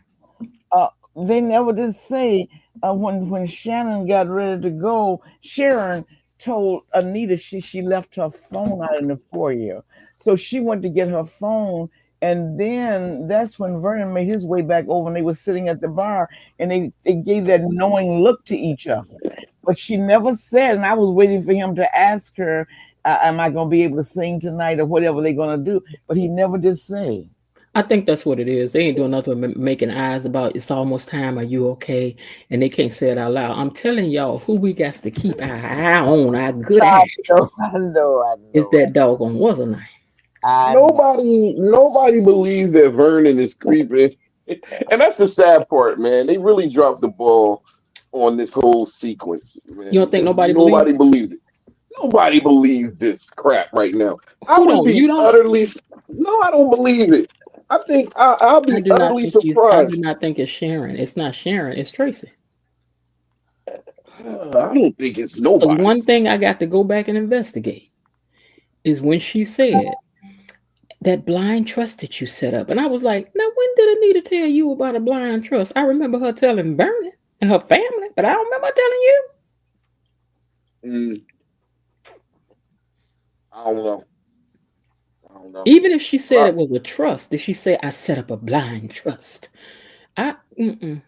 They never did say when Shannon got ready to go, Sharon told Anita she left her phone out in the foyer. So she went to get her phone And then that's when Vernon made his way back over and they were sitting at the bar and they gave that knowing look to each other. But she never said, and I was waiting for him to ask her, am I going to be able to sing tonight or whatever they're going to do? But he never did say. I think that's what it is. They ain't doing nothing but making eyes about it's almost time. Are you okay? And they can't say it out loud. I'm telling y'all who we got to keep our eye on, our good eye. I know. Is that doggone wasn't I? Nobody believes that Vernon is creeping. And that's the sad part, man. They really dropped the ball on this whole sequence, man. You don't think nobody believed it? Nobody believes this crap right now. I would be utterly... No, I don't believe it. I think I'll be utterly surprised. I do not think it's Sharon. It's not Sharon. It's Tracy. I don't think it's nobody. One thing I got to go back and investigate is when she said that blind trust that you set up. And I was like, now when did Anita tell you about a blind trust? I remember her telling Vernon and her family, but I don't remember telling you. I don't know. Even if she said it was a trust, did she say I set up a blind trust? I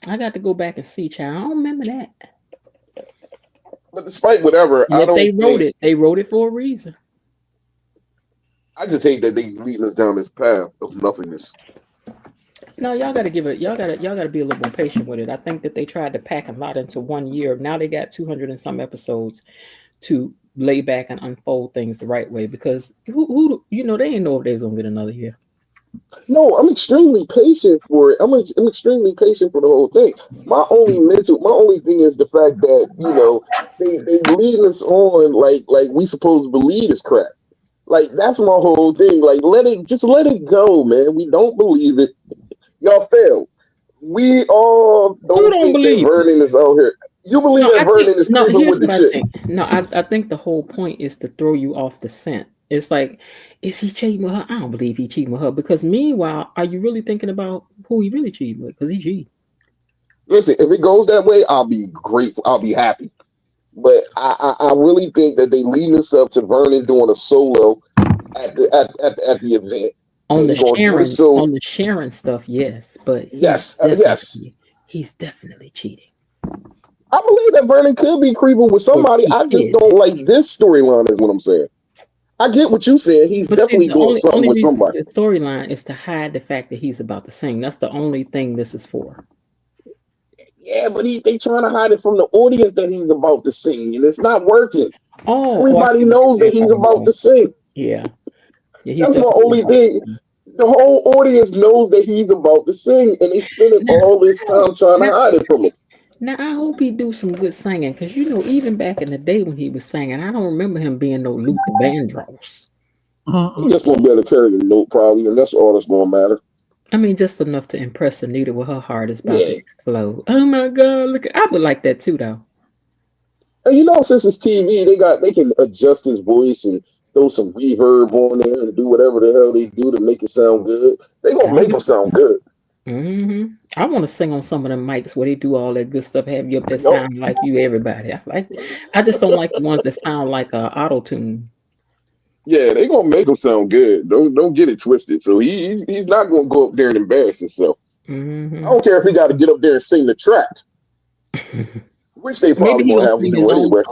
got to go back and see, child. I don't remember that. But despite whatever, they wrote it for a reason. I just hate that they leading us down this path of nothingness. No, y'all gotta be a little more patient with it. I think that they tried to pack a lot into 1 year. Now they got 200 and some episodes to lay back and unfold things the right way, because who they didn't know if they was gonna get another year. No, I'm extremely patient for it. I'm extremely patient for the whole thing. My only thing is the fact that they lead us on like we supposed to believe this crap. Like that's my whole thing. Like let it go, man. We don't believe it. Y'all failed. We all don't think that Vernon is out here. You believe that Vernon is creeping with the chick? No, I think the whole point is to throw you off the scent. It's like, is he cheating with her? I don't believe he cheating with her. Because meanwhile, are you really thinking about who he really cheating with? Because he cheating. Listen, if it goes that way, I'll be grateful. I'll be happy. But I really think that they leading us up to Vernon doing a solo at the event. On the Sharon stuff, yes. But he's definitely cheating. I believe that Vernon could be creeping with somebody. I just don't like this storyline, is what I'm saying. I get what you're saying. He's definitely doing something with somebody. The storyline is to hide the fact that he's about to sing. That's the only thing this is for. Yeah, but they trying to hide it from the audience that he's about to sing, and it's not working. Everybody knows that he's about to sing. Yeah. That's my only thing. The whole audience knows that he's about to sing, and they spending all this time trying to hide it from us. Now, I hope he do some good singing, because, even back in the day when he was singing, I don't remember him being no Luther Vandross. He just won't be able to carry the note, probably, and that's all that's going to matter. I mean, just enough to impress Anita with her heart is about to explode. Oh, my God. I would like that, too, though. And since it's TV, they can adjust his voice and throw some reverb on there and do whatever the hell they do to make it sound good. They going to make him sound good. Mm-hmm. I want to sing on some of them mics where they do all that good stuff, have you up there sound like you everybody. I just don't like the ones that sound like auto tune. Yeah, they gonna make him sound good. Don't get it twisted. So he's not gonna go up there and embarrass himself. Mm-hmm. I don't care if he got to get up there and sing the track, which they probably gonna have him do anyway.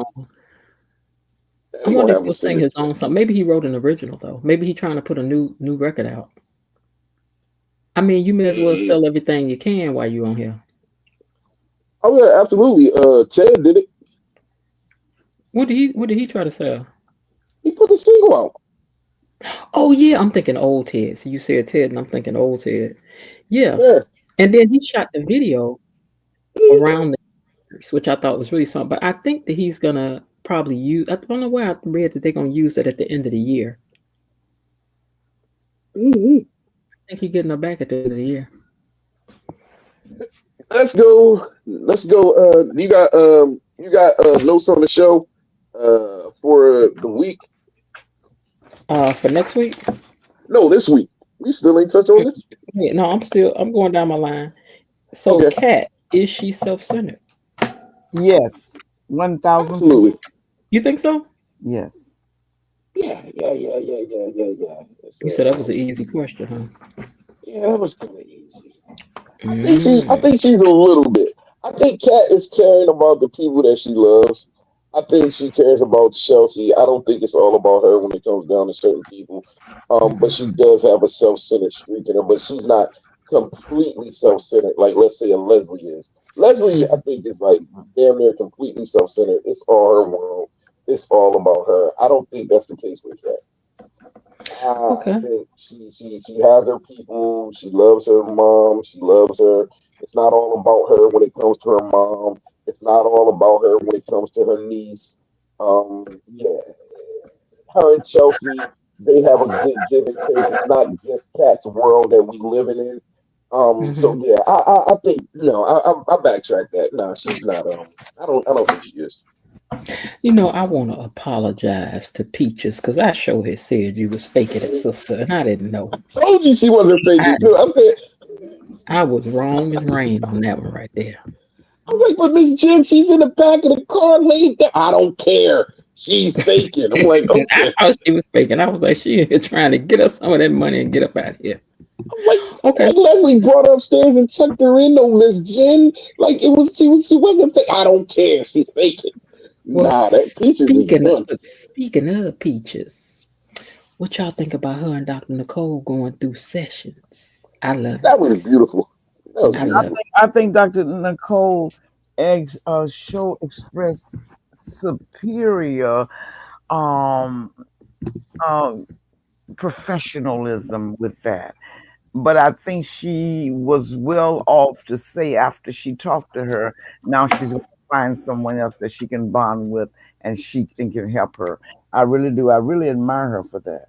I wonder if he'll sing his own song. Maybe he wrote an original though. Maybe he's trying to put a new record out. I mean, you may as well sell everything you can while you're on here. Oh yeah, absolutely. Ted did it. What did he try to sell? He put a single out. Oh yeah, I'm thinking old Ted. So you said Ted, and I'm thinking old Ted. Yeah. And then he shot the video around the years, which I thought was really something. But I think that he's gonna probably use. I don't know where I read that they're gonna use it at the end of the year. Mm-hmm. I think he's getting her back at the end of the year. Let's go. You got notes on the show for the week? For next week? No, this week. We still ain't touch on this. Yeah, no, I'm going down my line. So, Kat, is she self-centered? Yes, 1,000. Absolutely. You think so? Yes. Yeah. You said that was an easy question, huh? Yeah, that was kind of easy. I Mm. think she's a little bit. I think Kat is caring about the people that she loves. I think she cares about Chelsea. I don't think it's all about her when it comes down to certain people. But she does have a self-centered streak in her, but she's not completely self-centered like let's say a Leslie is. Leslie, I think, is like damn near completely self-centered. It's all her world. It's all about her. I don't think that's the case with Kat. I Okay. think she has her people. She loves her mom. She loves her. It's not all about her when it comes to her mom. It's not all about her when it comes to her niece. Yeah, her and Chelsea, they have a good give and take. It's not just Cat's world that we living in. So Hmm. yeah, I think I backtrack that. No, she's not. I don't think she is. You know, I want to apologize to Peaches because I sure had said you was faking it, sister, and I didn't know. Told you she wasn't I faking too. I said I was wrong as rain on that one right there. I was like, but Miss Jen, she's in the back of the car laid there. I don't care. She's faking. I'm like, I okay. thought she was faking. I was like, she in here trying to get us some of that money and get up out of here. I'm Okay. like Leslie brought her upstairs and tucked her in though, Miss Jen. Like she wasn't fake. I don't care. She's faking. Well, Nah, that Peaches is done. speaking of Peaches, what y'all think about her and Dr. Nicole going through sessions? I love That was it. beautiful. That was I I love beautiful. it. think I think Dr. Nicole show expressed superior um, um, professionalism with that. But I think she was well off to say after she talked to her, now she's going to find someone else that she can bond with and she can help her. I really do. I really admire her for that.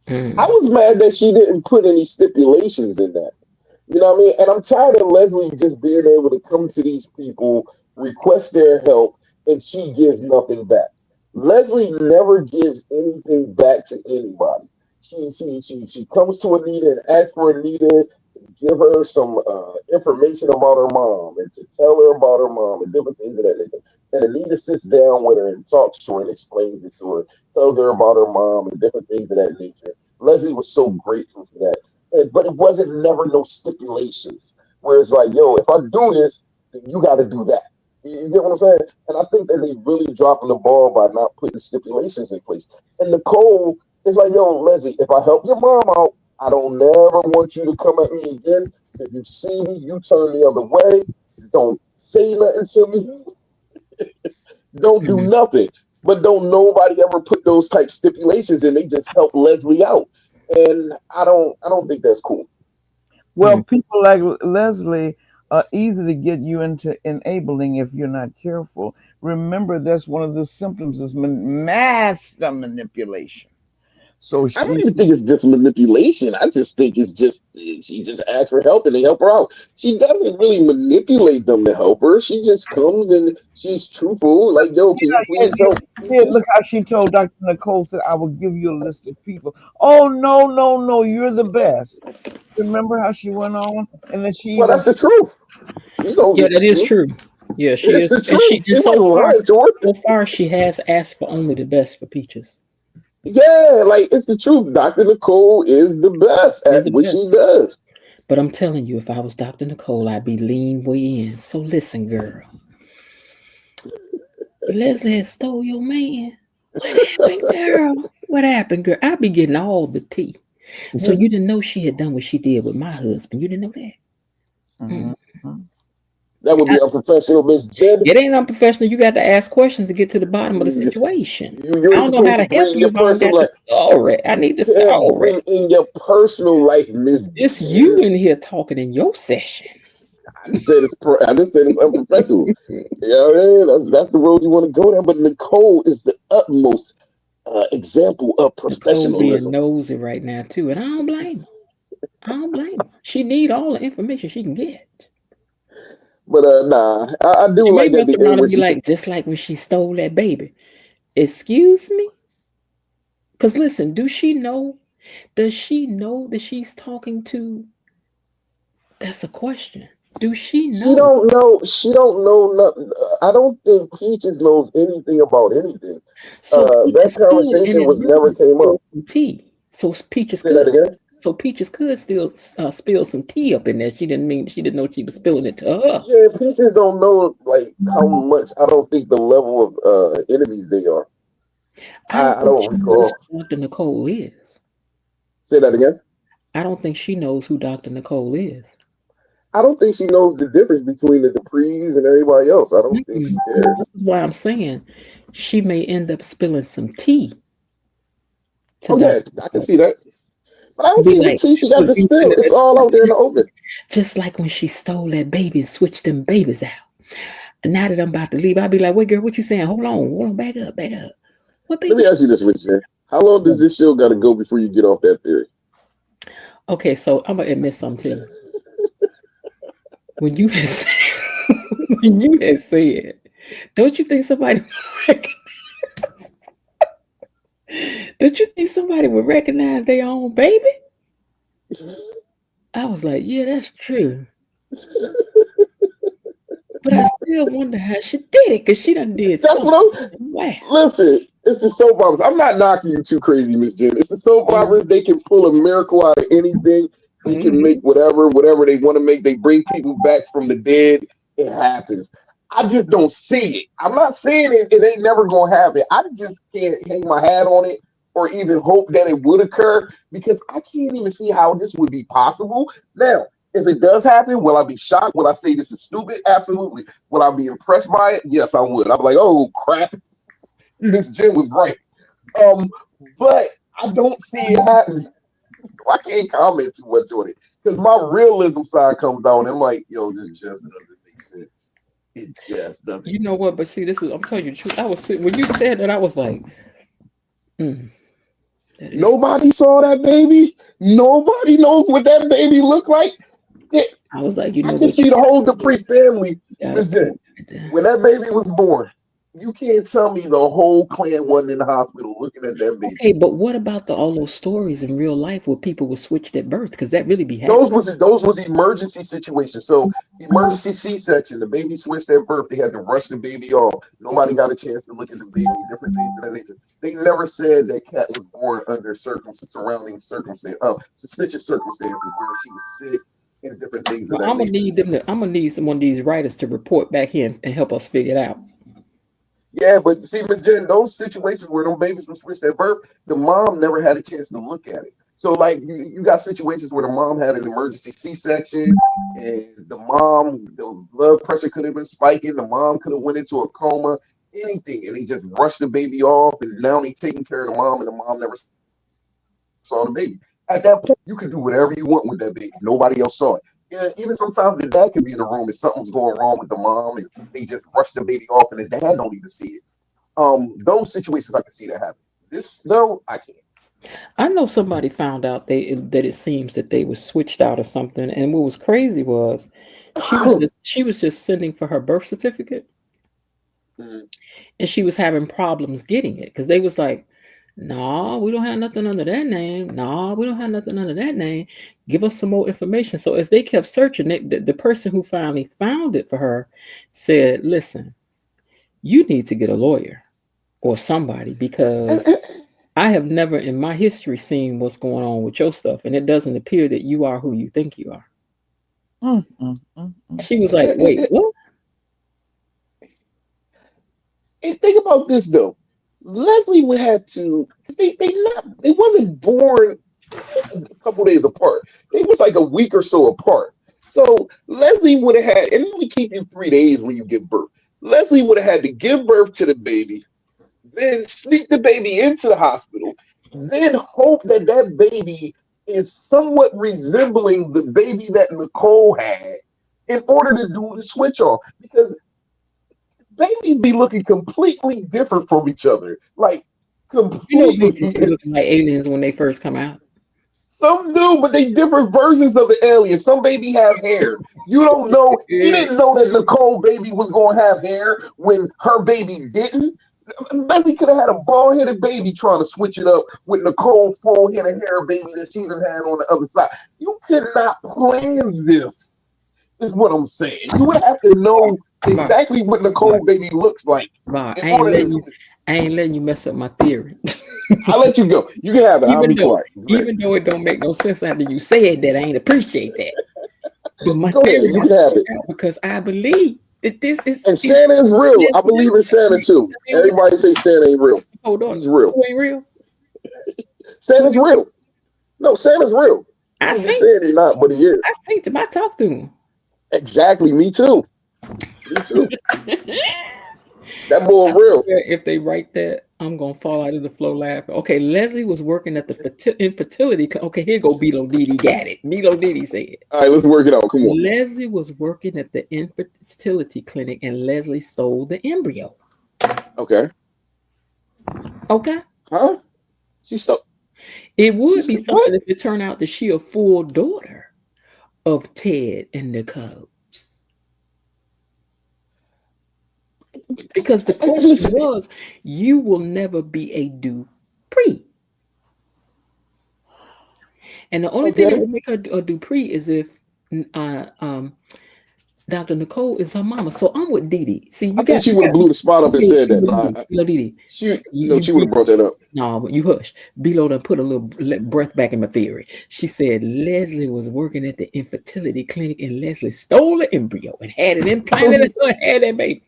I Mm. was mad that she didn't put any stipulations in that. You know what I mean? And I'm tired of Leslie just being able to come to these people, request their help, and she gives nothing back. Leslie never gives anything back to anybody. She comes to Anita and asks for Anita to give her some information about her mom and to tell her about her mom and different things of that nature. And Anita sits down with her and talks to her and explains it to her, tells her about her mom and different things of that nature. Leslie was so grateful for that, but it wasn't never no stipulations where it's like, yo, if I do this, then you got to do that. You get what I'm saying? And I think that they really dropping the ball by not putting stipulations in place. And Nicole is like, yo, Leslie, if I help your mom out, I don't never want you to come at me again. If you see me, you turn the other way. Don't say nothing to me. Don't do Mhm. nothing. But don't nobody ever put those type stipulations in. They just help Leslie out. And I don't think that's cool. Well, people like Leslie are easy to get you into enabling if you're not careful. Remember, that's one of the symptoms is master manipulation. So I don't she, even think it's just manipulation. I just think it's just she just asks for help and they help her out. She doesn't really manipulate them to help her. She just comes and she's truthful. Like, yo, can you and, please help look Peaches? how she told Dr. Nicole said, "I will give you a list of people." Oh no, no, no! You're the best. Remember how she went on, and then she Well, even that's the truth. She knows Yeah, it's the that is truth. true. Yeah, she It's is, the and she truth. and She wasn't lying to her. so far she has asked for only the best for Peaches. Yeah, like it's the truth. Dr. Nicole is the best Is at the what best. she does. But I'm telling you, if I was Dr. Nicole, I'd be lean way in. So listen, girl, Leslie has stole your man. What happened, girl? What happened, girl? I be getting all the tea. So you didn't know she had done what she did with my husband. You didn't know that. Mhm. Mm. That would be unprofessional, Miss Jed. It ain't unprofessional. You got to ask questions to get to the bottom of the You, situation. you I ain't don't know how supposed to to help bring you your if I don't personal got the life. story. I need the You can't story. bring in your personal life, Miss It's you Jed. in here talking in your session. I just said it's unprofessional. You know what I mean? That's the road you want to go down. But Nicole is the utmost example of Nicole being professionalism. nosy right now too, and I don't blame her. I don't blame her. She need all the information she can get. But nah, I She do may like at mess the end around where and be she said, like, just like when she stole that baby. Excuse me? Because listen, do she know? Does she know that she's talking to? That's a question. Do she she know? don't know. She don't know nothing. I don't think Peaches knows anything about anything. So That Peaches could, and conversation it was never would came up. spill some tea. So Peaches Say that could. again. So Peaches could still spill some tea up in there. She didn't know she was spilling it to her. Yeah, Peaches don't know like how much. I don't think the level of enemies they are. I think don't she knows recall. who Dr. Nicole is. Say that again. I don't think she knows who Dr. Nicole is. I don't think she knows the difference between the Duprees and everybody else. I don't think she cares. This is why I'm saying she may end up spilling some tea to Oh yeah, Dr. I can Nicole. see that. But I don't Be see the like, tea she got "Look, to you spill. finna- It's all out there in the open. just like when she stole that baby and switched them babies out. And now that I'm about to leave, I'll be like, wait, girl, what you saying? Hold on, back up. What Let baby? me ask you this, Richard. How long does this show got to go before you get off that theory? Okay, so I'm gonna admit something to you. When you had said, when you had said, don't you think somebody don't you think somebody would recognize their own baby? I was like, yeah, that's true. But I still wonder how she did it, because she done did That's something. what I'm. Wow. Listen, it's the soap operas. I'm not knocking you too crazy, Miss Jen. It's the soap operas. They can pull a miracle out of anything. They can make whatever they want to make. They bring people back from the dead. It happens. I just don't see it. I'm not saying it ain't never gonna happen. I just can't hang my hat on it or even hope that it would occur because I can't even see how this would be possible. Now, if it does happen, will I be shocked? Will I say this is stupid? Absolutely. Will I be impressed by it? Yes, I would. I'd be like, oh crap, Miss Jen was right. But I don't see it happening. So I can't comment too much on it. Because my realism side comes out and I'm like, yo, this just doesn't make sense. It just doesn't. You know what? But see, I'm telling you the truth. I was sitting, when you said that, I was like, Nobody saw that baby. Nobody knows what that baby looked like. I was like, you know I can what? see the whole Dupree family. Miss Jen, when that baby was born, you can't tell me the whole clan wasn't in the hospital looking at that baby. Okay, but what about all those stories in real life where people were switched at birth? Because that really be happening. Those was emergency situations. So emergency C-section, the baby switched at birth. They had to rush the baby off. Nobody got a chance to look at the baby. Different things of that nature. They never said that Cat was born under surrounding circumstances, suspicious circumstances where she was sick and different things of that I'm gonna nature. I'm gonna need some of these writers to report back here and help us figure it out. Yeah, but see, Miss Jen, those situations where those babies were switched at birth, the mom never had a chance to look at it. So, like, you got situations where the mom had an emergency C-section, and the blood pressure could have been spiking. The mom could have went into a coma, anything, and they just rushed the baby off, and now they taking care of the mom, and the mom never saw the baby. At that point, you can do whatever you want with that baby. Nobody else saw it. Yeah, even sometimes the dad could be in the room and something's going wrong with the mom, and they just rush the baby off, and the dad don't even see it. Those situations I can see that happen. This though, I can't. I know somebody found out that it seems that they were switched out or something, and what was crazy was she was just sending for her birth certificate, and she was having problems getting it because they was like, "Nah, we don't have nothing under that name. Nah, we don't have nothing under that name. Give us some more information." So as they kept searching, the person who finally found it for her said, "Listen, you need to get a lawyer or somebody because I have never in my history seen what's going on with your stuff, and it doesn't appear that you are who you think you are." She was like, "Wait, what?" And think about this though. Leslie would have to. They wasn't born a couple days apart. They was like a week or so apart. So Leslie would have had, and then we keep you 3 days when you give birth. Leslie would have had to give birth to the baby, then sneak the baby into the hospital, then hope that that baby is somewhat resembling the baby that Nicole had in order to do the switch off. Because babies be looking completely different from each other. Like, You know, completely. babies be looking like aliens when they first come out. Some do, but they different versions of the alien. Some baby have hair. You don't know. She didn't know that Nicole baby was going to have hair when her baby didn't. Leslie could have had a bald-headed baby trying to switch it up with Nicole full-headed hair baby that she done had on the other side. You could not plan this, is what I'm saying. You would have to know exactly what Nicole baby looks like I in order to do it. ain't letting you mess up my theory. I'll let you go. You can have it. I'll even be though quiet. Go ahead. even though it don't make no sense after you said that, I ain't appreciate that. But my Go ahead. theory You is can have it. because I believe that this is And Santa is real. I believe in Santa too. Everybody say Santa ain't real. Hold on. He's real. Who ain't real? Santa's real. No, Santa's real. I You see. saying he's not, but he is. I see him. I talk to him. Exactly. Me too. Me too. That boy I real. swear if they write that, I'm gonna fall out of the floor laughing. Okay, Leslie was working at the infertility clinic. Okay, here go Bilo Didi got it. Bilo Didi said it. All right, let's work it out. Come on. Leslie was working at the infertility clinic and Leslie stole the embryo. Okay. Okay. Huh? She stole. It would She be stole something what? if it turned out that she a full daughter of Ted and Nicole. Because the question was, you will never be a Dupree. And the only thing that would make her a Dupree is if Dr. Nicole is her mama. So I'm with Didi. See, I think she would have blew the spot up and said that. Bilo Didi. She would have brought that up. No, you hush. Bilo done put a little breath back in my theory. She said Leslie was working at the infertility clinic and Leslie stole the embryo and had it implanted in her and had that baby.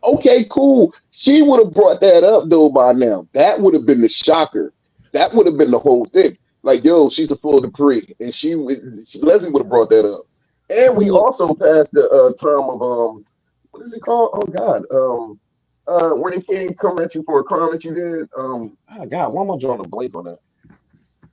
Okay, cool. She would have brought that up though by now. That would have been the shocker. That would have been the whole thing. Like, yo, she's a full Dupree, and Leslie would have brought that up. And we also passed the time of what is it called? Oh God, where they can't come at you for a crime that you did. Oh God, why am I drawing a blank on that?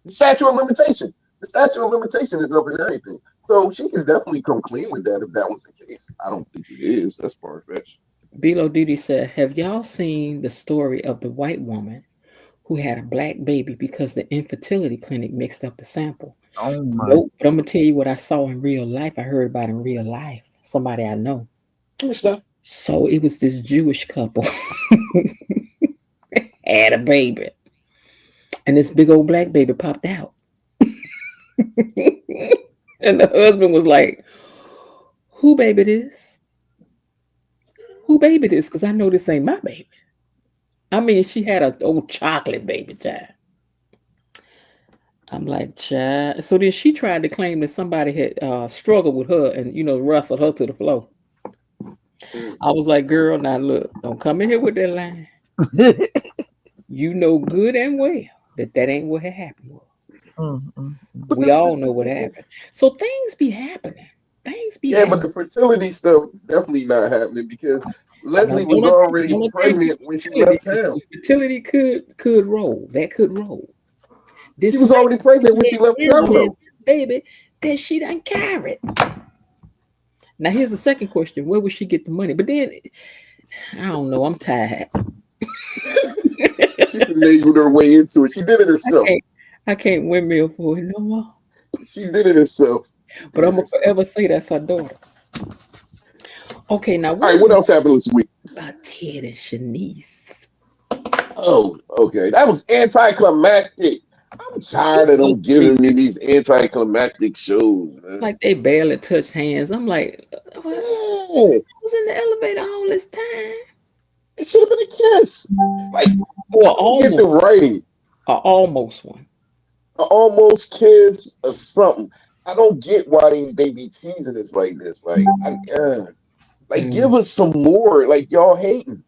The statute of limitation. The statute of limitation is up in everything, so she can definitely come clean with that if that was the case. I don't think it is. That's far fetched. Bilo Didi said, have y'all seen the story of the white woman who had a black baby because the infertility clinic mixed up the sample? Oh my. Nope. But I'm going to tell you what I saw in real life. I heard about in real life. Somebody I know. So it was this Jewish couple had a baby. And this big old black baby popped out. And the husband was like, who baby this? Who baby this? Because I know this ain't my baby. I mean, she had an old chocolate baby child. I'm like, child. So then she tried to claim that somebody had struggled with her and, wrestled her to the floor. I was like, girl, now look, don't come in here with that line. You know good and well that ain't what had happened. We all know what happened. So things be happening. But the fertility stuff definitely not happening because Leslie was already pregnant when she left town. Fertility could roll. That could roll. She was already pregnant when she left town, though. Baby, that she done carried. Now here's the second question: where would she get the money? But then, I don't know. I'm tired. She finagled her way into it. She did it herself. I can't windmill for it no more. She did it herself. But I'm gonna forever say that's her daughter. Okay, now all right, what else happened this week? About Ted and Shanice. Oh, okay. That was anticlimactic. I'm tired of them giving me these anticlimactic shows, man. Like they barely touched hands. I'm like, what? I was in the elevator all this time. It should have been a kiss. Like, get the writing. Almost one. An almost kiss or something. I don't get why they be teasing us like this. Like, give us some more. Like, y'all hating.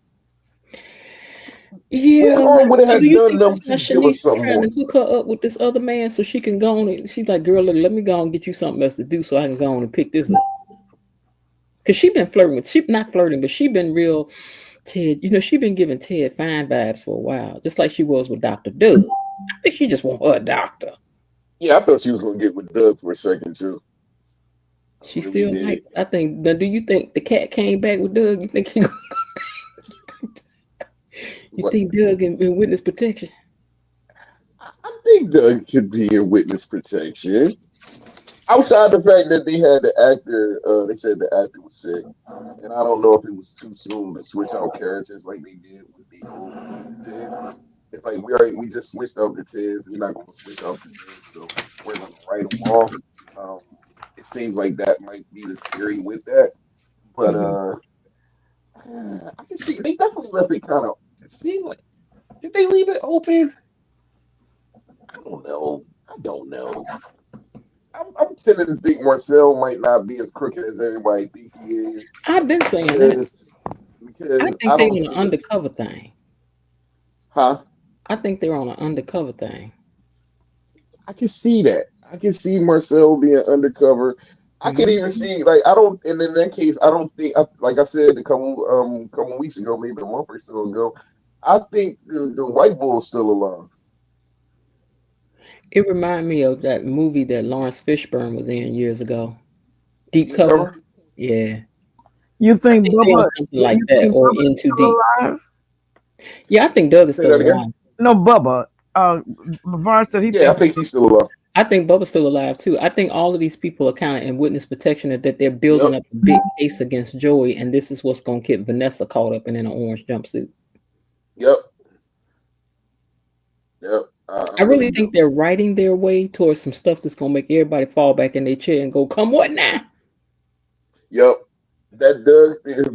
Yeah. Or would it have done enough to give us something more? To hook her up with this other man so she can go on and she's like, girl, look, let me go and get you something else to do so I can go on and pick this up. Because she been flirting with, she not flirting, but she been real Ted. She been giving Ted fine vibes for a while, just like she was with Dr. Doug. I think she just want her a doctor. Yeah, I thought she was gonna get with Doug for a second too. She still like. I think. Now, do you think the cat came back with Doug? You think he gonna come back? You think Doug in witness protection? I think Doug could be in witness protection. Outside the fact that they had the actor, they said the actor was sick, and I don't know if it was too soon to switch out characters like they did with the old Tids. It's like we just switched out the Tids. We're not going to switch out the names, so we're going to write them off. It seems like that might be the theory with that, but I can see they definitely left it kind of. It seemed like did they leave it open? know. I don't know. I'm tending to think Marcel might not be as crooked as everybody think he is. I've been saying that. I Because think they're on an undercover thing. Huh? I think they're on an undercover thing. I can see that. I can see Marcel being undercover. I could even see like I don't, and in that case, I don't think like I said a couple weeks ago, maybe a month or so ago. I think the white bull's still alive. It reminded me of that movie that Lawrence Fishburne was in years ago, Deep Deep Cover. cover? Yeah, You I think think they're on Bubba? something like You that think or Bubba's In Too still Deep. alive? Yeah, I think Doug is Say still that again. alive. No, Bubba. Var said he Yeah, I thinks. think he's still alive. I think Bubba's still alive too. I think all of these people are kind of in witness protection that they're building Yep. up a big case against Joey, and this is what's going to get Vanessa caught up in an orange jumpsuit. Yep. Yep. I really think they're writing their way towards some stuff that's going to make everybody fall back in their chair and go, "Come what now?" Yep. That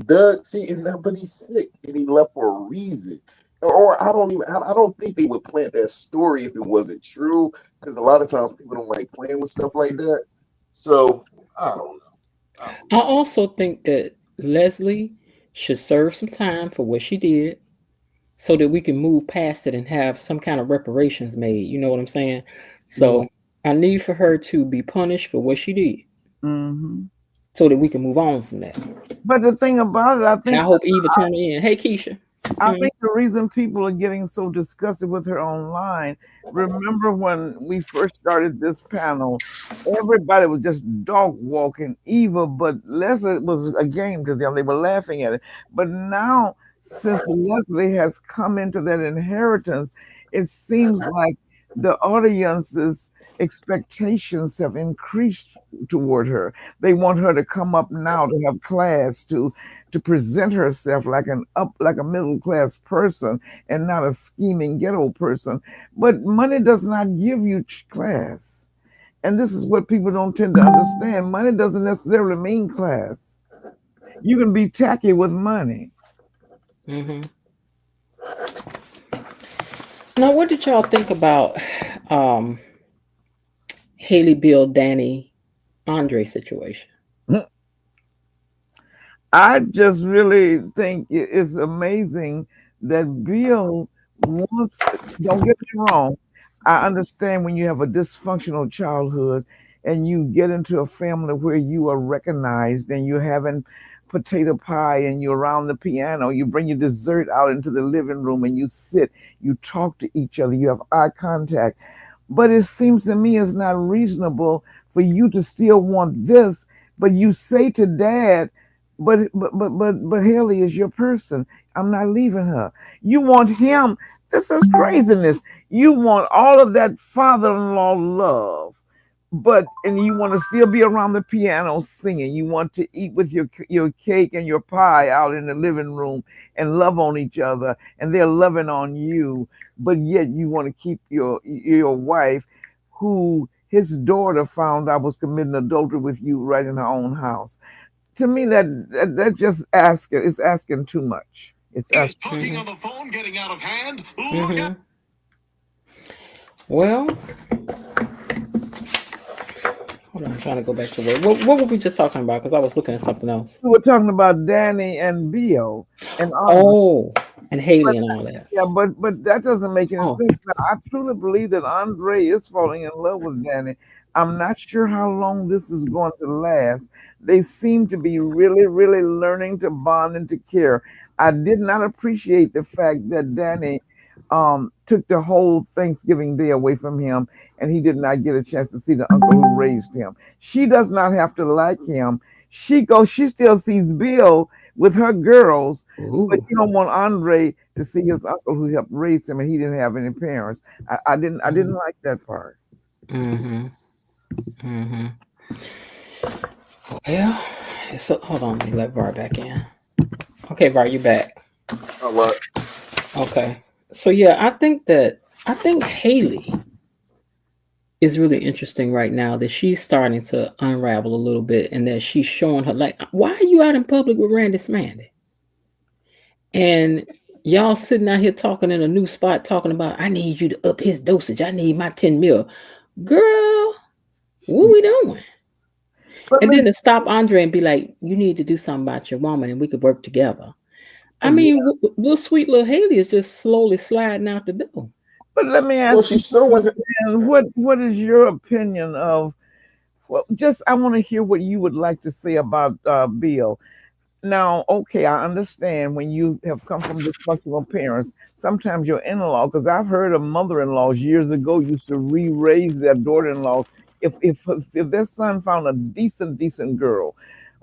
Doug, see, but he's sick and he left for a reason. Or I don't think they would plant that story if it wasn't true. Because a lot of times people don't like playing with stuff like that. So I don't know. I also think that Leslie should serve some time for what she did so that we can move past it and have some kind of reparations made. You know what I'm saying? So I need for her to be punished for what she did so that we can move on from that. But the thing about it, And I hope Eva turn in. Hey, Keisha. I think the reason people are getting so disgusted with her online, remember when we first started this panel, everybody was just dog walking Eva, but Leslie was a game to them. They were laughing at it. But now, since Leslie has come into that inheritance, it seems like the audience's expectations have increased toward her. They want her to come up now to have class, to present herself like a middle class person and not a scheming ghetto person. But money does not give you class. And this is what people don't tend to understand. Money doesn't necessarily mean class. You can be tacky with money. Now, what did y'all think about Haley, Bill, Danny, Andre situation? I just really think it's amazing that Bill wants, don't get me wrong, I understand when you have a dysfunctional childhood and you get into a family where you are recognized and you're having potato pie and you're around the piano, you bring your dessert out into the living room and you sit, you talk to each other, you have eye contact. But it seems to me it's not reasonable for you to still want this, but you say to dad, but Haley is your person. I'm not leaving her. You want him. This is craziness. You want all of that father-in-law love, and you want to still be around the piano singing. You want to eat with your cake and your pie out in the living room and love on each other, and they're loving on you. But yet you want to keep your wife, who his daughter found out was committing adultery with you right in her own house. To me, that just it's asking too much. It's asking. On the phone, getting out of hand. Well, hold on, I'm trying to go back to what were we just talking about? Because I was looking at something else. We were talking about Danny and Bill and and Haley and all that. Yeah, but that doesn't make any sense. Now, I truly believe that Andre is falling in love with Danny. I'm not sure how long this is going to last. They seem to be really, really learning to bond and to care. I did not appreciate the fact that Danny took the whole Thanksgiving Day away from him, and he did not get a chance to see the uncle who raised him. She does not have to like him. She still sees Bill with her girls, but you don't want Andre to see his uncle who helped raise him, and he didn't have any parents. I didn't like that part. Yeah. So hold on, let me let Var back in. Okay, Var, you back. All right. Okay. So yeah, I think Haley is really interesting right now, that she's starting to unravel a little bit, and that she's showing her, like, why are you out in public with Randy Smandy? And Y'all sitting out here talking in a new spot, talking about I need you to up his dosage. I need my 10 mil. Girl, what we doing? But And then listen, to stop Andre and be like, you need to do something about your woman and we could work together. I yeah. mean, little sweet little Haley is just slowly sliding out the door. But let me Well, ask you, she's showing. and what is your opinion of? Well, just I want to hear what you would like to say about Bill. Now, okay, I understand when you have come from dysfunctional parents, sometimes your in-law, because I've heard of mother-in-laws years ago used to re-raise their daughter-in-law if their son found a decent girl,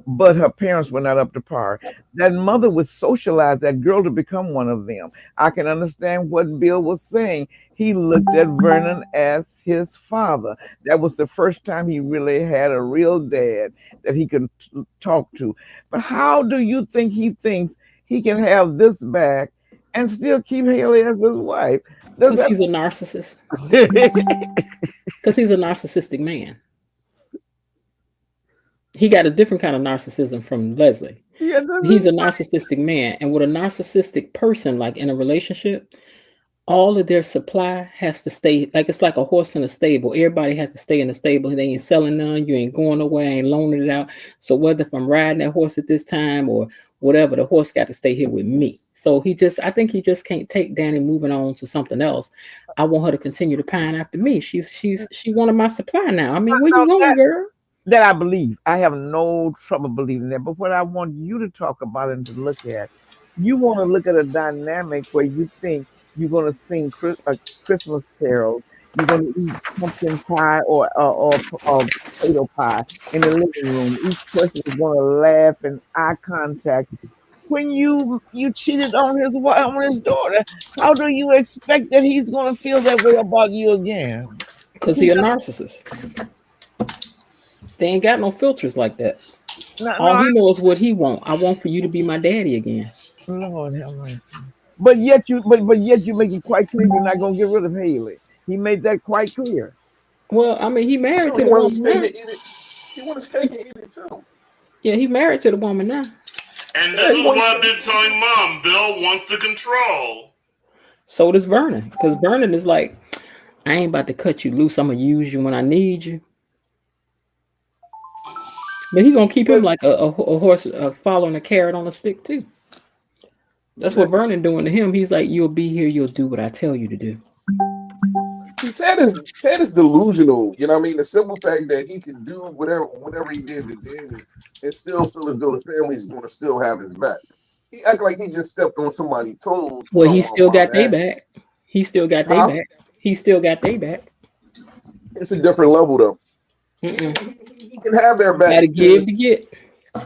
but her parents were not up to par. That mother would socialize that girl to become one of them. I can understand what Bill was saying. He looked at Vernon as his father. That was the first time he really had a real dad that he could talk to. But how do you think he thinks he can have this back and still keep Haley as his wife? Does Because that he's a narcissist. Because he's a narcissistic man. He got a different kind of narcissism from Leslie. yeah, He's a narcissistic man. And with a narcissistic person, like in a relationship, all of their supply has to stay, like it's like a horse in a stable. Everybody has to stay in the stable. They ain't selling none. You ain't going nowhere. Ain't loaning it out. So whether if I'm riding that horse at this time or whatever, the horse got to stay here with me. So I think he just can't take Danny moving on to something else. I want her to continue to pine after me. She wanted my supply now. I mean, where you going, girl? that I believe. I have no trouble believing that. But what I want you to talk about and to look at, you want to look at a dynamic where you think you're going to sing Christmas carols, you're going to eat pumpkin pie or potato pie in the living room. Each person is going to laugh and eye contact. When you cheated on his wife, on his daughter, how do you expect that he's going to feel that way about you again? Because he a narcissist. They ain't got no filters like that. All he knows what he want. I want for you to be my daddy again. Lord have mercy. But yet you make it quite clear you're not gonna get rid of Haley. He made that quite clear. Well, I mean, he married So to he the wants to woman stay now. to eat it. He wants to stay to eat it too. Yeah, he married to the woman now. And this is what I've been telling Mom. Bill wants to control. So does Vernon. Because Vernon is like, I ain't about to cut you loose. I'm going to use you when I need you. But he going to keep him like a horse following a carrot on a stick too. That's what Vernon doing to him. He's like, you'll be here. You'll do what I tell you to do. See, Ted is delusional. You know what I mean? The simple fact that he can do whatever he did to Danny and still feel as though the family is going to still have his back. He act like he just stepped on somebody's toes. Well, he Oh, still got my their bad. back. He still got their back. He still got their back. It's a different level though. He can have their back. Gotta give to get.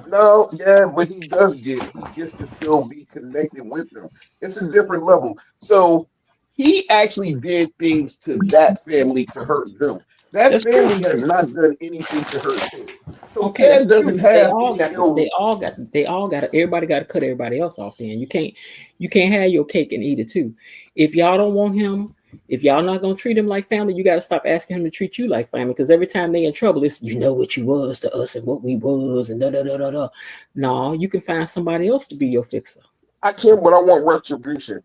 No, yeah, but he does get. He gets to still be connected with them. It's a different level. So he actually did things to that family to hurt them. That That's family true. has not done anything to hurt Ted. So Okay, that's Ted true. doesn't They have all any got. ill. They all got. Everybody got to cut everybody else off. Then you can't have your cake and eat it too. If y'all don't want him, if y'all not gonna treat him like family, you got to stop asking him to treat you like family. Because every time they in trouble, it's you know what you was to us and what we was and da da da da da. No, you can find somebody else to be your fixer. I can't, but I want retribution.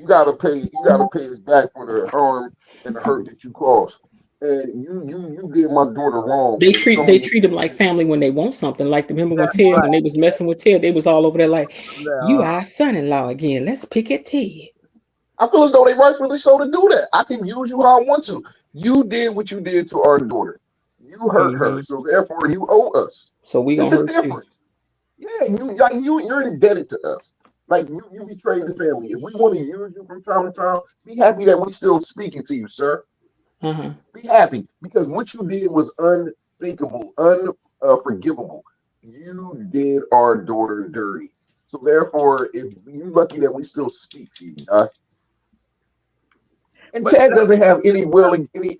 You gotta pay. You gotta pay us back for the harm and the hurt that you caused. And you did my daughter wrong. They In so many treat him like family when they want something. Like remember when That's Ted when right. they was messing with Ted, they was all over there like, you Yeah. our son-in-law again. Let's pick at Ted. I feel as though they rightfully so to do that. I can use you how I want to. You did what you did to our daughter. You hurt her, so therefore you owe us. So we It's gonna a hurt you. difference. Yeah, you're indebted to us. Like you betrayed the family. If we want to use you from time to time, be happy that we still speaking to you, sir. Uh-huh. Be happy because what you did was unthinkable, unforgivable. You did our daughter dirty. So therefore, if you lucky that we still speak to you, and But Ted doesn't have any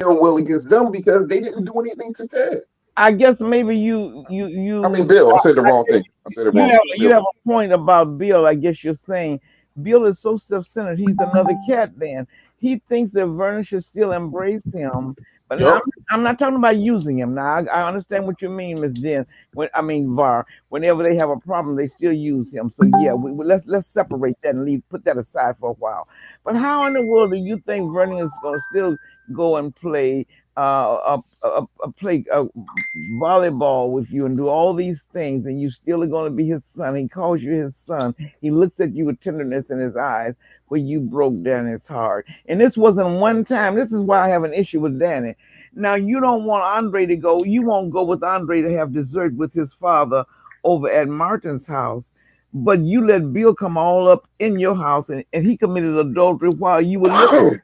ill will against them because they didn't do anything to Ted. I guess maybe you I mean, Bill. I said the wrong thing. I said it wrong. you Bill. have a point about Bill. I guess you're saying Bill is so self-centered. He's another cat. Then he thinks that Vernon should still embrace him. But Yep. I'm not talking about using him. Now I understand what you mean, Miss Jen. Var. Whenever they have a problem, they still use him. So yeah, let's separate that and put that aside for a while. But how in the world do you think Vernon is going to still go and play play volleyball with you and do all these things, and you still are going to be his son? He calls you his son. He looks at you with tenderness in his eyes, where you broke Danny's heart. And this wasn't one time. This is why I have an issue with Danny. Now, you don't want Andre to go. You won't go with Andre to have dessert with his father over at Martin's house. But you let Bill come all up in your house, and he committed adultery while you were living,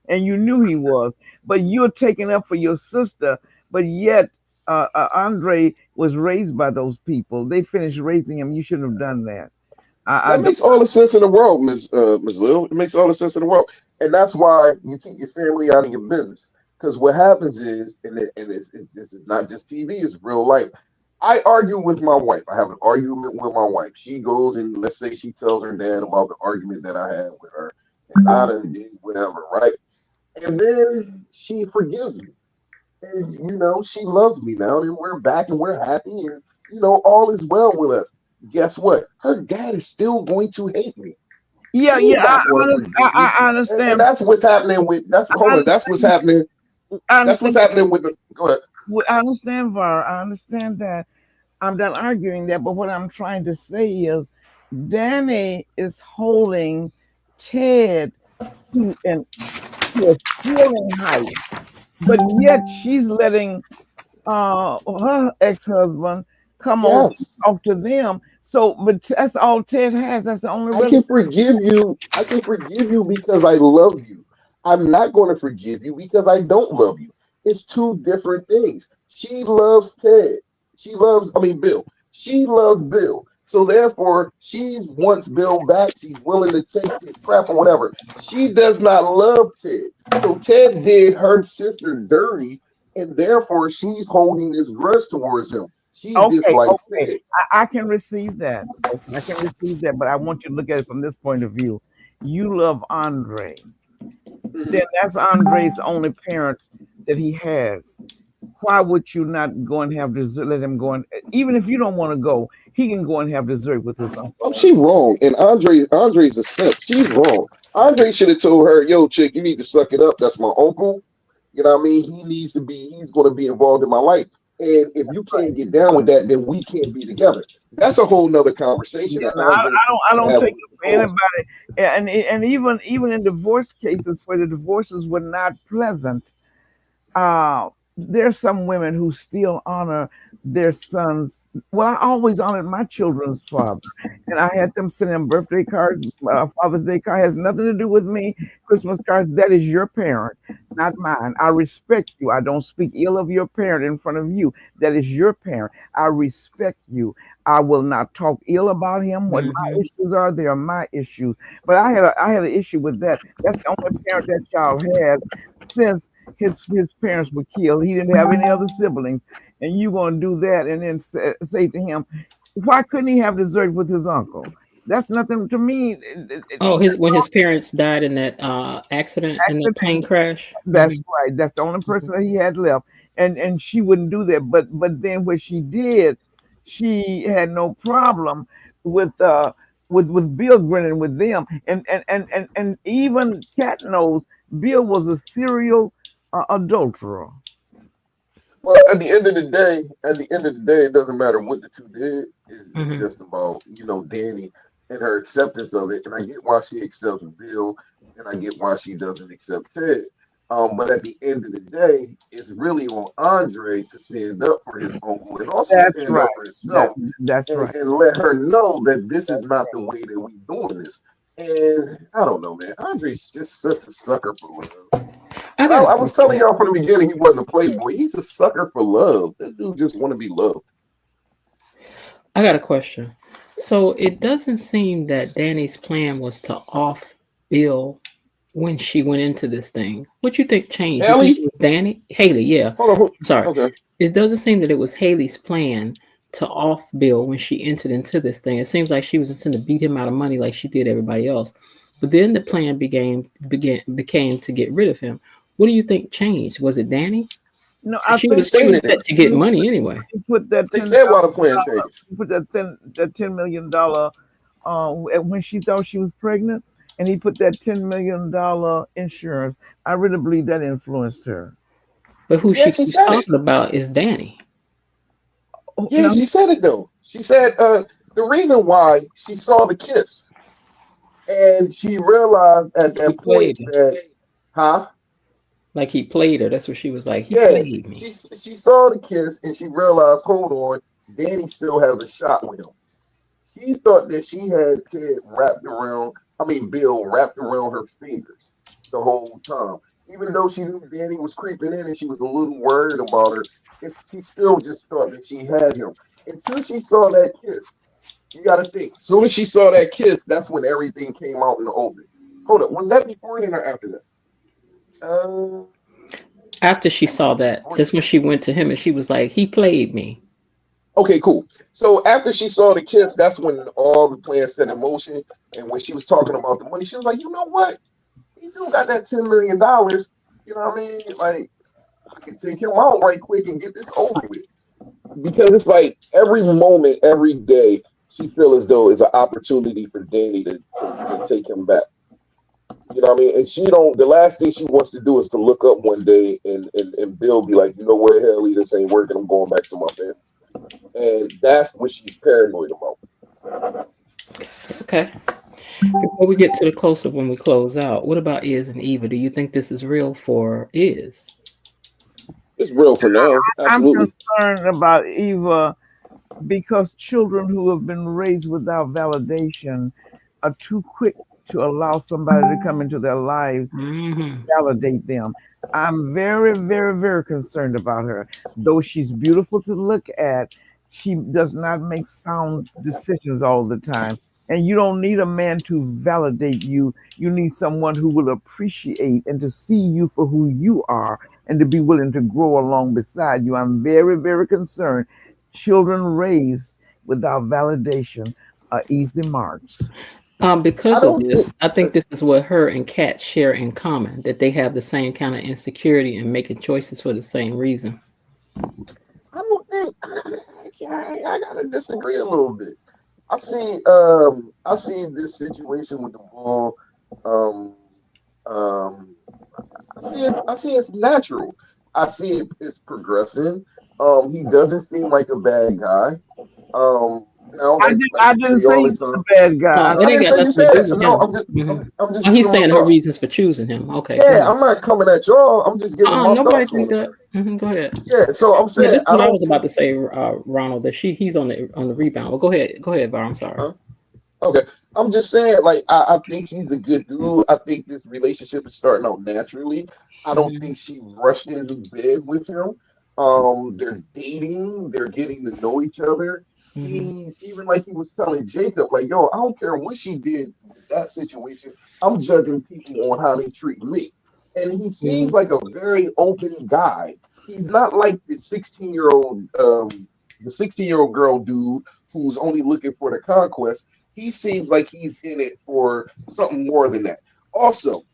and you knew he was. But you're taking up for your sister, but yet Andre was raised by those people. They finished raising him. You shouldn't have done that. That makes all the sense in the world, Ms. Lil. It makes all the sense in the world, and that's why you keep your family out of your business. Because what happens is, it's not just TV; it's real life. I argue with my wife. I have an argument with my wife. She goes and let's say she tells her dad about the argument that I had with her, and I done did whatever, right? And then she forgives me, and she loves me now, and we're back and we're happy, and all is well with us. Guess what? Her dad is still going to hate me. Yeah, I understand. And that's what's happening with. That's what's happening. That's what's happening with. Go ahead. I understand, Var. I understand that. I'm not arguing that, but what I'm trying to say is, Danny is holding Ted to a ceiling height, but yet she's letting her ex-husband come on talk to them. So, but that's all Ted has. That's the only. I can forgive you. I can forgive you because I love you. I'm not going to forgive you because I don't love you. It's two different things. She loves Ted. Bill. She loves Bill. So therefore, she wants Bill back. She's willing to take his crap or whatever. She does not love Ted. So Ted did her sister dirty, and therefore she's holding this grudge towards him. She dislikes Ted. I can receive that. I can receive that, but I want you to look at it from this point of view. You love Andre. Then that's Andre's only parent that he has. Why would you not go and have dessert? Let him go, and even if you don't want to go, he can go and have dessert with his uncle. Oh, she's wrong, and Andre's a simp. She's wrong. Andre should have told her, "Yo, chick, you need to suck it up. That's my uncle. You know what I mean? He's going to be involved in my life. And if you can't get down with that, then we can't be together." That's a whole nother conversation. Yeah, I don't take it for anybody. And even in divorce cases where the divorces were not pleasant, there's some women who still honor their sons. Well, I always honored my children's father, and I had them send them birthday cards, Father's Day card. It has nothing to do with me. Christmas cards. That is your parent, not mine. I respect you. I don't speak ill of your parent in front of you. That is your parent. I respect you. I will not talk ill about him. What my issues are, they are my issues. But I had an issue with that. That's the only parent that child has since his parents were killed. He didn't have any other siblings, and you going to do that and then say to him, why couldn't he have dessert with his uncle? That's nothing to me. When his parents died in that accident in the plane crash. That's right. That's the only person that he had left, and she wouldn't do that. But then when she did, she had no problem with Bill grinning with them, and even Cat knows Bill was a serial adulterer. Well, at the end of the day, it doesn't matter what the two did. It's just about Danny and her acceptance of it. And I get why she accepts Bill, and I get why she doesn't accept Ted. But at the end of the day, it's really on Andre to stand up for his uncle and also stand up for himself. And let her know that this is not the way that we're doing this. And I don't know, man. Andre's just such a sucker for love. I was telling y'all from the beginning he wasn't a playboy. He's a sucker for love. That dude just want to be loved. I got a question. So it doesn't seem that Danny's plan was to off Bill when she went into this thing. What you think changed? You think it was Haley, yeah. Hold on. Sorry. Okay. It doesn't seem that it was Haley's plan to off Bill when she entered into this thing. It seems like she was just going to beat him out of money like she did everybody else. But then the plan became to get rid of him. What do you think changed? Was it Danny? No, They I She think was she was stated it. set to get money anyway. he put that They $10 said why the plan changed. he put that $10 million when she thought she was pregnant, and he put that $10 million insurance. I really believe that influenced her. But who Yeah, she she keeps said it. talking about is Danny. Oh, Yeah, now, she said it though. She said the reason why she saw the kiss and she realized at He that point played her. that, huh? Like he played her. That's what she was like. He Yeah, played me. she saw the kiss and she realized, hold on, Danny still has a shot with him. She thought that she had Ted wrapped around, I mean, Bill wrapped around her fingers the whole time. Even though she knew Danny was creeping in and she was a little worried about her, she still just thought that she had him. Until she saw that kiss. You got to think. As soon as she saw that kiss, that's when everything came out in the open. Hold up. Was that before then or after that? After she saw that, that's when she went to him and she was like, he played me. Okay, cool. So after she saw the kiss, that's when all the plans set in motion. And when she was talking about the money, she was like, you know what? He do got that $10 million. You know what I mean? Like, I can take him out right quick and get this over with. Because it's like every moment, every day, she feels as though it's an opportunity for Danny to take him back. You know what I mean? And she don't, the last thing she wants to do is to look up one day and Bill be like, you know what, hell, this ain't working. I'm going back to my family. And that's what she's paranoid about. Okay. Before we get to the close-up when we close out, what about Iz and Eva? Do you think this is real for Iz? It's real for now. Absolutely. I'm concerned about Eva because children who have been raised without validation are too quick to allow somebody to come into their lives and validate them. I'm very, very, very concerned about her. Though she's beautiful to look at, she does not make sound decisions all the time. And you don't need a man to validate you. You need someone who will appreciate and to see you for who you are and to be willing to grow along beside you. I'm very, very concerned. Children raised without validation are easy marks. Because of this, I think this is what her and Kat share in common, that they have the same kind of insecurity and making choices for the same reason. I don't think I gotta disagree a little bit. I see this situation with the ball. I see it's natural. I see it's progressing. He doesn't seem like a bad guy. Now, I didn't say all the he's a time. bad guy. No, it I ain't didn't got say you nothing to said do it. with No, him. I'm just Oh, he's giving saying my her thoughts. reasons for choosing him. Okay, go Yeah, ahead. I'm not coming at y'all. I'm just giving my Nobody thoughts on think it. that. Go ahead. Yeah, so I'm Yeah, saying this is I what I don't was about think. to say, Ronald. That he's on the rebound. Well, go ahead, Var. I'm sorry. Okay, I'm just saying, like, I think he's a good dude. I think this relationship is starting out naturally. I don't think she rushed into bed with him. They're dating, they're getting to know each other. He even like he was telling Jacob, like, yo, I don't care what she did with that situation. I'm judging people on how they treat me. And he seems like a very open guy. He's not like the 16-year-old, the 16-year-old girl dude who's only looking for the conquest. He seems like he's in it for something more than that. Also,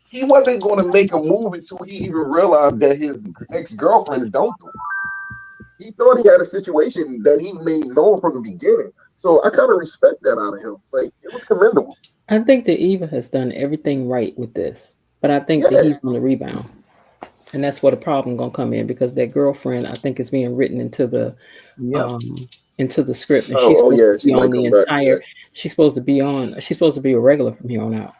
he wasn't going to make a move until he even realized that his ex-girlfriend dumped him. He thought he had a situation that he made known from the beginning. So I kind of respect that out of him. Like, it was commendable. I think that Eva has done everything right with this, but I think that he's on the rebound, and that's where the problem gonna come in because that girlfriend, I think, is being written into the script, and she's supposed to She be on might the come back. entire. She's supposed to be on. She's supposed to be a regular from here on out.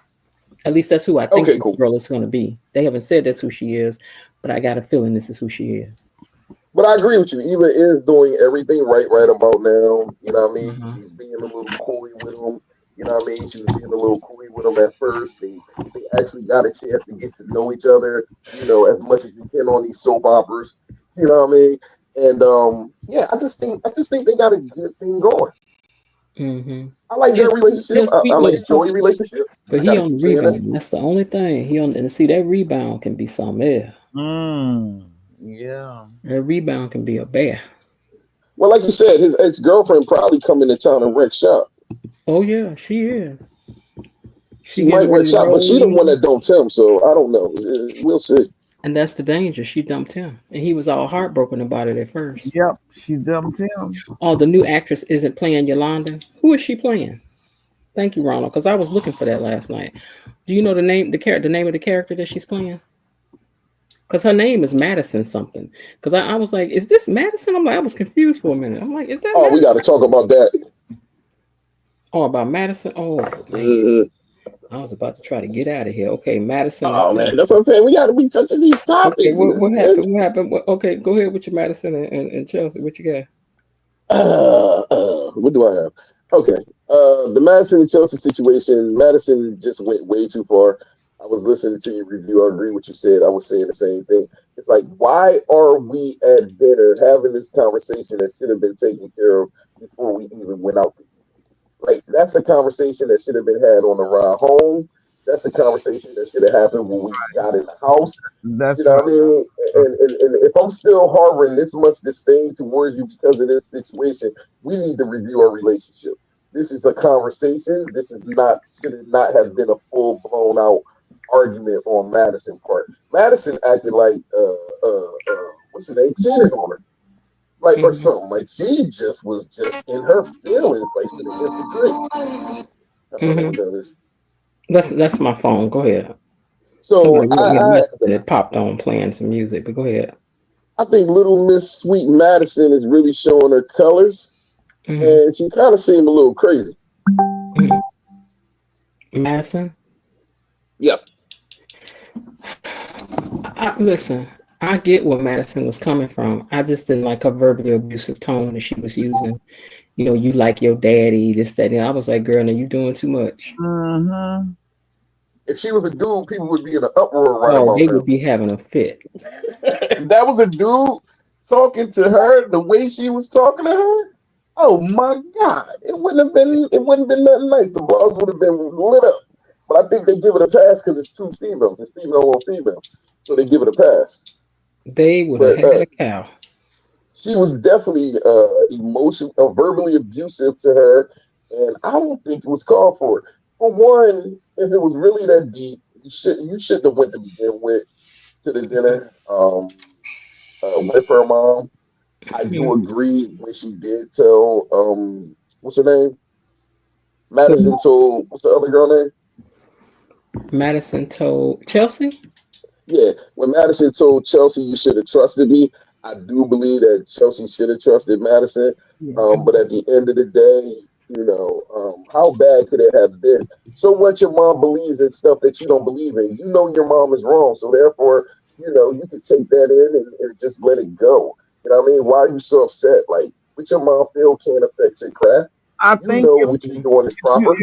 At least that's who I think Okay, this cool. girl is going to be. They haven't said that's who she is, but I got a feeling this is who she is. But I agree with you. Eva is doing everything right about now. You know what I mean? She's being a little coy with him. You know what I mean? She was being a little coy with him at first. They actually got a chance to get to know each other, you know, as much as you can on these soap operas. You know what I mean? And yeah, I just think they got a good thing going. I like their relationship. Sweet I like little Joey couple. relationship. But I he gotta on the keep saying that. rebound. That's the only thing. He on, and see that rebound can be something else. Yeah. That rebound can be a bear. Well, like you said, his ex girlfriend probably come into town and wreck shop. Oh yeah, she is. She She getting might ready watch to out, but roll she the one in. that dumped him, so I don't know. We'll see. And that's the danger. She dumped him. And he was all heartbroken about it at first. Yep, she dumped him. Oh, the new actress isn't playing Yolanda. Who is she playing? Thank you, Ronald, because I was looking for that last night. Do you know the name, the name of the character that she's playing? Because her name is Madison something. Because I was like, is this Madison? I'm like, I was confused for a minute. I'm like, is that Oh, we got Madison? to talk about that. Oh, about Madison? Oh, man. hmm I was about to try to get out of here. Okay, Madison is Oh man, that's Madison. what I'm saying. We got to be touching these Okay, topics. what happened? What happened? Okay, go ahead with your Madison and Chelsea. What you got? What do I have? Okay. The Madison and Chelsea situation, Madison just went way too far. I was listening to your review. I agree with what you said. I was saying the same thing. It's like, why are we at dinner having this conversation that should have been taken care of before we even went out to eat? Like, that's a conversation that should have been had on the ride home. That's a conversation that should have happened when we got in the house. You That's know right. what I mean? And if I'm still harboring this much disdain towards you because of this situation, we need to review our relationship. This is a conversation. This is not should it not have been a full blown out argument on Madison part. Madison acted like what's her name? Cheated on her. Like or Mm-hmm. something. Like she just was just in her feelings, like to the nth degree. Hold on, Mm-hmm. we got this. That's my phone. Go ahead. So Somebody wrote me a message and it popped on playing some music, but go ahead. I think little Miss Sweet Madison is really showing her colors, Mm-hmm. and she kind of seemed a little crazy. Mm-hmm. Madison, Yes. listen, I get where Madison was coming from. I just didn't like her verbally abusive tone that she was using. You know, you like your daddy, this, that, and I was like, girl, now you doing too much. Mm-hmm. If she was a dude, people would be in an uproar right Oh, about they now. would be having a fit. If that was a dude talking to her the way she was talking to her, oh my God, it wouldn't have been nothing nice. The balls would have been lit up. But I think they give it a pass because it's two females. It's female on female. So they give it a pass. They would have But had a cow. she was definitely verbally abusive to her, and I don't think it was called for. For one, if it was really that deep, you shouldn't have went to begin with to the dinner with her mom. I do agree when she did tell what's her name? Who? Madison told what's the other girl name? Madison told Chelsea? Yeah, when Madison told Chelsea you should have trusted me, I do believe that Chelsea should have trusted Madison. Yeah. But at the end of the day, how bad could it have been? So what your mom believes in stuff that you don't believe in. You know your mom is wrong, so therefore, you can take that in and just let it go. You know what I mean? Why are you so upset? Like, what your mom feel can't affect your craft. I You think know if what you're doing is you, proper.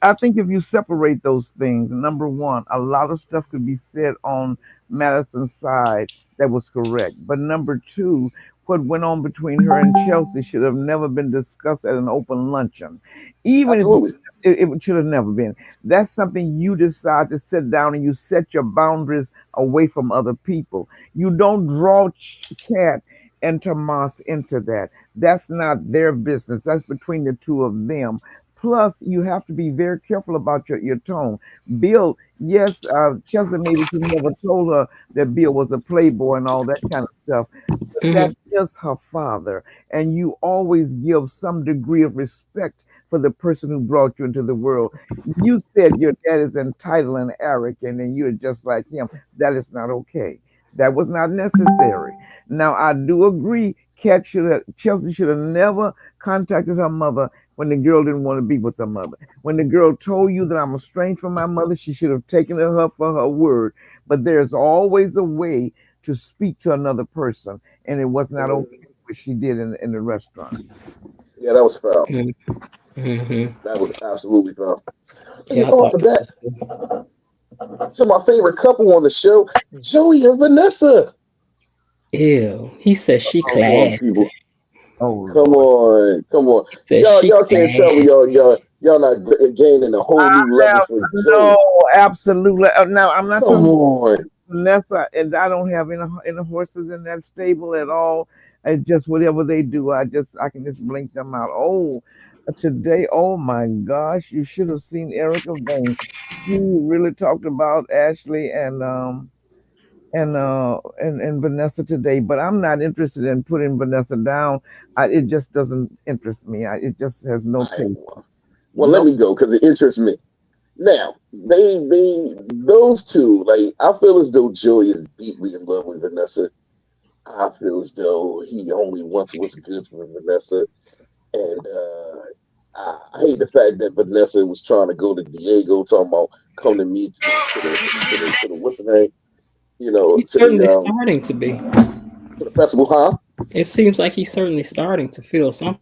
I think if you separate those things, number one, a lot of stuff could be said on Madison's side that was correct. But number two, what went on between her and Chelsea should have never been discussed at an open luncheon. Even if Absolutely. it should have never been. That's something you decide to sit down and you set your boundaries away from other people. You don't draw Cat and Tomas into that. That's not their business. That's between the two of them. Plus, you have to be very careful about your tone. Bill, yes, Chelsea maybe she never told her that Bill was a playboy and all that kind of stuff, but that Mm-hmm. is her father. And you always give some degree of respect for the person who brought you into the world. You said your dad is entitled and arrogant, and you're just like him. That is not okay. That was not necessary. Now, I do agree. Chelsea should have never contacted her mother when the girl didn't want to be with her mother. When the girl told you that I'm estranged from my mother, she should have taken her for her word. But there's always a way to speak to another person, and it was not Mhm. okay what she did in the restaurant. Yeah, that was foul. Mm-hmm. That was absolutely foul. And Yeah, I off thought of that that, was good. to my favorite couple on the show, Joey and Vanessa. Ew. He said she Come on, classy. people. Oh Come Lord. on. Come on. He said she Y'all can't tell me classy. y'all not gaining a whole new level Have for no, Joey. absolutely. Now I'm not Come talking on. Vanessa, and I don't have any horses in that stable at all. It's just whatever they do, I can just blink them out. Oh, today. Oh my gosh, you should have seen Erica Vane. She really talked about Ashley and Vanessa today, but I'm not interested in putting Vanessa down. It just doesn't interest me. It just has no I, taste. well, let No. me go because it interests me. Now, those two, like, I feel as though Joey is deeply in love with Vanessa. I feel as though he only wants what's good for Vanessa. And I hate the fact that Vanessa was trying to go to Diego, talking about come to me to the what's the name? You know, He's certainly starting to be. to the festival, huh? It seems like he's certainly starting to feel something.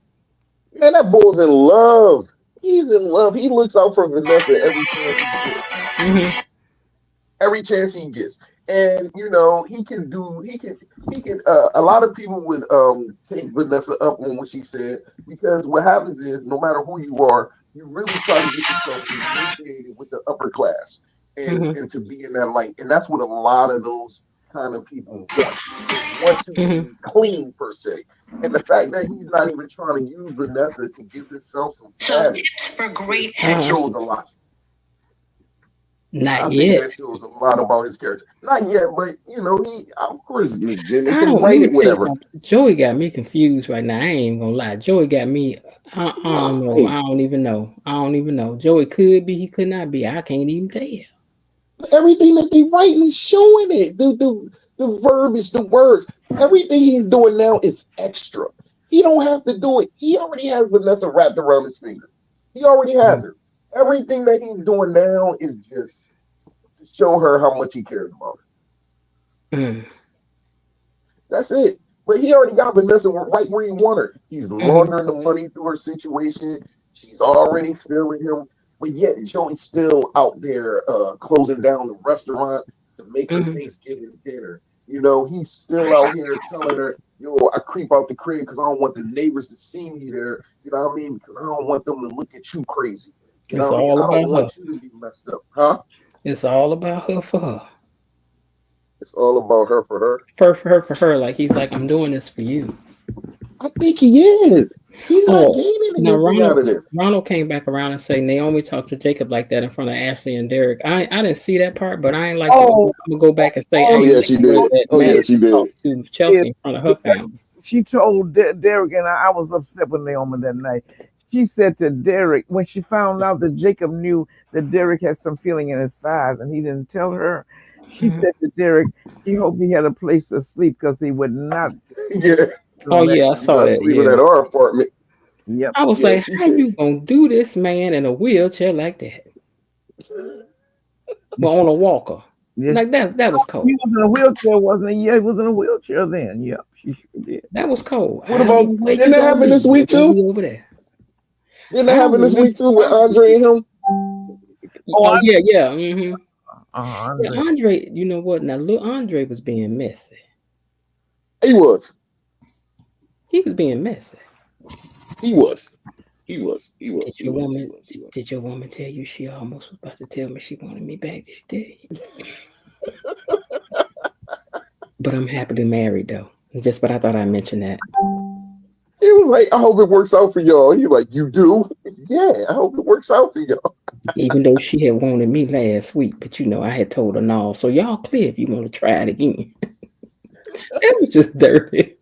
Man, that boy's in love. He's in love. He looks out for Vanessa every chance he gets. Mm-hmm. Every chance he gets. And you know, he can a lot of people would take Vanessa up on what she said because what happens is no matter who you are, you really try to get yourself ingratiated with the upper class Mm-hmm. and to be in that light. And that's what a lot of those kind of people want. They want to Mm-hmm. be clean per se. And the fact that he's not even trying to use Vanessa to give himself some status, it shows a lot. Not I think yet. that shows a lot about his character. Not yet, but you know, of course, Miss Jen, they I can don't. Let write me it, tell you whatever. something. Joey got me confused right now. I ain't even gonna lie. Joey got me. I don't know. Why? I don't even know. I don't even know. Joey could be. He could not be. I can't even tell. Everything that they writing is showing it. The verbiage, the words, everything he's doing now is extra. He don't have to do it. He already has Vanessa wrapped around his finger. He already has it. Everything that he's doing now is just to show her how much he cares about her. Mm. That's it. But he already got Vanessa right where he want her. He's Mm-hmm. laundering the money through her situation. She's already feeling him. But yet Joey's still out there closing down the restaurant to make her Mm-hmm. Thanksgiving dinner. You know, he's still out here telling her, yo, I creep out the crib because I don't want the neighbors to see me there. You know what I mean? Because I don't want them to look at you crazy. You know It's what I mean? all I don't about her. want you to be messed up. Huh? It's all about her for her. It's all about her for her. For her. Like he's like, I'm doing this for you. I think he is. He's not Oh, gaining now anything out of this. Ronald came back around and say Naomi talked to Jacob like that in front of Ashley and Derek. I didn't see that part, but I ain't like. Oh, I'm gonna go back and say I Oh ain't yeah, like she the way did. that Oh yeah, Matt she did. talked to Chelsea in front of her family. she told Derek, and I was upset with Naomi that night. She said to Derek when she found out that Jacob knew that Derek had some feeling in his thighs, and he didn't tell her. She Mhm. said to Derek, she hoped he had a place to sleep because he would not. Yeah, Oh yeah, I he's saw not that. sleeping Yeah, at our apartment. Yep. I was Yeah, like, she how did. you gonna do this man in a wheelchair like that? Well, on a walker. Yes. Like that was cold. He was in a wheelchair, wasn't he? Yeah, he was in a wheelchair then. Yep, she sure did. That was cold. What I don't about? know where Didn't you that gonna happen be. this You're week gonna too? be over there. Didn't that I don't happen this remember. week too with Andre and him? Oh, Oh yeah. Mm-hmm. Yeah, Andre. Andre. You know what? Now, little Andre was being messy. He was. He was being messy. He was. He was. He Did was. He your was. He woman? was. He was. Did your woman tell you she almost was about to tell me she wanted me back? Did she tell you? But I'm happily married though. Just but I thought I'd mention that. He was like, I hope it works out for y'all. He like, you do? Yeah, I hope it works out for y'all. Even though she had wanted me last week, but you know I had told her no. So y'all clear if you want to try it again. That was just dirty.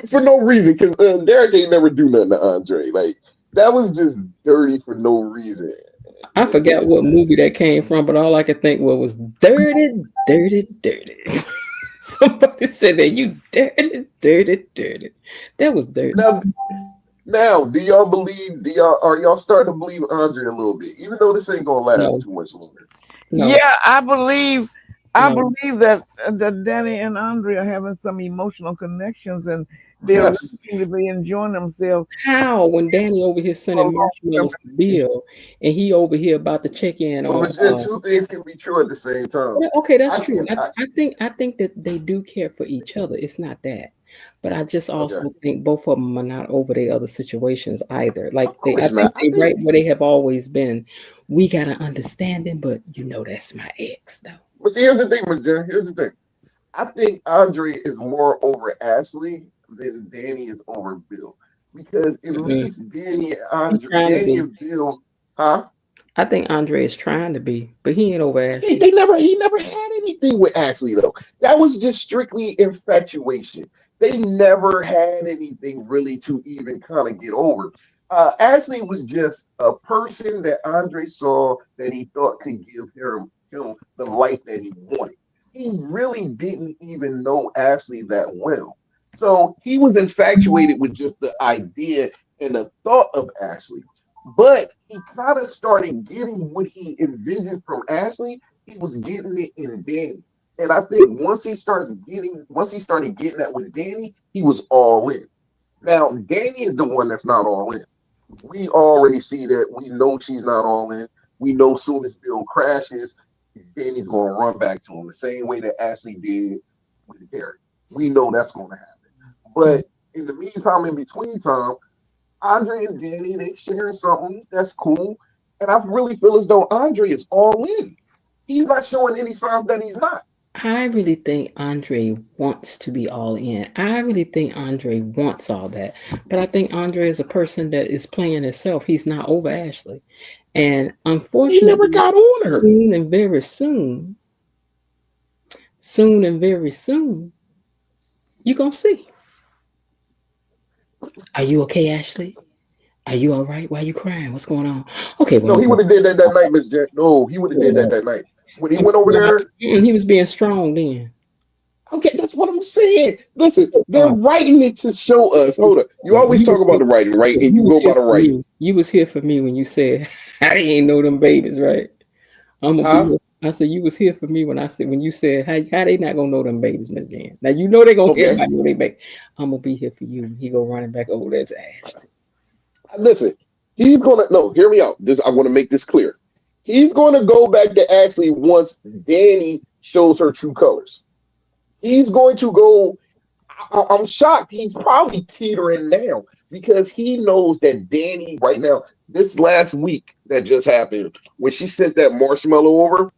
For no reason, because Derek ain't never do nothing to Andre. Like that was just dirty for no reason. I forgot what movie that came from, but all I could think was dirty, dirty, dirty. Somebody said that you dirty, dirty, dirty. That was dirty. Now, do y'all believe? Are y'all starting to believe Andre a little bit, even though this ain't gonna last too much longer? No. Yeah, I believe No. that Danny and Andre are having some emotional connections, and they're Yes. really enjoying themselves. How when Danny over here sending marshmallows to Bill, and he over here about to check in But on. Michelle, two things can be true at the same time. Okay, that's I true. can. I think that they do care for each other. It's not that, but I just Okay. also think both of them are not over their other situations either. Like Of course I think not. they right where they have always been. We gotta understand them, but you know that's my ex though. But see, here's the thing, Miss Jen. Here's the thing. I think Andre is more over Ashley than Danny is over Bill. because at least He's trying to Danny be. and Bill, huh? I think Andre is trying to be, but he ain't over Ashley. He never had anything with Ashley though. That was just strictly infatuation. They never had anything really to even kind of get over. Ashley was just a person that Andre saw that he thought could give him the life that he wanted. He really didn't even know Ashley that well. So he was infatuated with just the idea and the thought of Ashley. But he kind of started getting what he envisioned from Ashley. He was getting it in Danny. And I think once he started getting that with Danny, he was all in. Now, Danny is the one that's not all in. We already see that. We know she's not all in. We know soon as Bill crashes, Danny's going to run back to him the same way that Ashley did with Derek. We know that's going to happen. But in the meantime, in between time, Andre and Danny, they sharing something that's cool. And I really feel as though Andre is all in. He's not showing any signs that he's not. I really think Andre wants to be all in. I really think Andre wants all that. But I think Andre is a person that is playing himself. He's not over Ashley. And unfortunately, he never got on her. Soon and very soon, you're going to see. Are you okay, Ashley? Are you all right? Why are you crying? What's going on? Okay. Well, no, he would have did that night, Miss Jen. No, he would have did that night. When he went over there. He was being strong then. Okay, that's what I'm saying. Listen, they're writing it to show us. Hold up. You always talk about the writing, right? And you go by the writing. You was here for me when you said, I didn't know them babies, right? I said, you was here for me when you said, how they not going to know them babies, Miss Jan? Now, you know they're going to everybody know they baby. I'm going to be here for you. He go running back over there to Ashley. Listen, he's going to, no, hear me out. I want to make this clear. He's going to go back to Ashley once Danny shows her true colors. He's going to go. I'm shocked. He's probably teetering now because he knows that Danny right now, this last week that just happened, when she sent that marshmallow over,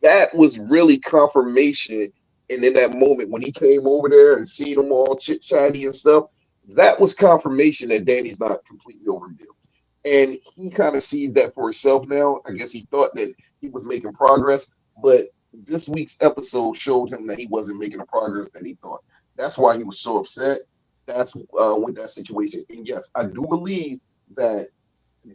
that was really confirmation. And in that moment, when he came over there and see them all chit chatty and stuff, that was confirmation that Danny's not completely over Bill. And he kind of sees that for himself now. I guess he thought that he was making progress, but this week's episode showed him that he wasn't making the progress that he thought. That's why he was so upset. That's with that situation. And yes, I do believe that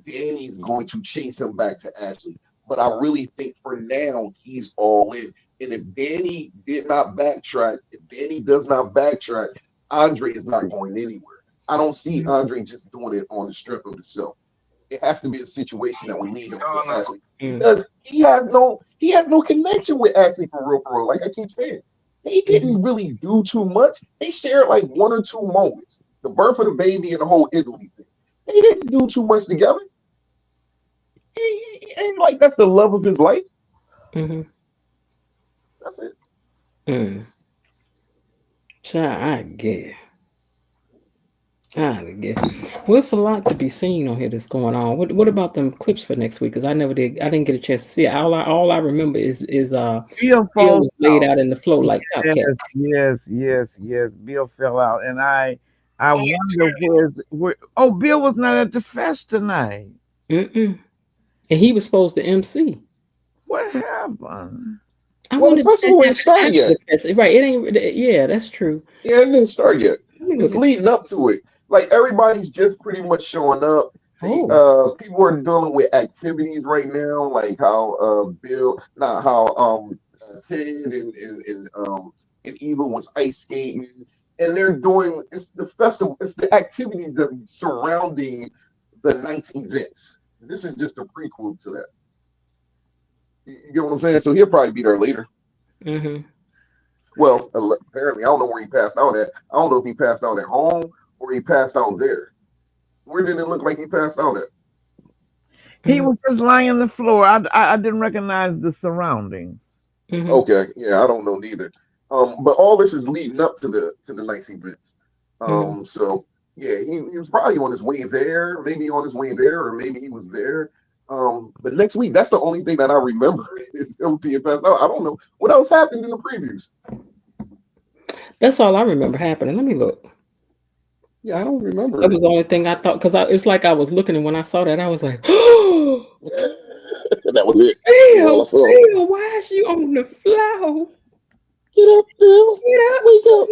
Danny's going to chase him back to Ashley. But I really think for now, he's all in. And if Danny did not backtrack, if Danny does not backtrack, Andre is not going anywhere. I don't see Andre just doing it on the strength of himself. It has to be a situation that we need him with Ashley. Because he has no connection with Ashley for real. Like I keep saying. They didn't really do too much. They shared like one or two moments. The birth of the baby and the whole Italy thing. They didn't do too much together. He ain't like that's the love of his life. Mm-hmm. That's it. So I guess. Well, it's a lot to be seen on here that's going on. What about them clips for next week? Because I didn't get a chance to see it. All I remember is Bill was laid out in the floor like Cupcake. Yes. Bill fell out, and I wonder where. Oh, Bill was not at the fest tonight. And he was supposed to MC. What happened? The festival ain't started yet. Right? It ain't. Yeah, that's true. Yeah, it didn't start yet. It's leading up to it. Like everybody's just pretty much showing up. People are dealing with activities right now, like how Ted and Eva was ice skating, and they're doing it's the festival, it's the activities that are surrounding the night's events. This is just a prequel to that. You get what I'm saying? So he'll probably be there later. Mm-hmm. Well, apparently, I don't know where he passed out at. I don't know if he passed out at home or he passed out there. Where did it look like he passed out at? He was just lying on the floor. I didn't recognize the surroundings. Mm-hmm. Okay, yeah, I don't know neither. But all this is leading up to the night's events. So yeah, he was probably on his way there, maybe on his way there, or maybe he was there. But next week, that's the only thing that I remember is him being passed out. I don't know what else happened in the previews. That's all I remember happening. Let me look. Yeah, I don't remember That it. was the only thing I thought, because it's like I was looking, and when I saw that, I was like, That was it. That's all I saw. Bill, why is you on the floor? Get up, Bill. Get up. Wake up.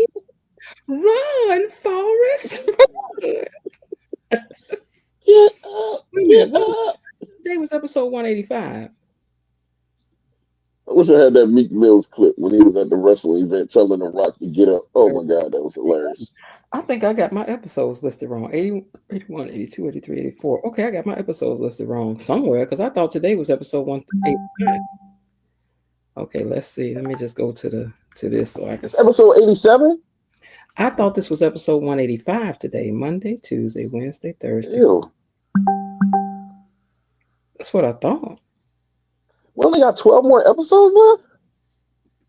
Run, Forrest. Get up. Wait a Get minute. up. Today was episode 185. I wish I had that Meek Mills clip when he was at the wrestling event telling The Rock to get up. Oh my God, that was hilarious. I think I got my episodes listed wrong. 80, 81, 82, 83, 84. Okay, I got my episodes listed wrong somewhere because I thought today was episode 185. Okay, let's see. Let me just go to this so I can see. Episode 87? I thought this was episode 185 today. Monday, Tuesday, Wednesday, Thursday. Ew. That's what I thought. We only got 12 more episodes left?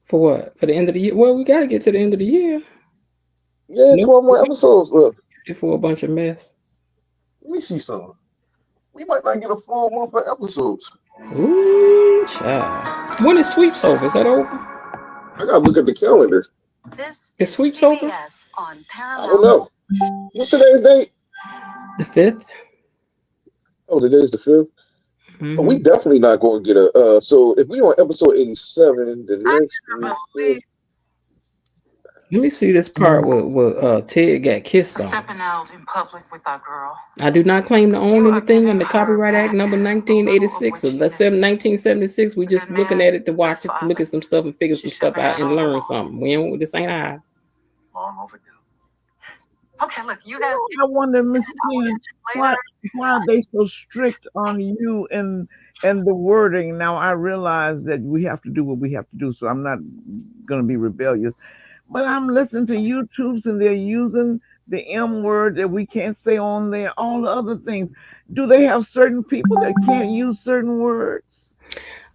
For what? For the end of the year? Well, we got to get to the end of the year. Yeah, 12 more episodes left. For a bunch of mess. Let me see something. We might not get a full month of episodes. Ooh, child. When is Sweeps over? Is that over? I gotta look at the calendar. Is Sweeps over? I don't know. What's today's date? The 5th. Oh, today's the 5th? Mm-hmm. But we definitely not going to get a. So if we on episode 87, the next week. Let me see this part where Ted got kissed on. Stepping out in public with our girl. I do not claim to own anything under Copyright Act number 1986 or 1976. We just looking at it to watch it, look at some stuff and figure some stuff out and learn something. This ain't I. Long overdue. Okay, look, you guys. I wonder, Miss Queen, why are they so strict on you and the wording? Now I realize that we have to do what we have to do, so I'm not going to be rebellious. But I'm listening to YouTubes and they're using the M word that we can't say on there, all the other things. Do they have certain people that can't use certain words?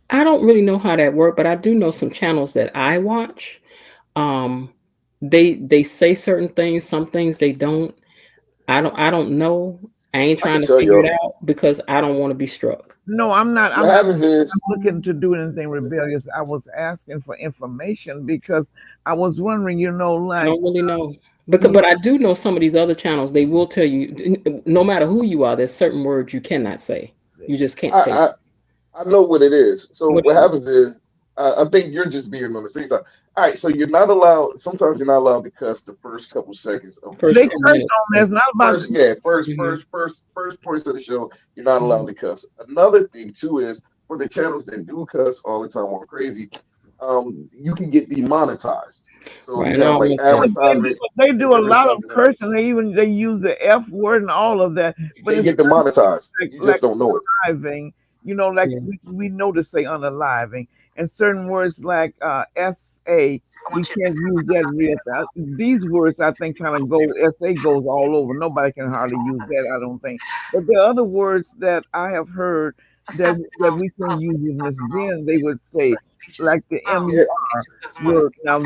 I don't really know how that works, but I do know some channels that I watch. They say certain things, some things they don't. I don't know. I ain't trying to figure it out because I don't want to be struck. No, I'm not. I'm not looking to do anything rebellious. I was asking for information because I was wondering, like. I don't really know. But I do know some of these other channels, they will tell you, no matter who you are, there's certain words you cannot say. You just can't say. I know what it is. So what happens is, I think you're just being on the safe side. All right, so you're not allowed. Sometimes you're not allowed to cuss the first couple seconds of the show. It's not about first points of the show. You're not allowed to cuss. Another thing too is for the channels that do cuss all the time on crazy, you can get demonetized. So you have like advertisement. They do a lot of cursing. They use the F word and all of that. But they get demonetized. You just don't know it. Unaliving, we know to say unaliving. And certain words like S.A., we can't use that real. These words, I think, kind of go, S.A. goes all over. Nobody can hardly use that, I don't think. But there are other words that I have heard that we can use in Miss Jen. They would say, like the M.U.R. word. Now,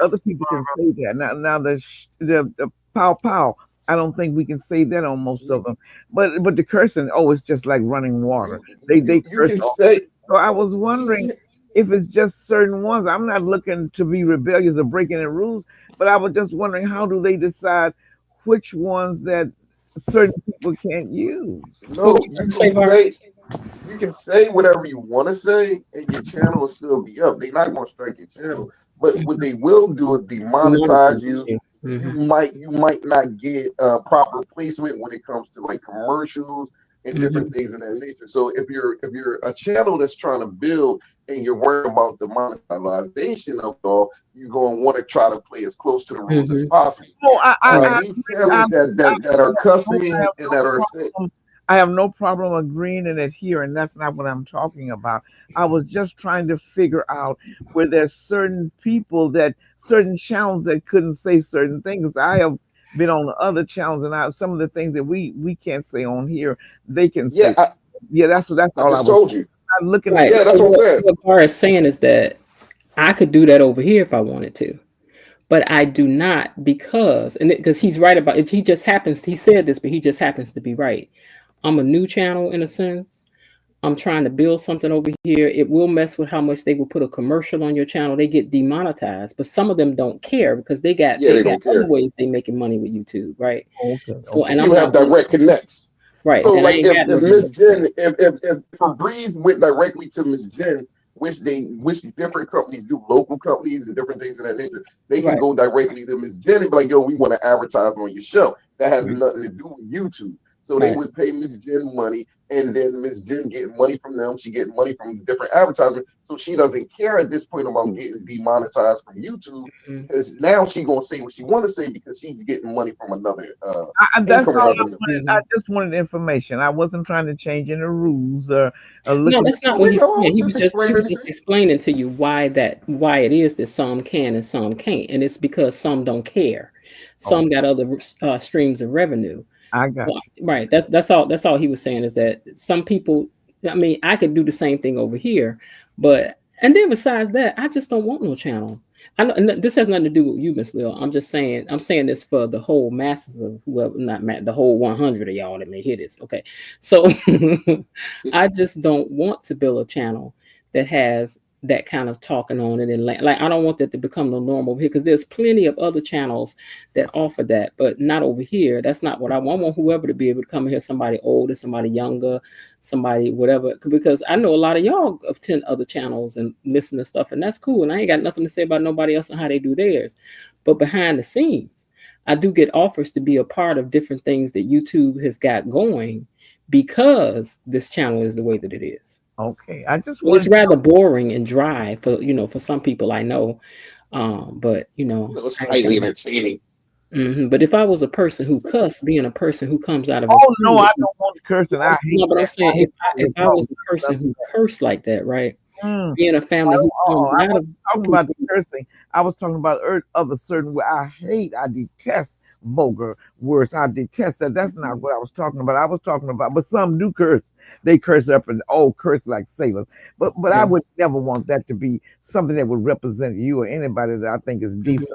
other people can say that. Now the pow pow, I don't think we can say that on most of them. But the cursing, it's just like running water. They curse. So I was wondering if it's just certain ones. I'm not looking to be rebellious or breaking the rules, but I was just wondering, how do they decide which ones that certain people can't use? No, you can say whatever you want to say, and your channel will still be up. They're not going to strike your channel, but what they will do is demonetize you. Mm-hmm. You might not get proper placement when it comes to like commercials and different things of that nature. So if you're a channel that's trying to build and you're worried about the monetization of it all, you're going to want to try to play as close to the rules as possible. These channels that are cussing and that are saying, I have no problem agreeing and adhering. That's not what I'm talking about. I was just trying to figure out where there's certain people certain channels that couldn't say certain things. I have been on the other channels, and some of the things that we can't say on here, they can say. That's all I was told you. I'm looking right. at. That's what I'm saying. What Bar is saying is that I could do that over here if I wanted to. But I do not because he's right about it. He said this, but he just happens to be right. I'm a new channel in a sense. I'm trying to build something over here. It will mess with how much they will put a commercial on your channel. They get demonetized, but some of them don't care because they got don't other care. ways they making money with YouTube, right? Okay. So, and You I'm have not direct connects. right. So, And I like, ain't got if no Miss Jen, if Febreze went directly to Miss Jen, which different companies do, local companies and different things of that nature, they can Right. go directly to Miss Jen and be like, yo, we want to advertise on your show. That has nothing to do with YouTube. So they Right. would pay Miss Jen money, and then Miss Jen getting money from them. She getting money from different advertisements. So she doesn't care at this point about getting demonetized from YouTube because now she gonna say what she want to say because she's getting money from another that's income all I revenue. wanted. I just wanted information. I wasn't trying to change any rules or No, looking. that's not what he's saying. He was just explaining to you why it is that some can and some can't, and it's because some don't care. Some got other streams of revenue. I got right. That's all he was saying is that some people. I mean, I could do the same thing over here, but and then besides that, I just don't want no channel. I know and this has nothing to do with you, Miss Lil. I'm saying this for the whole masses of whoever, the whole 100 of y'all that may hear this. Okay, so I just don't want to build a channel that has that kind of talking on it, and like I don't want that to become the norm over here because there's plenty of other channels that offer that, but not over here. That's not what I want. I want whoever to be able to come here, somebody older, somebody younger, somebody whatever, because I know a lot of y'all attend other channels and listen to stuff, and that's cool, and I ain't got nothing to say about nobody else and how they do theirs. But behind the scenes, I do get offers to be a part of different things that YouTube has got going because this channel is the way that it is. Okay, I just it's rather boring and dry for some people I know, but it's highly entertaining. But if I was a person who cussed, being a person who comes out of no, I don't want cursing. I hate no, but I'm saying if I was a person who cursed like that, right? Being a family who comes out of talking about the cursing, I was talking about other certain way. I detest vulgar words. I detest that. That's not what I was talking about. I was talking about, but some do curse. They curse up and curse like sailors. But I would never want that to be something that would represent you or anybody that I think is decent.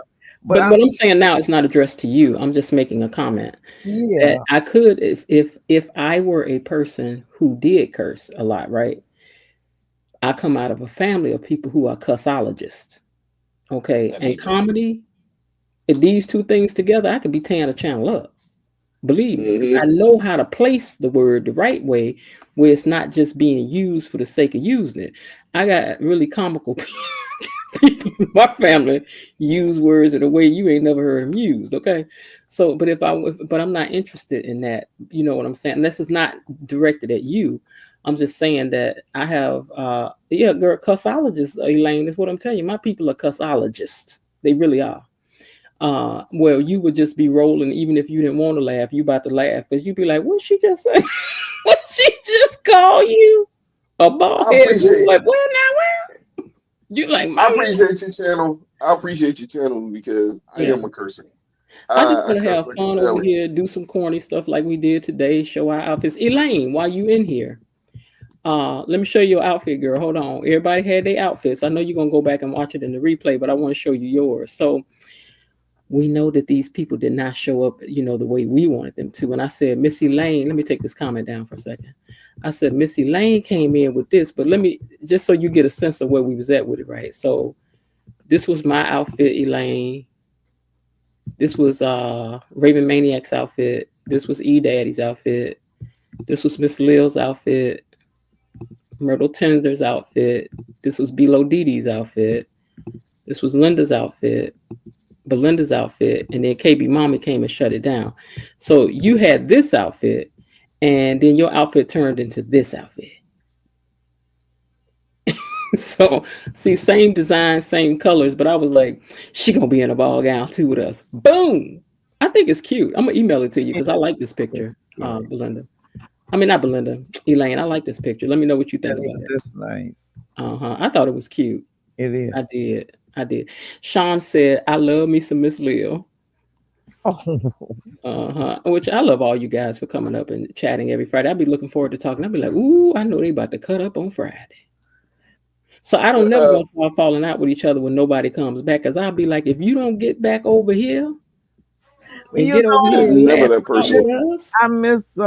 But what I'm saying now is not addressed to you. I'm just making a comment. Yeah. That I could, if I were a person who did curse a lot, right? I come out of a family of people who are cussologists. Okay. And comedy, if these two things together, I could be tearing a channel up. Believe me, I know how to place the word the right way where it's not just being used for the sake of using it. I got really comical people in my family use words in a way you ain't never heard them used. Okay. So, but but I'm not interested in that. You know what I'm saying? And this is not directed at you. I'm just saying that I have, girl, cussologists, Elaine, is what I'm telling you. My people are cussologists. They really are. Well, you would just be rolling, even if you didn't want to laugh, you about to laugh because you'd be like, "What she just say? What she just call you a bald head?" Like, well, now, well, you like? I appreciate your channel. I appreciate your channel because I am a cursor. I just want to have fun over here, do some corny stuff like we did today, show our outfits. Elaine, while you in here, let me show you your outfit, girl. Hold on. Everybody had their outfits. I know you're gonna go back and watch it in the replay, but I want to show you yours. So we know that these people did not show up, the way we wanted them to. And I said, Missy Lane, let me take this comment down for a second. I said, Missy Lane came in with this, but let me, just so you get a sense of where we was at with it, right? So this was my outfit, Elaine. This was Raven Maniac's outfit. This was E-Daddy's outfit. This was Miss Lil's outfit. Myrtle Tender's outfit. This was Below Didi's outfit. This was Linda's outfit. Belinda's outfit, and then KB Mommy came and shut it down. So you had this outfit, and then your outfit turned into this outfit. So see, same design, same colors, but I was like, she gonna be in a ball gown too with us. Boom! I think it's cute. I'm gonna email it to you because I like this picture, Belinda. I mean, not Belinda, Elaine. I like this picture. Let me know what you think about it. That's nice. I thought it was cute. It is. I did. Sean said, I love me some Miss Lil. Which I love all you guys for coming up and chatting every Friday. I'd be looking forward to talking. I'd be like, ooh, I know they about to cut up on Friday. So I don't never want to falling out with each other when nobody comes back. Because I'll be like, if you don't get back over here and get over here, never that person. I miss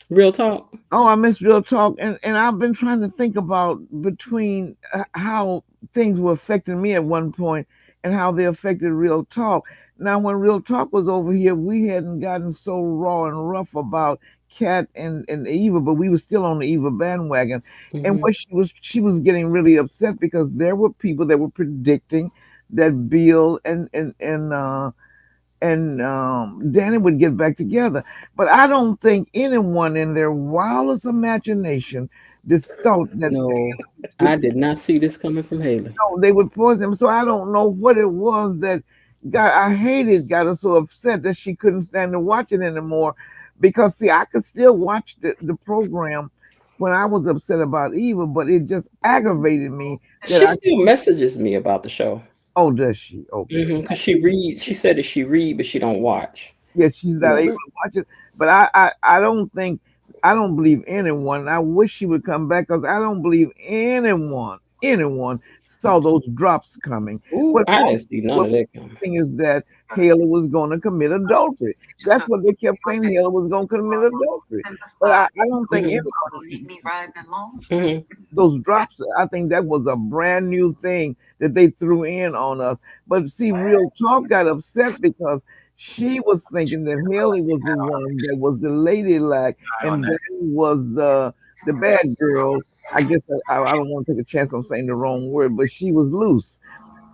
Real talk. Oh, I miss Real Talk, and I've been trying to think about between how things were affecting me at one point and how they affected Real Talk. Now, when Real Talk was over here, we hadn't gotten so raw and rough about Kat and Eva, but we were still on the Eva bandwagon. And Hmm. what she was getting really upset because there were people that were predicting that Bill and Danny would get back together. But I don't think anyone in their wildest imagination just thought that No, would I did not see this coming from Haley. they would poison him. So I don't know what it was that got her so upset that she couldn't stand to watch it anymore. Because see, I could still watch the program when I was upset about Eva, but it just aggravated me that She I still messages me about the show. oh does she? Okay. Because she reads. She said that she read, but she don't watch. Yeah, she's not able to watch it. But I don't think I don't believe anyone. I wish she would come back because I don't believe anyone saw those drops coming. Ooh, What I most didn't see none what of that coming. thing is that Haley was going to commit adultery. That's what they kept saying. Haley was going to commit adultery. But I don't think Mhm. Mhm. those drops. I think that was a brand new thing that they threw in on us. But see, Real Talk got upset because she was thinking that Haley was the one that was the ladylike, and Danny was the bad girl. I guess I don't want to take a chance on saying the wrong word, but she was loose.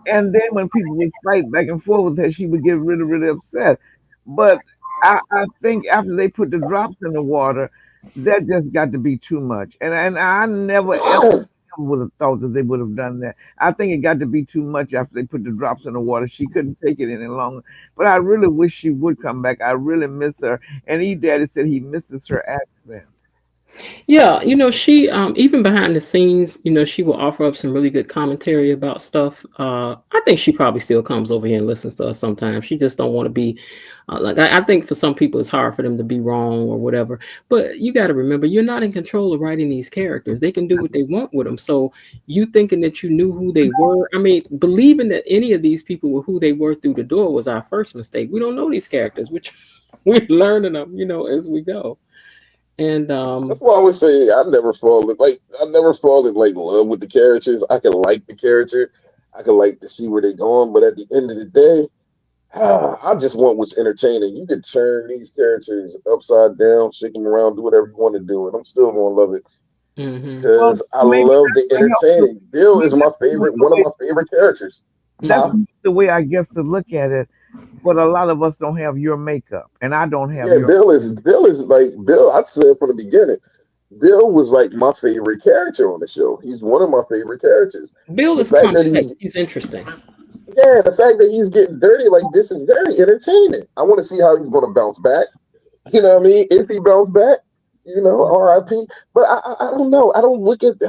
And then when people would fight back and forth with her, she would get really, really upset. But I think after they put the drops in the water, that just got to be too much. And I never ever would have thought that they would have done that. I think it got to be too much after they put the drops in the water. She couldn't take it any longer. But I really wish she would come back. I really miss her. And Daddy said he misses her accent. Yeah, she even behind the scenes, she will offer up some really good commentary about stuff. I think she probably still comes over here and listens to us sometimes. She just don't want to be like I think for some people it's hard for them to be wrong or whatever. But you got to remember, you're not in control of writing these characters. They can do what they want with them. So you thinking that you knew who they were? I mean, believing that any of these people were who they were through the door was our first mistake. We don't know these characters, which we're learning them, as we go. And That's why I would say I never fall in like love with the characters. I can like the character, I can like to see where they're going, but at the end of the day, I just want what's entertaining. You can turn these characters upside down, shake them around, do whatever you want to do, and I'm still gonna love it Well, because I maybe love the that's the help. entertaining. Bill is Maybe my that's favorite, the one of way my favorite characters. that's Huh? the way I guess to look at it. But a lot of us don't have your makeup, and I don't have Yeah, your. Bill is like Bill. I said from the beginning, Bill was like my favorite character on the show. He's one of my favorite characters. Bill The is fact that complex. He's interesting. the fact that he's getting dirty like this is very entertaining. I want to see how he's going to bounce back. You know what I mean? If he bounce back, R.I.P. But I don't know. I don't look at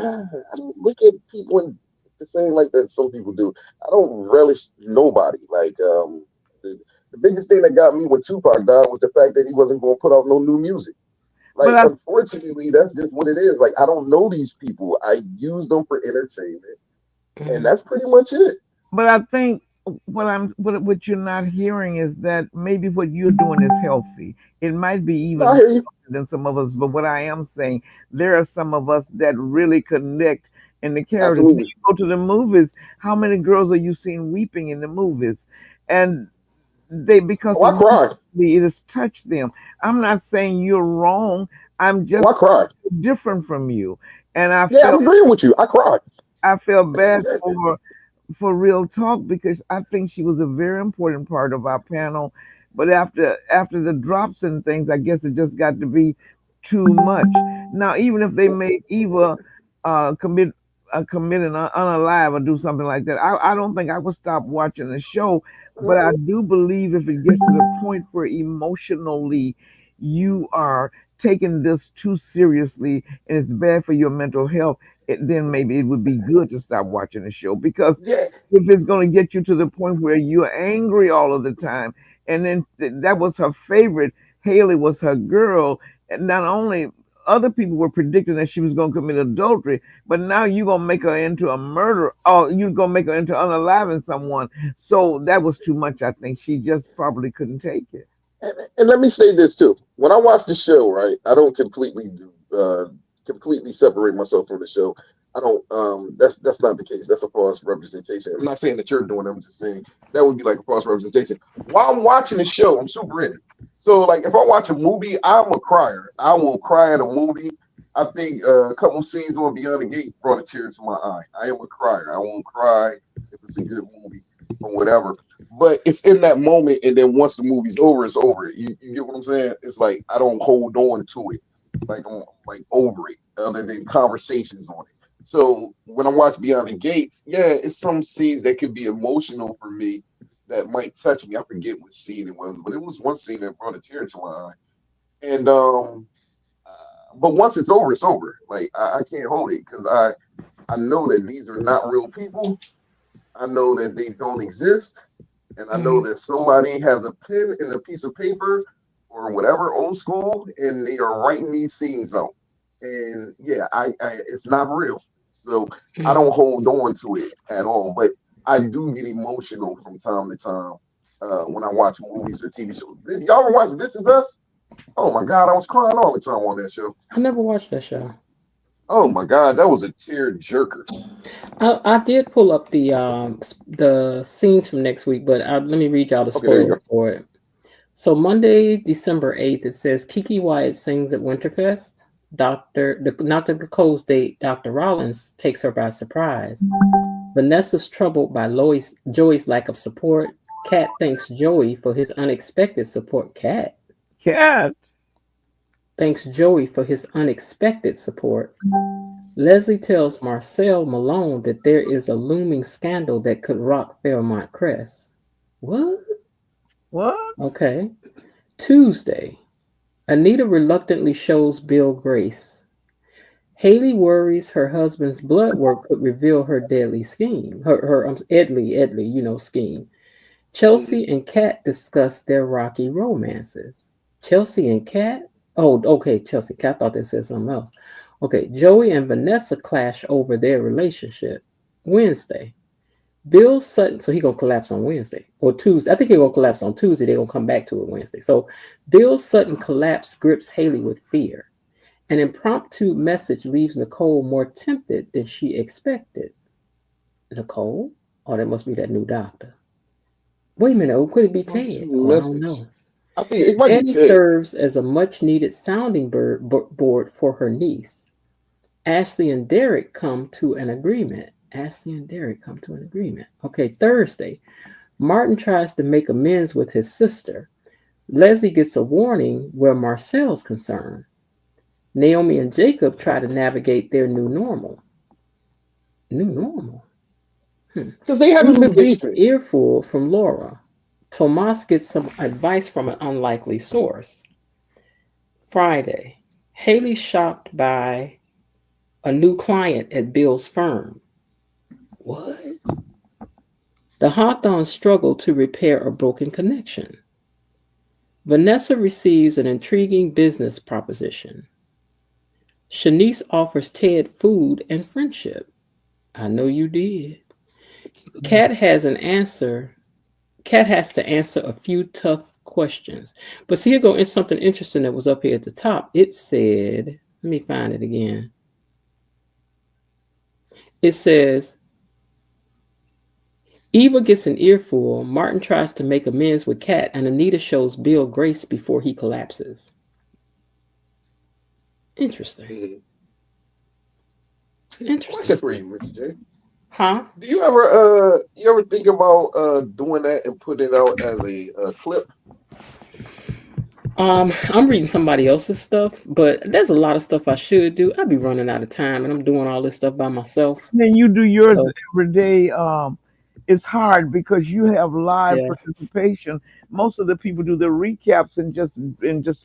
people in the same like that some people do. I don't relish nobody. Like the biggest thing that got me when Tupac died was the fact that he wasn't going to put out no new music. But Like, unfortunately, that's just what it is. Like, I don't know these people. I use them for entertainment, and that's pretty much it. I think what you're not hearing is that maybe what you're doing is healthy. It might be No, I even hear you. than some of us, but what I am saying, there are some of us that really connect in the characters. When Absolutely. you go to the movies, how many girls are you seeing weeping in the movies? And they because Oh, I cried. it has touched them. I'm not saying you're wrong. I'm Oh, I just cried. different from you. And Yeah, I'm agreeing with you. I cried. I felt bad for Real Talk because I think she was a very important part of our panel. But after the drops and things, I guess it just got to be too much. Now, even if they made Eva commit an unalive or do something like that, I don't think I would stop watching the show. But I do believe if it gets to the point where emotionally you are taking this too seriously and it's bad for your mental health, then maybe it would be good to stop watching the show because Yeah, if it's going to get you to the point where you're angry all of the time, and then that was her favorite, Haley was her girl, and not only other people were predicting that she was going to commit adultery, but now you're going to make her into a murderer, or you're going to make her into unaliving someone. So that was too much. I think she just probably couldn't take it. and let me say this too. when I watch the show, right, I don't completely separate myself from the show. I don't. That's not the case. That's a false representation. I'm not saying that you're doing it. I'm just saying that would be like a false representation. While I'm watching the show, I'm super in it. So like, if I watch a movie, I'm a crier. I will cry at a movie. I think a couple scenes on Beyond the Gate brought a tear to my eye. I am a crier. I won't cry if it's a good movie or whatever. But it's in that moment, and then once the movie's over, it's over. You get what I'm saying? It's like I don't hold on to it, like I'm like over it, other than conversations on it. So when I watch Beyond the Gates, yeah, it's some scenes that could be emotional for me that might touch me. I forget which scene it was, but it was one scene that brought a tear to my eye. And but once it's over, it's over. Like I can't hold it because I know that these are not real people. I know that they don't exist, and I know that somebody has a pen and a piece of paper or whatever, old school, and they are writing these scenes out. And yeah, I it's not real, so I don't hold on to it at all. But I do get emotional from time to time when I watch movies or TV shows. Y'all ever watch This Is Us? Oh my God, I was crying all the time on that show. I never watched that show. Oh my God, that was a tear jerker. I did pull up the scenes from next week, but let me read y'all the Okay, there you spoiler go. for it. So Monday, December 8th, it says Kiki Wyatt sings at Winterfest. Not the Cole's date, Dr. Rollins takes her by surprise. Vanessa's troubled by Joey's lack of support. Kat thanks Joey for his unexpected support. Kat thanks Joey for his unexpected support. Leslie tells Marcel Malone that there is a looming scandal that could rock Fairmont Crest. What? Okay. Tuesday, Anita reluctantly shows Bill Grace. Haley worries her husband's blood work could reveal her deadly scheme. Her Edley, scheme. Chelsea and Kat discuss their rocky romances. Chelsea and Kat? Oh, okay, Chelsea. I thought they said something else. Okay, Joey and Vanessa clash over their relationship. Wednesday. Bill Sutton, so he's going to collapse on Wednesday or Tuesday. I think he's going to collapse on Tuesday. They're going to come back to it Wednesday. So Bill Sutton collapse grips Haley with fear. An impromptu message leaves Nicole more tempted than she expected. Nicole? Oh, that must be that new doctor. Wait a minute. Could it be Ted? Oh, I don't know. I think it might be Eddie Ted. serves as a much-needed sounding board for her niece. Ashley and Derek come to an agreement. Okay, Thursday. Martin tries to make amends with his sister. Leslie gets a warning where Marcel's concerned. Naomi and Jacob try to navigate their new normal. Because they haven't been beefing. Earful from Laura. Tomas gets some advice from an unlikely source. Friday. Haley shocked by a new client at Bill's firm. What? The Hawthorns struggle to repair a broken connection. Vanessa receives an intriguing business proposition. Shanice offers Ted food and friendship. I know you did. Kat has to answer a few tough questions. But see, here goes something interesting that was up here at the top. It said, let me find it again. It says, Eva gets an earful. Martin tries to make amends with Kat, and Anita shows Bill grace before he collapses. Interesting. Question for you, Mr. J. Huh? Do you ever think about doing that and putting it out as a clip? I'm reading somebody else's stuff, but there's a lot of stuff I should do. I'd be running out of time, and I'm doing all this stuff by myself. Then you do yours every day. It's hard because you have live participation. Most of the people do the recaps and just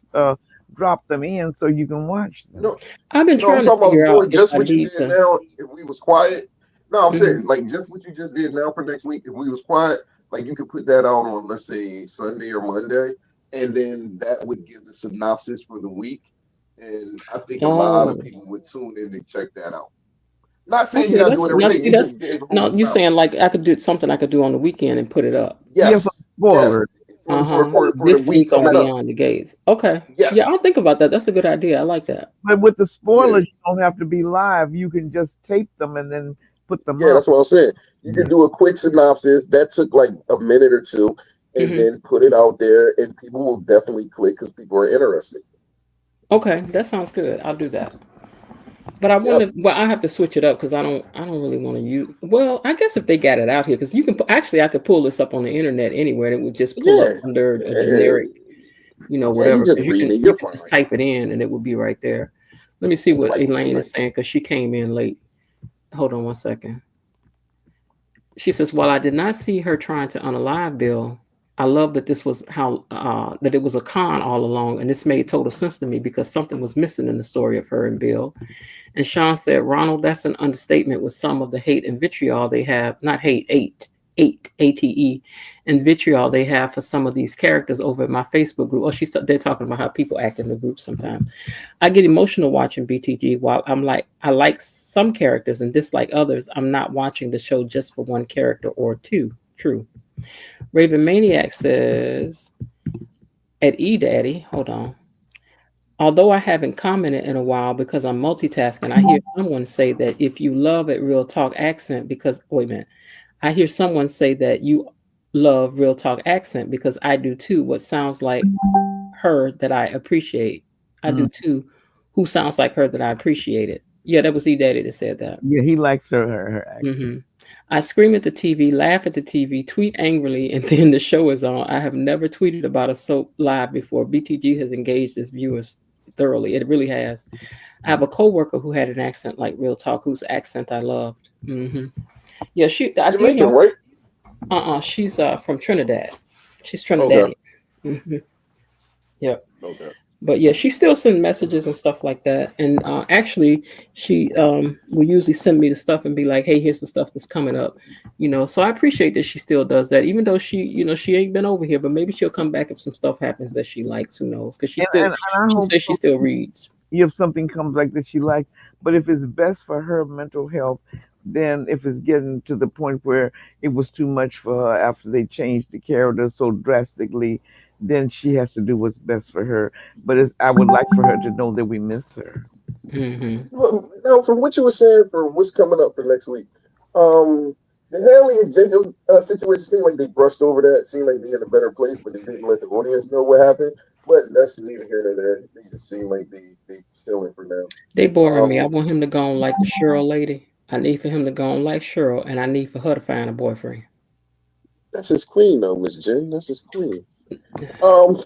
drop them in so you can watch them. No, I've been trying to figure out just what you did now. If we was quiet, no, I'm saying like just what you just did now for next week. If we was quiet, like you could put that out on, let's say, Sunday or Monday, and then that would give the synopsis for the week. And I think a lot of people would tune in and check that out. Not saying you gotta do it every day. No, you're saying like I could do something I could do on the weekend and put it up. Yes. Spoiler. for the This week week on coming up. Beyond the Gates. Okay. Yes. Yeah, I'll think about that. That's a good idea. I like that. But with the spoilers, Yeah. you don't have to be live. You can just tape them and then put them Yeah, up. that's what I'm saying. You can do a quick synopsis that took like a minute or two, and then put it out there, and people will definitely click because people are interested. Okay, that sounds good. I'll do that. But I want to. Well, I have to switch it up because I don't. I don't really want to use. Well, I guess if they got it out here, because you can actually, I could pull this up on the internet anywhere, and it would just pull up under a generic, whatever. you just Because read it. you You're can fine. just type it in, and it would be right there. Let me see what Elaine is saying because she came in late. Hold on one second. She says, "While I did not see her trying to unalive Bill, I love that this was that it was a con all along, and this made total sense to me because something was missing in the story of her and Bill." And Sean said, "Ronald, that's an understatement with some of the hate and vitriol they have, not hate, ATE, and vitriol they have for some of these characters over at my Facebook group." Oh, they're talking about how people act in the group sometimes. "I get emotional watching BTG while I like some characters and dislike others. I'm not watching the show just for one character or two." True. Raven Maniac says, at eDaddy, hold on. "Although I haven't commented in a while because I'm multitasking, I hear someone say that if you love a real talk accent because, wait a minute. I hear someone say that you love real talk accent because I do too. What sounds like her that I appreciate. I do too. Who sounds like her that I appreciate it." Yeah, that was eDaddy that said that. Yeah, he likes her accent. "I scream at the TV, laugh at the TV, tweet angrily, and then the show is on. I have never tweeted about a soap live before. BTG has engaged its viewers thoroughly. It really has. I have a coworker who had an accent like real talk, whose accent I loved." Yeah, Jamaican, right? She's from Trinidad. She's Trinidadian. Okay. Yeah. Okay. But yeah, she still sends messages and stuff like that. And actually, she will usually send me the stuff and be like, "Hey, here's the stuff that's coming up." So I appreciate that she still does that, even though she ain't been over here. But maybe she'll come back if some stuff happens that she likes. Who knows? Because she says she still reads. If something comes like that she likes, but if it's best for her mental health, then if it's getting to the point where it was too much for her after they changed the character so drastically, then she has to do what's best for her. But I would like for her to know that we miss her. Well, now, from what you were saying for what's coming up for next week, the Haley and Jacob situation seemed like they brushed over that. It seemed like they're in a better place, but they didn't let the audience know what happened. But that's neither here nor there. They just seem like they chilling for now. They boring me. I want him to go on like the Cheryl lady. I need for him to go on like Cheryl, and I need for her to find a boyfriend. That's his queen, though, Miss Jen. That's his queen. And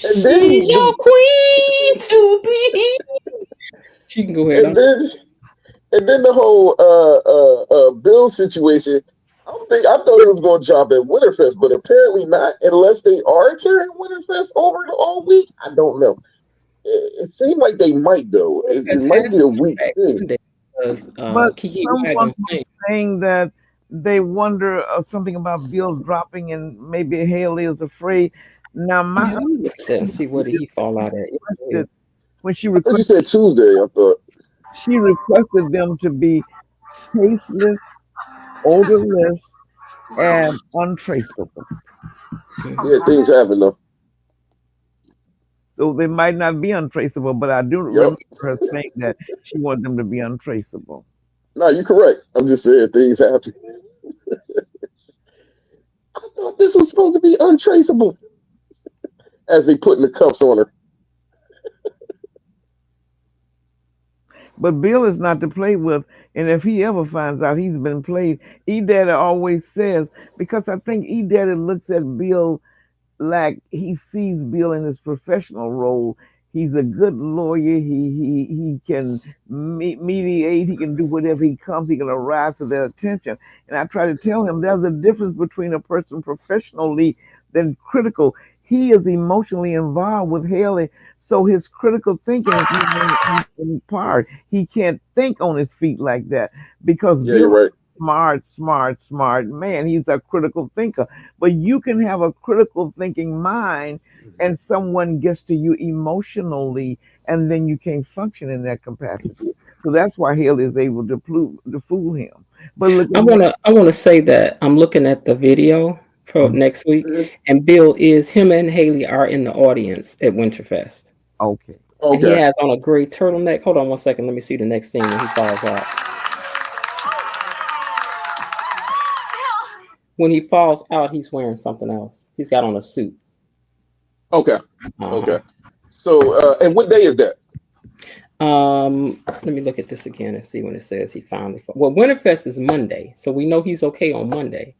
then she's your queen to be. She can go ahead. And then the whole Bill situation. I thought it was going to drop at Winterfest, but apparently not. Unless they are carrying Winterfest over all week, I don't know. It seemed like they might, though. It might be a week thing. But someone was saying that they wonder something about Bill dropping, and maybe Haley is afraid. Now, let's see where did he fall out at? When she requested, you said Tuesday, I thought she requested them to be tasteless, odorless, and untraceable. Yeah, things happen though. So they might not be untraceable, but I do remember her saying that she wanted them to be untraceable. No, you're correct. I'm just saying things happen. I thought this was supposed to be untraceable. As they putting the cuffs on her. But Bill is not to play with, and if he ever finds out he's been played, E-Daddy always says, because I think E-Daddy looks at Bill like he sees Bill in his professional role. He's a good lawyer. He can mediate. He can do whatever he comes. He can arouse to their attention. And I try to tell him there's a difference between a person professionally than critical. He is emotionally involved with Haley, so his critical thinking is in part. He can't think on his feet like that because Bill is smart man. He's a critical thinker. But you can have a critical thinking mind and someone gets to you emotionally and then you can't function in that capacity. So that's why Haley is able to fool him. But look, I wanna say that I'm looking at the video for next week. And Bill is him and Haley are in the audience at Winterfest. Okay. And he Okay. has on a gray turtleneck. Hold on one second. Let me see the next scene when he falls out. When he falls out, he's wearing something else. He's got on a suit. Okay. Okay. So, and what day is that? Let me look at this again and see when it says he finally. Well, Winterfest is Monday, so we know he's okay on Monday.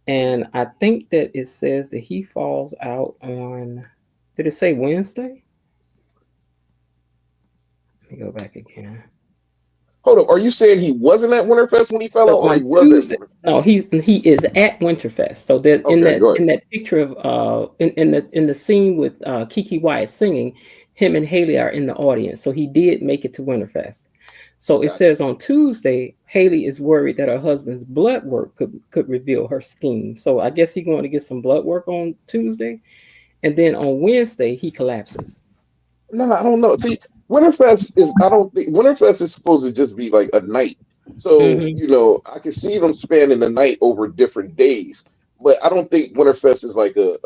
And I think that it says that he falls out on. Did it say Wednesday? Let me go back again. Hold up. Are you saying he wasn't at Winterfest when he fell out, or he was Tuesday, at Winterfest? no, he is at Winterfest. So there in that picture of in the scene with Kiki Wyatt singing, him and Haley are in the audience. So he did make it to Winterfest. So it says on Tuesday, Haley is worried that her husband's blood work could reveal her scheme. So I guess he's going to get some blood work on Tuesday, and then on Wednesday he collapses. No, I don't know. See, Winterfest is. I don't think Winterfest is supposed to just be like a night. So you know, I can see them spanning the night over different days, but I don't think Winterfest is like a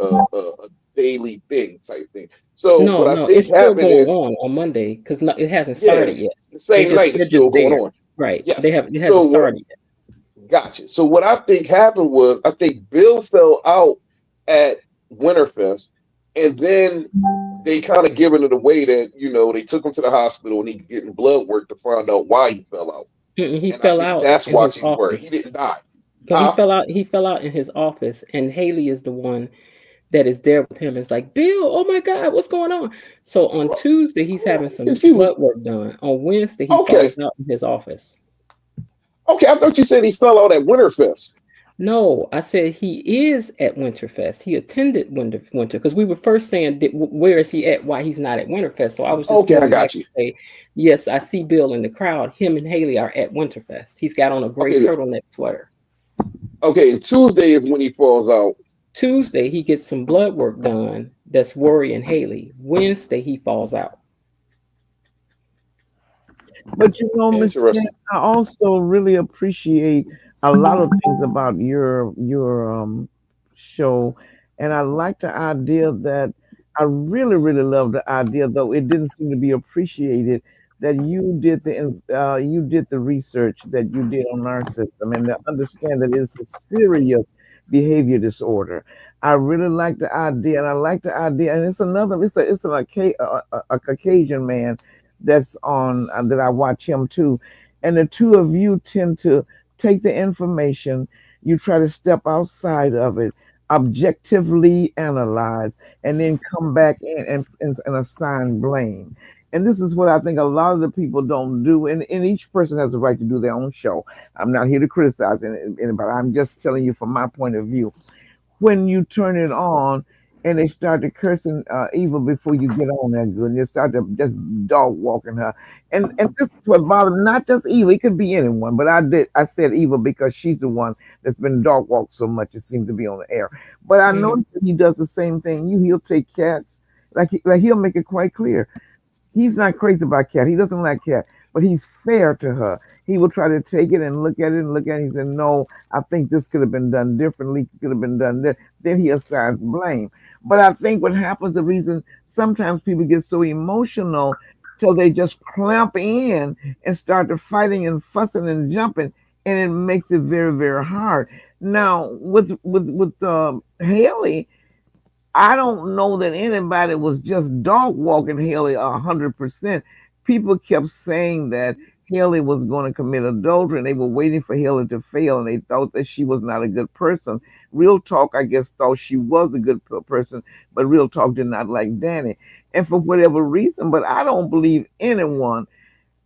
daily thing type thing. So what I No, think it's still happened going is, on Monday because it hasn't yeah, started yet. the same night is They're still just going there, on. right? Yes. It hasn't So started yet. gotcha. So what I think happened was I think Bill fell out at Winterfest, and then they kind of given it away that they took him to the hospital and he's getting blood work to find out why he fell out. He And I fell think out that's in why his she's worried. He office. didn't die. No, he Huh? fell out. He fell out in his office, and Haley is the one that is there with him. It's like, Bill, oh my God, what's going on? So on Tuesday, he's having some blood Confused. work done. On Wednesday, he Okay. falls out in his office. Okay, I thought you said he fell out at Winterfest. No, I said he is at Winterfest. He attended Winter because we were first saying where is he at? Why he's not at Winterfest? So I was just Okay, I going back got to you. say, yes, I see Bill in the crowd. Him and Haley are at Winterfest. He's got on a gray Okay, turtleneck sweater. okay. And Tuesday is when he falls out. Tuesday he gets some blood work done. That's worrying Haley. Wednesday he falls out. But you know, Miss Cat, Interesting. I also really appreciate a lot of things about your show, and I like the idea that I really love the idea, though it didn't seem to be appreciated that you did the research that you did on narcissism and to understand that it's a serious behavior disorder. I really like the idea, and I like the idea, and it's a Caucasian man that's on that I watch him too, and the two of you tend to take the information, you try to step outside of it, objectively analyze, and then come back in and assign blame. And this is what I think a lot of the people don't do. And each person has the right to do their own show. I'm not here to criticize anybody. I'm just telling you from my point of view when you turn it on and they start to cursing evil before you get on that good, and you start to just dog walking her, and this is what bothers me. Not just evil; it could be anyone, but I said evil because she's the one that's been dog walked so much it seems to be on the air. But I noticed that he does the same thing. He'll take cats, like he'll make it quite clear. He's not crazy about Cat. He doesn't like Cat, but he's fair to her. He will try to take it and look at it and look at it. He said, "No, I think this could have been done differently. Could have been done this." Then he assigns blame. But I think what happens, the reason sometimes people get so emotional till they just clamp in and start to fighting and fussing and jumping, and it makes it very hard. Now with Haley, I don't know that anybody was just dog walking Haley 100%. People kept saying that Haley was going to commit adultery, and they were waiting for Haley to fail, and they thought that she was not a good person. Real Talk, I guess, thought she was a good person, but Real Talk did not like Danny, and for whatever reason. But I don't believe anyone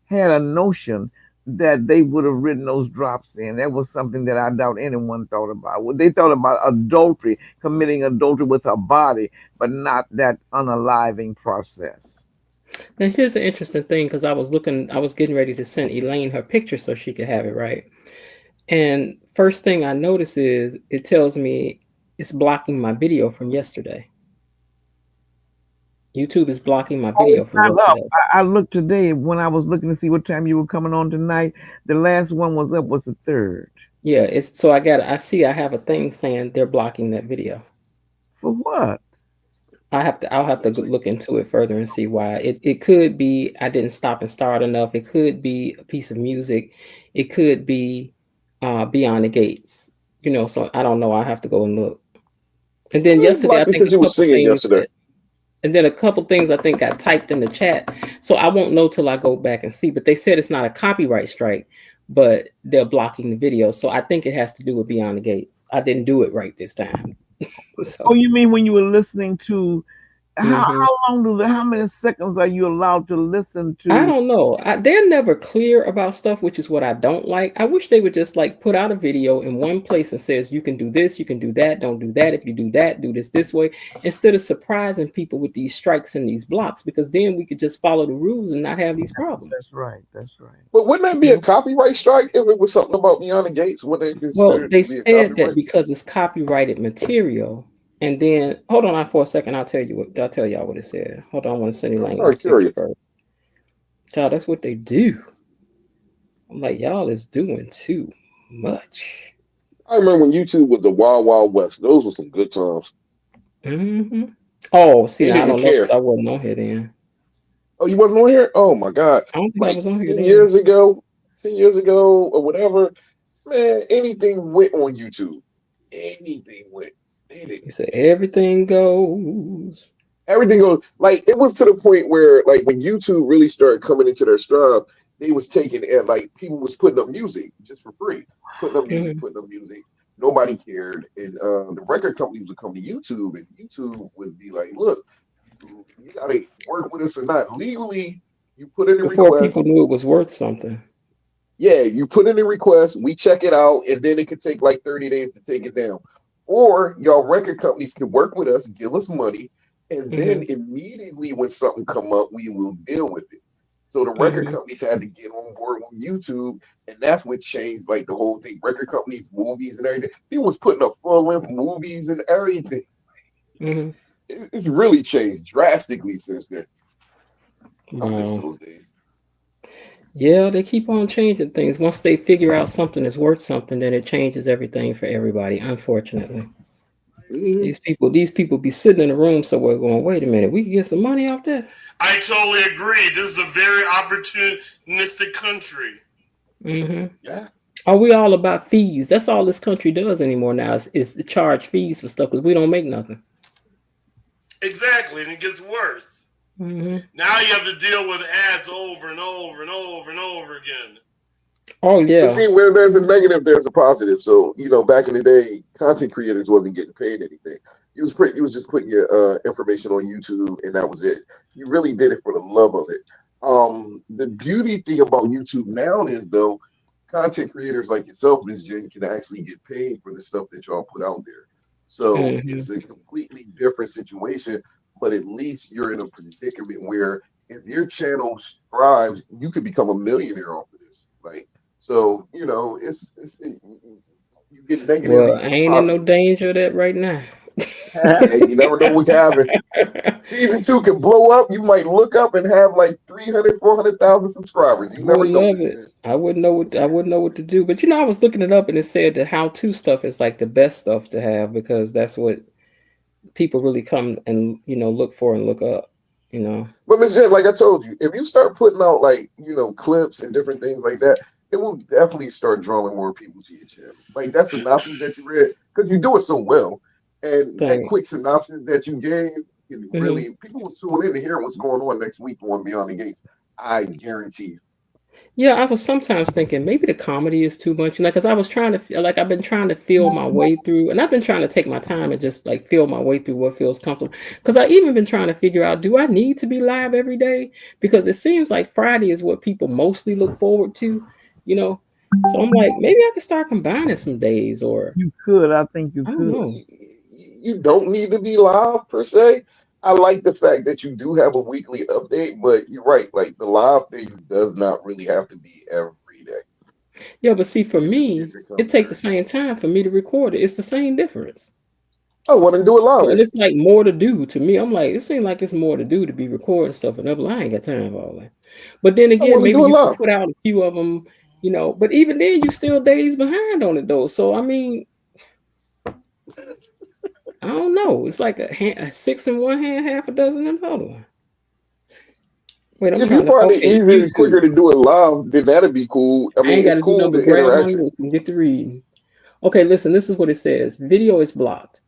had a notion that they would have written those drops in. That was something that I doubt anyone thought about. Well, they thought about adultery, committing adultery with her body, but not that unaliving process. Now here's an interesting thing because I was getting ready to send Elaine her picture so she could have it right. And first thing I notice is it tells me it's blocking my video from yesterday. YouTube is blocking my Oh, video it's for the not rest of up. that. I looked today when I was looking to see what time you were coming on tonight. The last one was up was the 3rd. Yeah, it's so I see I have a thing saying they're blocking that video. For what? I'll have to look into it further and see why. It could be I didn't stop and start enough. It could be a piece of music. It could be Beyond the Gates. You know, so I don't know. I have to go and look. And then yesterday, I Blocked think because you were singing yesterday. a couple things I think got typed in the chat. So I won't know till I go back and see. But they said it's not a copyright strike, but they're blocking the video. So I think it has to do with Beyond the Gates. I didn't do it right this time. So, Oh, you mean when you were listening to how mhm. how many seconds are you allowed to listen to? I don't know. They're never clear about stuff, which is what I don't like. I wish they would just like put out a video in one place and says you can do this, you can do that, don't do that. If you do that, do this way, instead of surprising people with these strikes and these blocks, because then we could just follow the rules and not have these problems. That's right. That's right. But wouldn't that be a copyright strike if it was something about Beyond the Gates? Would they Well, consider it they to be a said that copyright? because it's copyrighted material. And then hold on for a second. I'll tell y'all what it said. Hold on, I want to send you I'm this picture curious. first. Child, that's what they do. I'm like, y'all is doing too much. I remember when YouTube was the Wild Wild West. Those were some good times. Mm-hmm. Oh, see, They now I didn't don't know care. because I wasn't on here then. Oh, you wasn't on here? Oh my God! I don't think I was on here 10 then. years ago, 10 years ago, or whatever. Man, anything went on YouTube. Anything went. You said everything goes. Everything goes. Like it was to the point where, like, when YouTube really started coming into their stride, they was taking it. Like people was putting up music just for free, putting up music, putting up music. Nobody cared, and the record companies would come to YouTube, and YouTube would be like, "Look, you gotta work with us or not. Legally, you put in a Before people request. knew it was worth something. Yeah, you put in a request, we check it out, and then it could take like 30 days to take it down. Or y'all record companies can work with us, give us money, and then immediately when something come up, we will deal with it. So the record companies had to get on board with YouTube, and that's what changed like the whole thing. Record companies, movies, and everything. People was putting up full-length movies and everything. It's really changed drastically since then. I miss those days. Yeah, they keep on changing things. Once they figure out something is worth something, then it changes everything for everybody, unfortunately. These people be sitting in a room somewhere going, wait a minute, we can get some money off this. I totally agree. This is a very opportunistic country. Yeah. Are we all about fees? That's all this country does anymore now is charge fees for stuff because we don't make nothing. Exactly, and it gets worse. Now you have to deal with ads over and over and over and over again. Oh yeah. But see, where there's a negative, there's a positive. So back in the day, content creators wasn't getting paid anything. You was just putting your information on YouTube, and that was it. You really did it for the love of it. The beauty thing about YouTube now is though, content creators like yourself, Ms. Jen, can actually get paid for the stuff that y'all put out there. So it's a completely different situation. But at least you're in a predicament where if your channel thrives, you could become a millionaire off of this. Like, so you get negative. Well, I ain't in no danger of that right now. Hey, you never know what can happen. Season 2 can blow up. You might look up and have like 300, 400,000 subscribers. You never know. Love it. I wouldn't know what to do. But I was looking it up and it said that how-to stuff is like the best stuff to have because that's what people really come and look for and look up. But Ms. Jen, like I told you, if you start putting out like clips and different things like that, it will definitely start drawing more people to your channel. Like that synopsis that you read, because you do it so well, and that quick synopsis that you gave, really people will tune in to hear what's going on next week on Beyond the Gates. I guarantee you. Yeah, I was sometimes thinking maybe the comedy is too much, because I was trying to feel like I've been trying to feel my way through, and I've been trying to take my time and just like feel my way through what feels comfortable. Because I even been trying to figure out, do I need to be live every day? Because it seems like Friday is what people mostly look forward to, So I'm like, maybe I could start combining some days, or you could. I think you could. You don't need to be live per se. I like the fact that you do have a weekly update, but you're right. Like the live thing does not really have to be every day. Yeah, but see, for me, it takes the same time for me to record it. It's the same difference. I want to do it live. And it's like more to do to me. I'm like, it seems like it's more to do to be recording stuff and I ain't got time for all that. But then again, maybe you can put out a few of them, you know. But even then, you still days behind on it though. So I mean, I don't know. It's like a 6 in one hand, half a dozen in the other one. Wait, I'm if trying you to. find it Okay, easier and quicker to do it live, then that'd be cool. I I mean, ain't got it's to do cool nothing but the grab my interaction. notes and get to reading. Okay, listen. This is what it says. Video is blocked.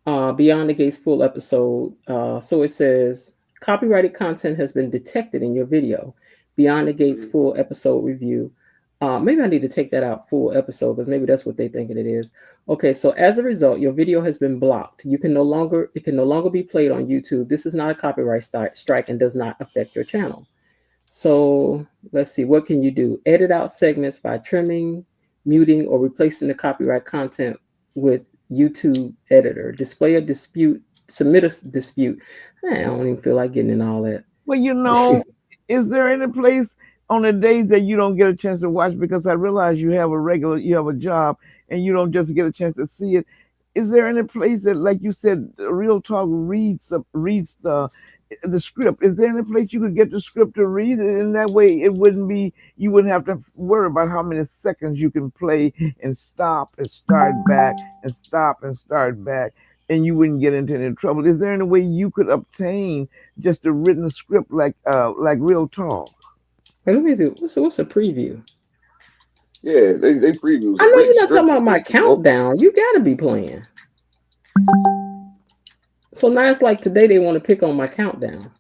Beyond the Gates full episode. So it says copyrighted content has been detected in your video. Beyond the Gates full episode review. Maybe I need to take that out, full episode, because maybe that's what they thinking it is. Okay, so as a result, your video has been blocked. It can no longer be played on YouTube. This is not a copyright strike and does not affect your channel. So let's see, what can you do? Edit out segments by trimming, muting, or replacing the copyright content with YouTube editor. Display a dispute, submit a dispute. I don't even feel like getting in all that. Well, you know, is there any place on the days that you don't get a chance to watch, because I realize you have a job and you don't just get a chance to see it. Is there any place that, like you said, Real Talk reads the script? Is there any place you could get the script to read it? In that way, you wouldn't have to worry about how many seconds you can play and stop and start back and stop and start back, and you wouldn't get into any trouble. Is there any way you could obtain just a written script like Real Talk? Wait, let me do. What's a preview? Yeah, they previews. I know you're not talking about my countdown. You got to be playing. So now it's like today they want to pick on my countdown.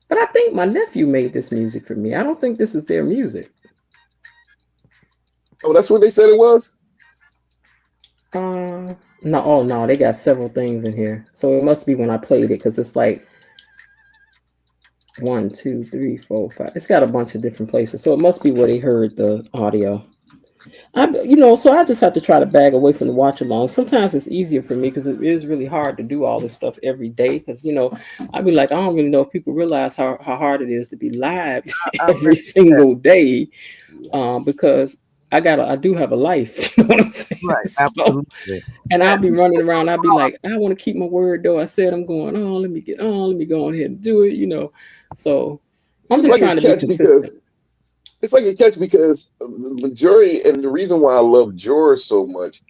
But I think my nephew made this music for me. I don't think this is their music. Oh, that's what they said it was? No, oh no, they got several things in here. So it must be when I played it, because it's like 1, 2, 3, 4, 5. It's got a bunch of different places. So it must be where they heard the audio. So I just have to try to bag away from the watch along. Sometimes it's easier for me because it is really hard to do all this stuff every day. Because I'd be like, I don't really know if people realize how hard it is to be live every single day. Because I do have a life. You know what I'm saying? Right, absolutely. And I'll be running around. I'll be like, I want to keep my word though. I said I'm going on. Let me get on. Let me go ahead and do it. So I'm just trying to be consistent. It's like a catch because the majority, and the reason why I love George so much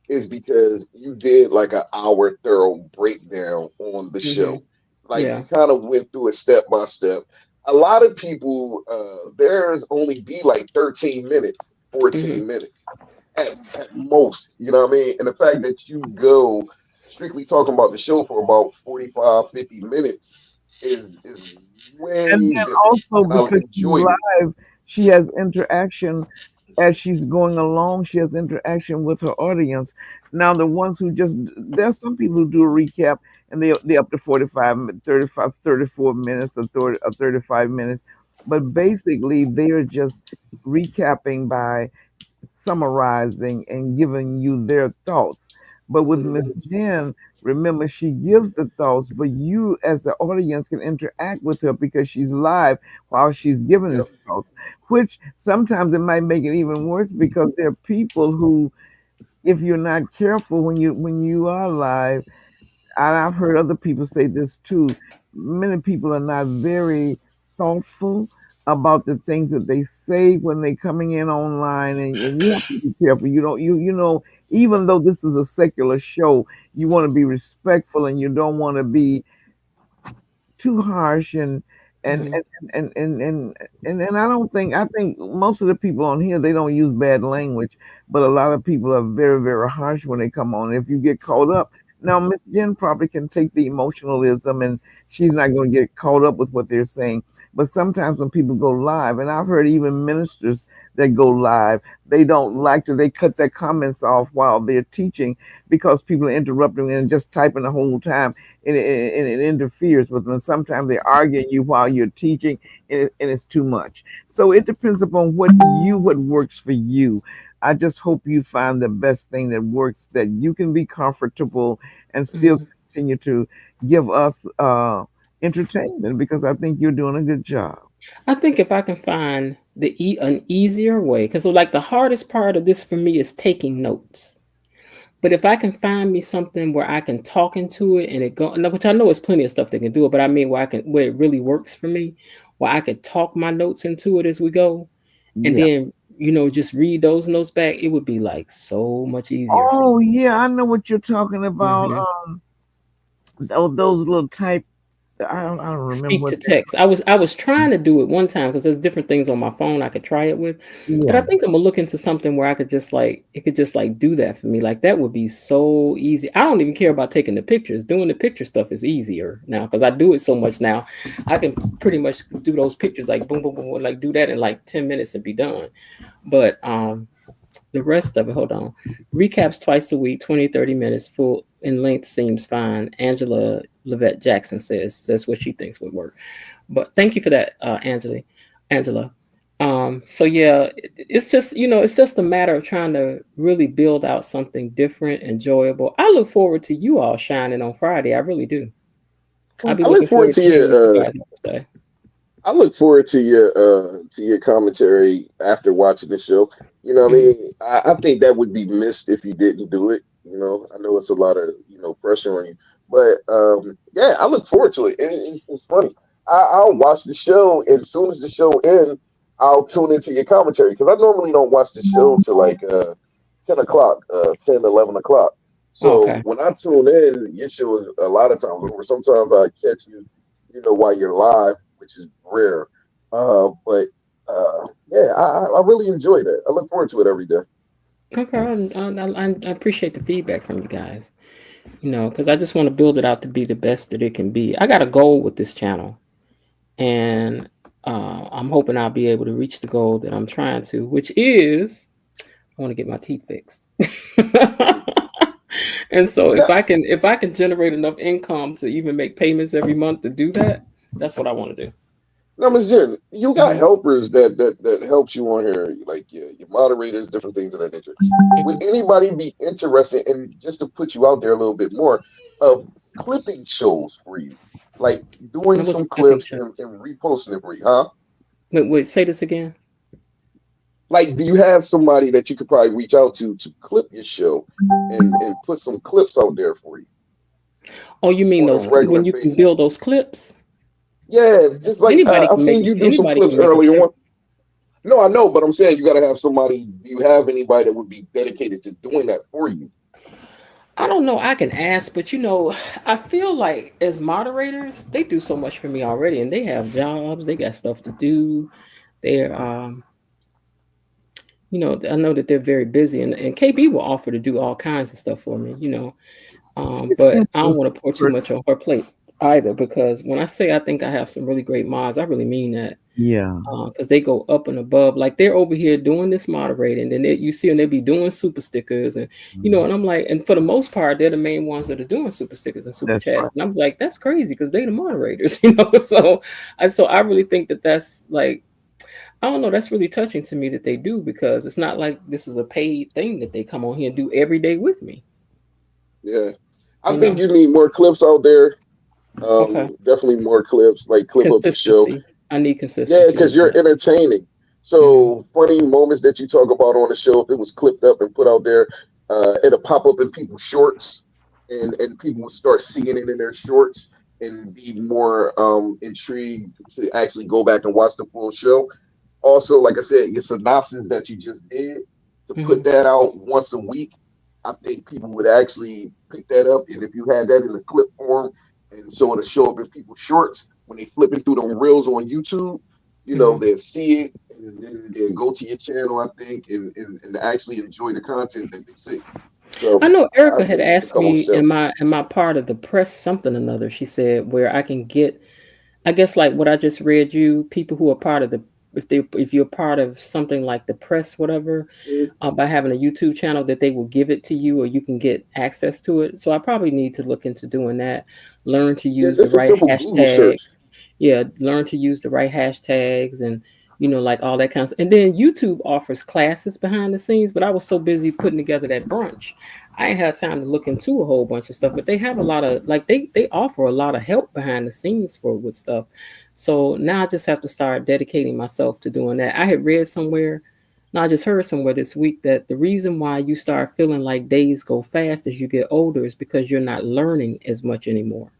is because you did like an hour thorough breakdown on the show. Like you kind of went through it step by step. A lot of people, there's only be like 13 minutes, 14 minutes at most. You know what I mean? And the fact that you go strictly talking about the show for about 45, 50 minutes is way and then different. also And I because she's enjoy it. live, she has interaction as she's going along. She has interaction with her audience. Now, the ones who there's some people who do a recap and they up to 45, 35, 34 minutes or 35 minutes. But basically, they're just recapping by summarizing and giving you their thoughts. But with Miss Jen, remember, she gives the thoughts, but you as the audience can interact with her because she's live while she's giving his thoughts, which sometimes it might make it even worse because there are people who, if you're not careful when you are live, and I've heard other people say this too, many people are not very thoughtful about the things that they say when they're coming in online, and you have to be careful. You don't you know even though this is a secular show, you want to be respectful and you don't want to be too harsh and I think most of the people on here, they don't use bad language, but a lot of people are very, very harsh when they come on. If you get caught up, now Miss Jen probably can take the emotionalism and she's not going to get caught up with what they're saying. But sometimes when people go live, and I've heard even ministers that go live, they don't like to, they cut their comments off while they're teaching because people are interrupting and just typing the whole time, and it interferes with them. And sometimes they're arguing you while you're teaching, and it's too much. So it depends upon what works for you. I just hope you find the best thing that works, that you can be comfortable and still continue to give us entertainment, because I think you're doing a good job. I think if I can find an easier way, because like the hardest part of this for me is taking notes. But if I can find me something where I can talk into it and it go, which I know is plenty of stuff that can do it, but I mean where it really works for me, where I could talk my notes into it as we go, and Yeah. then just read those notes back, it would be like so much easier for Oh me. yeah, I know what you're talking about. Mhm. Those little type. I don't remember Speak to what they. text. I was trying to do it one time because there's different things on my phone I could try it with, but I Yeah, think I'm gonna look into something where I could just like it could just like do that for me. Like that would be so easy. I don't even care about taking the pictures. Doing the picture stuff is easier now because I do it so much now. I can pretty much do those pictures like boom, boom, boom, like do that in like 10 minutes and be done. But the rest of it, hold on. Recaps twice a week, 20, 30 minutes, full in length seems fine. Angela Levette Jackson says what she thinks would work. But thank you for that, Angela. So yeah, it's just, it's just a matter of trying to really build out something different, enjoyable. I look forward to you all shining on Friday. I really do. I'll be I look looking forward forward to to hearing what you your guys have to say. I look forward to your commentary after watching the show. You know what I Mhm. mean? I think that would be missed if you didn't do it. I know it's a lot of pressure on you, but yeah, I look forward to it. It's funny. I'll watch the show, and as soon as the show ends, I'll tune into your commentary because I normally don't watch the show till like 10 o'clock, 10, 11 o'clock. So Okay. when I tune in, your show is a lot of times over. Sometimes I catch you, while you're live, which is rare. But yeah, I really enjoy that. I look forward to it every day. Okay. I appreciate the feedback from you guys. Because I just want to build it out to be the best that it can be. I got a goal with this channel, and I'm hoping I'll be able to reach the goal that I'm trying to, which is I want to get my teeth fixed. And so No, if I can generate enough income to even make payments every month to do that, that's what I want to do. no, Miss Jen, you got Hmm. helpers that helps you on here, like your moderators, different things of that nature. Would anybody be interested in, just to put you out there a little bit more, of clipping shows for you, like doing And what's some clipping clips show? and reposting it for you, huh? Wait, say this again. Like, do you have somebody that you could probably reach out to clip your show and put some clips out there for you Oh, you mean on a those regular when you can basis? build those clips? Yeah, just like Anybody I've can make seen you do some anybody clips can make a early clip. on. No, I know, but I'm saying you got to have somebody. Do you have anybody that would be dedicated to doing that for you? I don't know. I can ask, but I feel like as moderators, they do so much for me already, and they have jobs. They got stuff to do. They're, I know that they're very busy, and KB will offer to do all kinds of stuff for me. she's But I simple. don't want to pour too much on her plate either, because when I say I think I have some really great mods, I really mean that. Yeah, Because they go up and above, like they're over here doing this moderating, and you see them, they be doing super stickers, and and I'm like, and for the most part, they're the main ones that are doing super stickers and super that's chats, right. and I'm like, that's crazy because they the moderators, So I really think that that's like, I don't know, that's really touching to me that they do, because it's not like this is a paid thing that they come on here and do every day with me, Yeah, I you think know. you need more clips out there. Okay, Definitely more clips, like clip up the show. consistency. I need Yeah, consistency because with you're that. entertaining. Hmm. So funny moments that you talk about on the show, if it was clipped up and put out there, it'll pop up in people's shorts, and people will start seeing it in their shorts and be more intrigued to actually go back and watch the full show. Also, like I said, your synopsis that you just did, to put Hmm. that out once a week, I think people would actually pick that up. And if you had that in a clip form, and so it'll show up in people's shorts when they flipping through the reels on YouTube, Hmm. they'll see it and then go to your channel, I think, and actually enjoy the content that they see. I So know I Erica had think it's a asked couple of me, am steps. I part of the press something or another? She said where I can get, I guess like what I just read you, people who are part of the, if you're part of something like the press, whatever, Mm. by having a YouTube channel, that they will give it to you or you can get access to it. So I probably need to look into doing that. Learn to Yeah, use the just a right simple Google hashtag. search. Yeah, learn to use the right hashtags, and like all that kind of stuff. And then YouTube offers classes behind the scenes, but I was so busy putting together that brunch, I ain't had time to look into a whole bunch of stuff. But they have a lot of, like, they offer a lot of help behind the scenes for with stuff. So now I just have to start dedicating myself to doing that. I had read somewhere Now, I just heard somewhere this week that the reason why you start feeling like days go fast as you get older is because you're not learning as much anymore.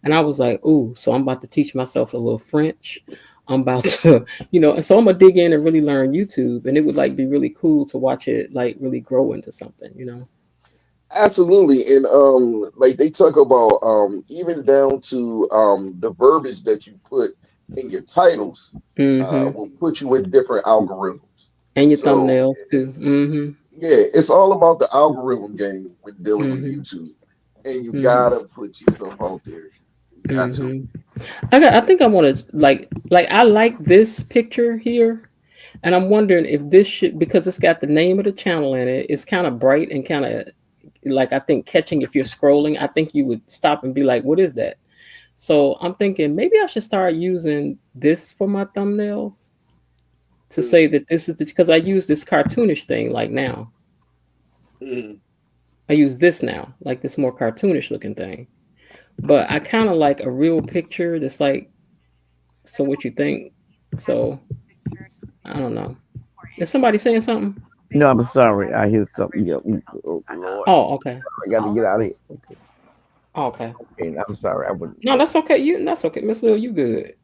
And I was like, ooh, so I'm about to teach myself a little French. I'm about to, and so I'm gonna dig in and really learn YouTube, and it would like be really cool to watch it like really grow into something. Absolutely, and like they talk about even down to the verbiage that you put in your titles Mm-hmm. will put you in different algorithms. And your So thumbnails too. it's Mm-hmm. yeah, it's all about the algorithm game when dealing with Mm-hmm. YouTube, and you Mm-hmm. gotta put your stuff out there. You got to. Mm-hmm. I think I want to like I like this picture here, and I'm wondering if this should, because it's got the name of the channel in it. It's kind of bright and kind of like, I think catching, if you're scrolling, I think you would stop and be like, what is that? So I'm thinking maybe I should start using this for my thumbnails to say that this is because I use this cartoonish thing like now. Mhm. I use this now, like this more cartoonish looking thing. But I kind of like a real picture that's like, so what you think? So I don't know. Is somebody saying something? No, I'm sorry. I hear something. Yeah. Oh, Lord. Oh, okay. I got to get out of here. Okay. Oh, okay. Okay, I'm sorry. I wouldn't. No, that's okay. That's okay, Miss Lil. You good?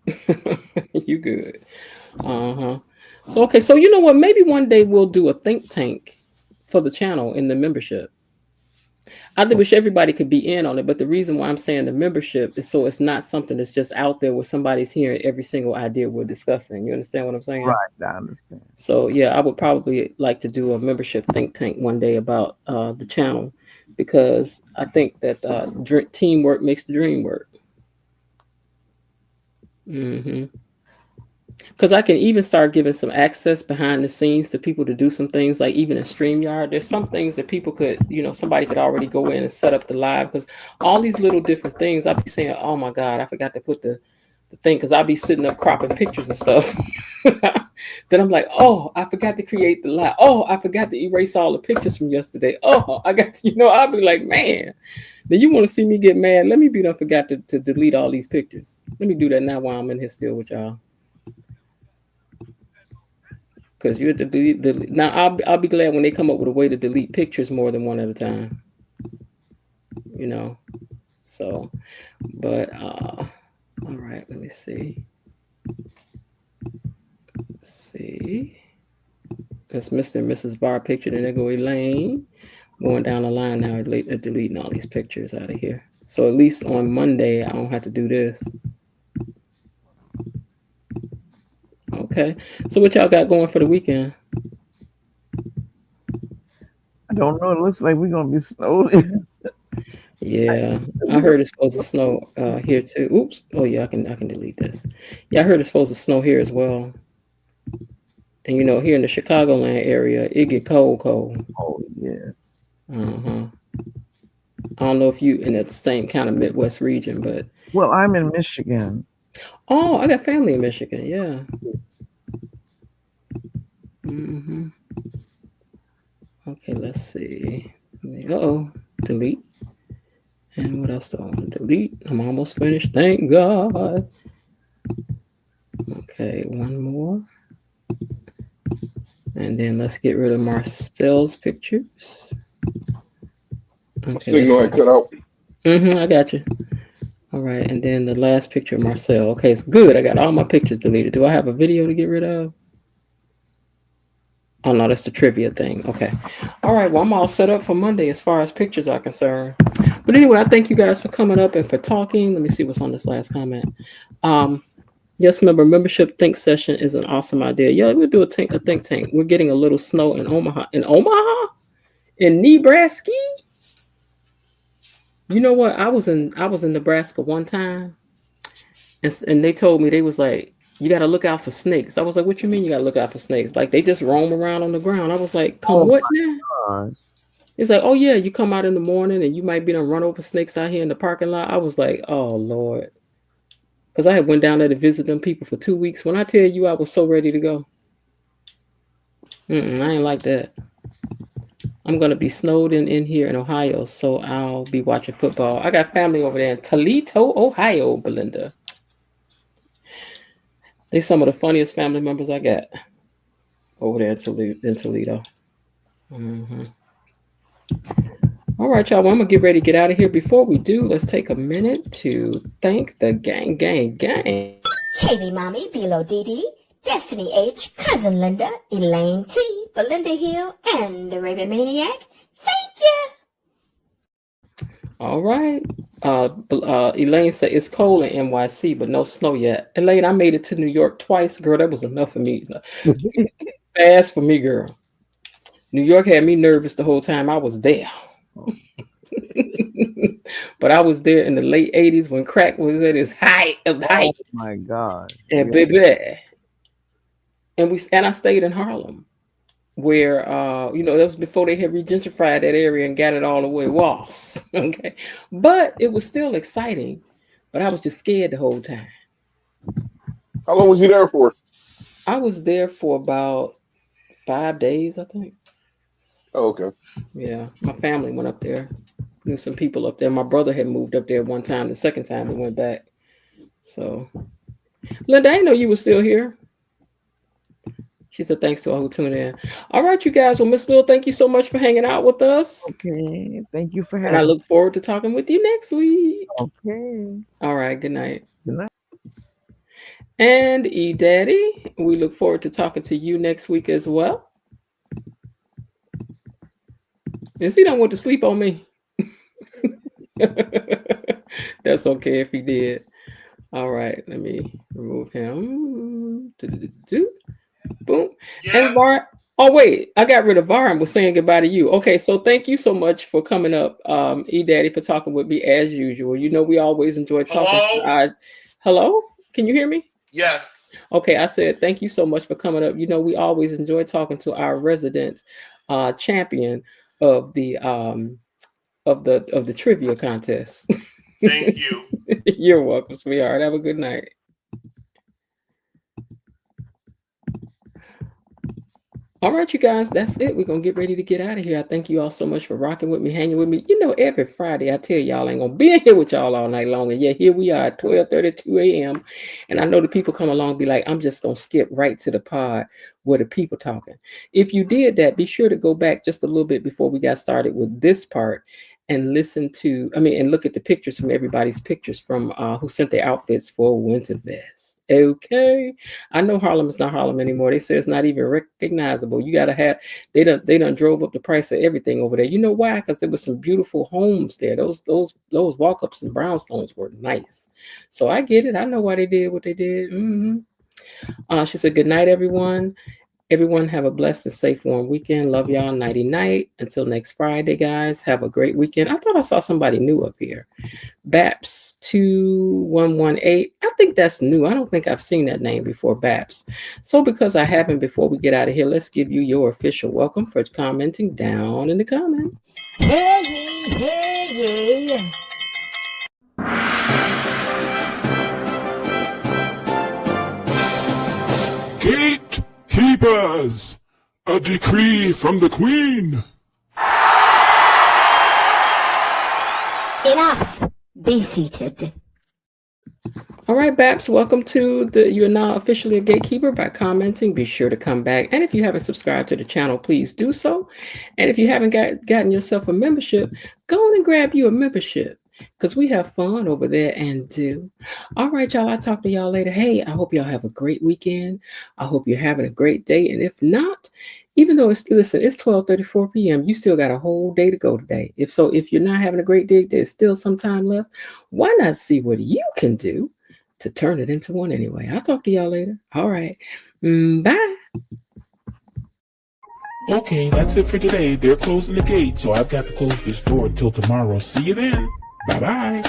You good? Uh-huh. So okay. So you know what? Maybe one day we'll do a think tank for the channel in the membership. I think wish everybody could be in on it, but the reason why I'm saying the membership is so it's not something that's just out there where somebody's hearing every single idea we're discussing. You understand what I'm saying? Right, I understand. So yeah, I would probably like to do a membership think tank one day about the channel, because I think that teamwork makes the dream work. Because I can even start giving some access behind the scenes to people to do some things, like even in StreamYard. There's some things that people could, somebody could already go in and set up the live, because all these little different things, I'd be saying, oh my God, I forgot to put the thing, because I'd be sitting up cropping pictures and stuff. Then I'm like, oh, I forgot to create the live. Oh, I forgot to erase all the pictures from yesterday. Oh, I got to, I'll be like, man, then you want to see me get mad? Let me be done forgot to delete all these pictures. Let me do that now while I'm in here still with y'all. Because you have to delete. Now I'll be glad when they come up with a way to delete pictures more than one at a time. So, but all right, let me see. Let's see. That's Mr. and Mrs. Bar picture. Then they go Elaine. Going down the line now, deleting all these pictures out of here. So at least on Monday, I don't have to do this. Okay. So what y'all got going for the weekend? I don't know. It looks like we're gonna be snowing. Yeah, I heard it's supposed to snow here too. Oops. Oh yeah, I can delete this. Yeah, I heard it's supposed to snow here as well. And here in the Chicagoland area, it get cold. Oh yes. I don't know if you in that same kind of Midwest region, but well, I'm in Michigan. Oh, I got family in Michigan. Yeah. Okay, let's see. Delete. And what else do I want to delete? I'm almost finished. Thank God. Okay, one more. And then let's get rid of Marcel's pictures. Okay, signal I cut out. I got you. All right, and then the last picture of Marcel. Okay, it's good. I got all my pictures deleted. Do I have a video to get rid of? Oh, no, that's the trivia thing. Okay. All right, well, I'm all set up for Monday as far as pictures are concerned. But anyway, I thank you guys for coming up and for talking. Let me see what's on this last comment. Yes, membership think session is an awesome idea. Yeah, we'll do a think tank. We're getting a little snow in Omaha. In Nebraska? You know what? I was in Nebraska one time, and they told me, they was like, you got to look out for snakes. I was like, what you mean you got to look out for snakes? Like, they just roam around on the ground. I was like, what now? God. It's like, oh yeah, you come out in the morning and you might be done run over snakes out here in the parking lot. I was like, oh Lord. Because I had went down there to visit them people for 2 weeks. When I tell you I was so ready to go. I ain't like that. I'm going to be snowed in here in Ohio, so I'll be watching football. I got family over there in Toledo, Ohio, Belinda. They're some of the funniest family members I got. over there in Toledo. Mm-hmm. All right, y'all. Well, I'm gonna get ready to get out of here. Before we do, let's take a minute to thank the gang. KB Mommy, Bilo Dee, Destiny H, Cousin Linda, Elaine T, Belinda Hill, and the Raven Maniac. Thank you. All right. Elaine said it's cold in NYC, but no snow yet. Elaine, I made it to New York twice, girl. That was enough for me. Fast for me, girl. New York had me nervous the whole time I was there. But I was there in the late 80s when crack was at its height of height. Oh my God. And baby. And I stayed in Harlem, where that was before they had regentrified that area and got it all the way was. Okay. But it was still exciting. But I was just scared the whole time. How long was you there for? I was there for about 5 days, I think. Oh, okay. Yeah. My family went up there. Knew some people up there. My brother had moved up there one time. The second time we went back. So, Linda, I didn't know you were still here. She said thanks to all who tuned in. All right, you guys. Well, Miss Lil, thank you so much for hanging out with us. Okay. Thank you for having me. And I look forward to talking with you next week. Okay. All right. Good night. Good night. And E-Daddy, we look forward to talking to you next week as well. Is he don't want to sleep on me? That's okay if he did. All right, let me remove him. Boom. Yes. And Var. Oh wait, I got rid of Var and was saying goodbye to you. Okay, so thank you so much for coming up, E-Daddy, for talking with me as usual. You know we always enjoy talking. Hello, can you hear me? Yes. Okay, I said thank you so much for coming up. You know we always enjoy talking to our resident champion of the trivia contest. Thank you. You're welcome, sweetheart. Have a good night. All right, you guys, that's it. We're going to get ready to get out of here. I thank you all so much for rocking with me, hanging with me. You know, every Friday, I tell y'all I ain't going to be in here with y'all all night long. And yeah, here we are at 12:32 a.m. And I know the people come along and be like, I'm just going to skip right to the pod where the people talking. If you did that, be sure to go back just a little bit before we got started with this part and and look at the pictures from everybody's pictures from who sent their outfits for Winterfest. Okay. I know Harlem is not Harlem anymore. They say it's not even recognizable. You got to have, they done drove up the price of everything over there. You know why? Because there was some beautiful homes there. Those walk-ups and brownstones were nice. So I get it. I know why they did what they did. Mm-hmm. She said, good night, everyone. Everyone have a blessed and safe, warm weekend. Love y'all. Nighty night. Until next Friday, guys. Have a great weekend. I thought I saw somebody new up here. Baps 2118. I think that's new. I don't think I've seen that name before, Baps. So because I haven't, before we get out of here, let's give you your official welcome for commenting down in the comments. Hey. Gatekeepers, a decree from the Queen. Enough. Be seated. All right, Babs, welcome to you're now officially a gatekeeper by commenting. Be sure to come back. And if you haven't subscribed to the channel, please do so. And if you haven't gotten yourself a membership, go on and grab you a membership because we have fun over there and do. All right, y'all, I'll talk to y'all later. Hey, I hope y'all have a great weekend. I hope you're having a great day. And if not, even though it's 12:34 p.m., you still got a whole day to go today. If you're not having a great day, there's still some time left. Why not see what you can do to turn it into one anyway? I'll talk to y'all later. All right. Bye. Okay, that's it for today. They're closing the gate, so I've got to close this door until tomorrow. See you then. Bye-bye.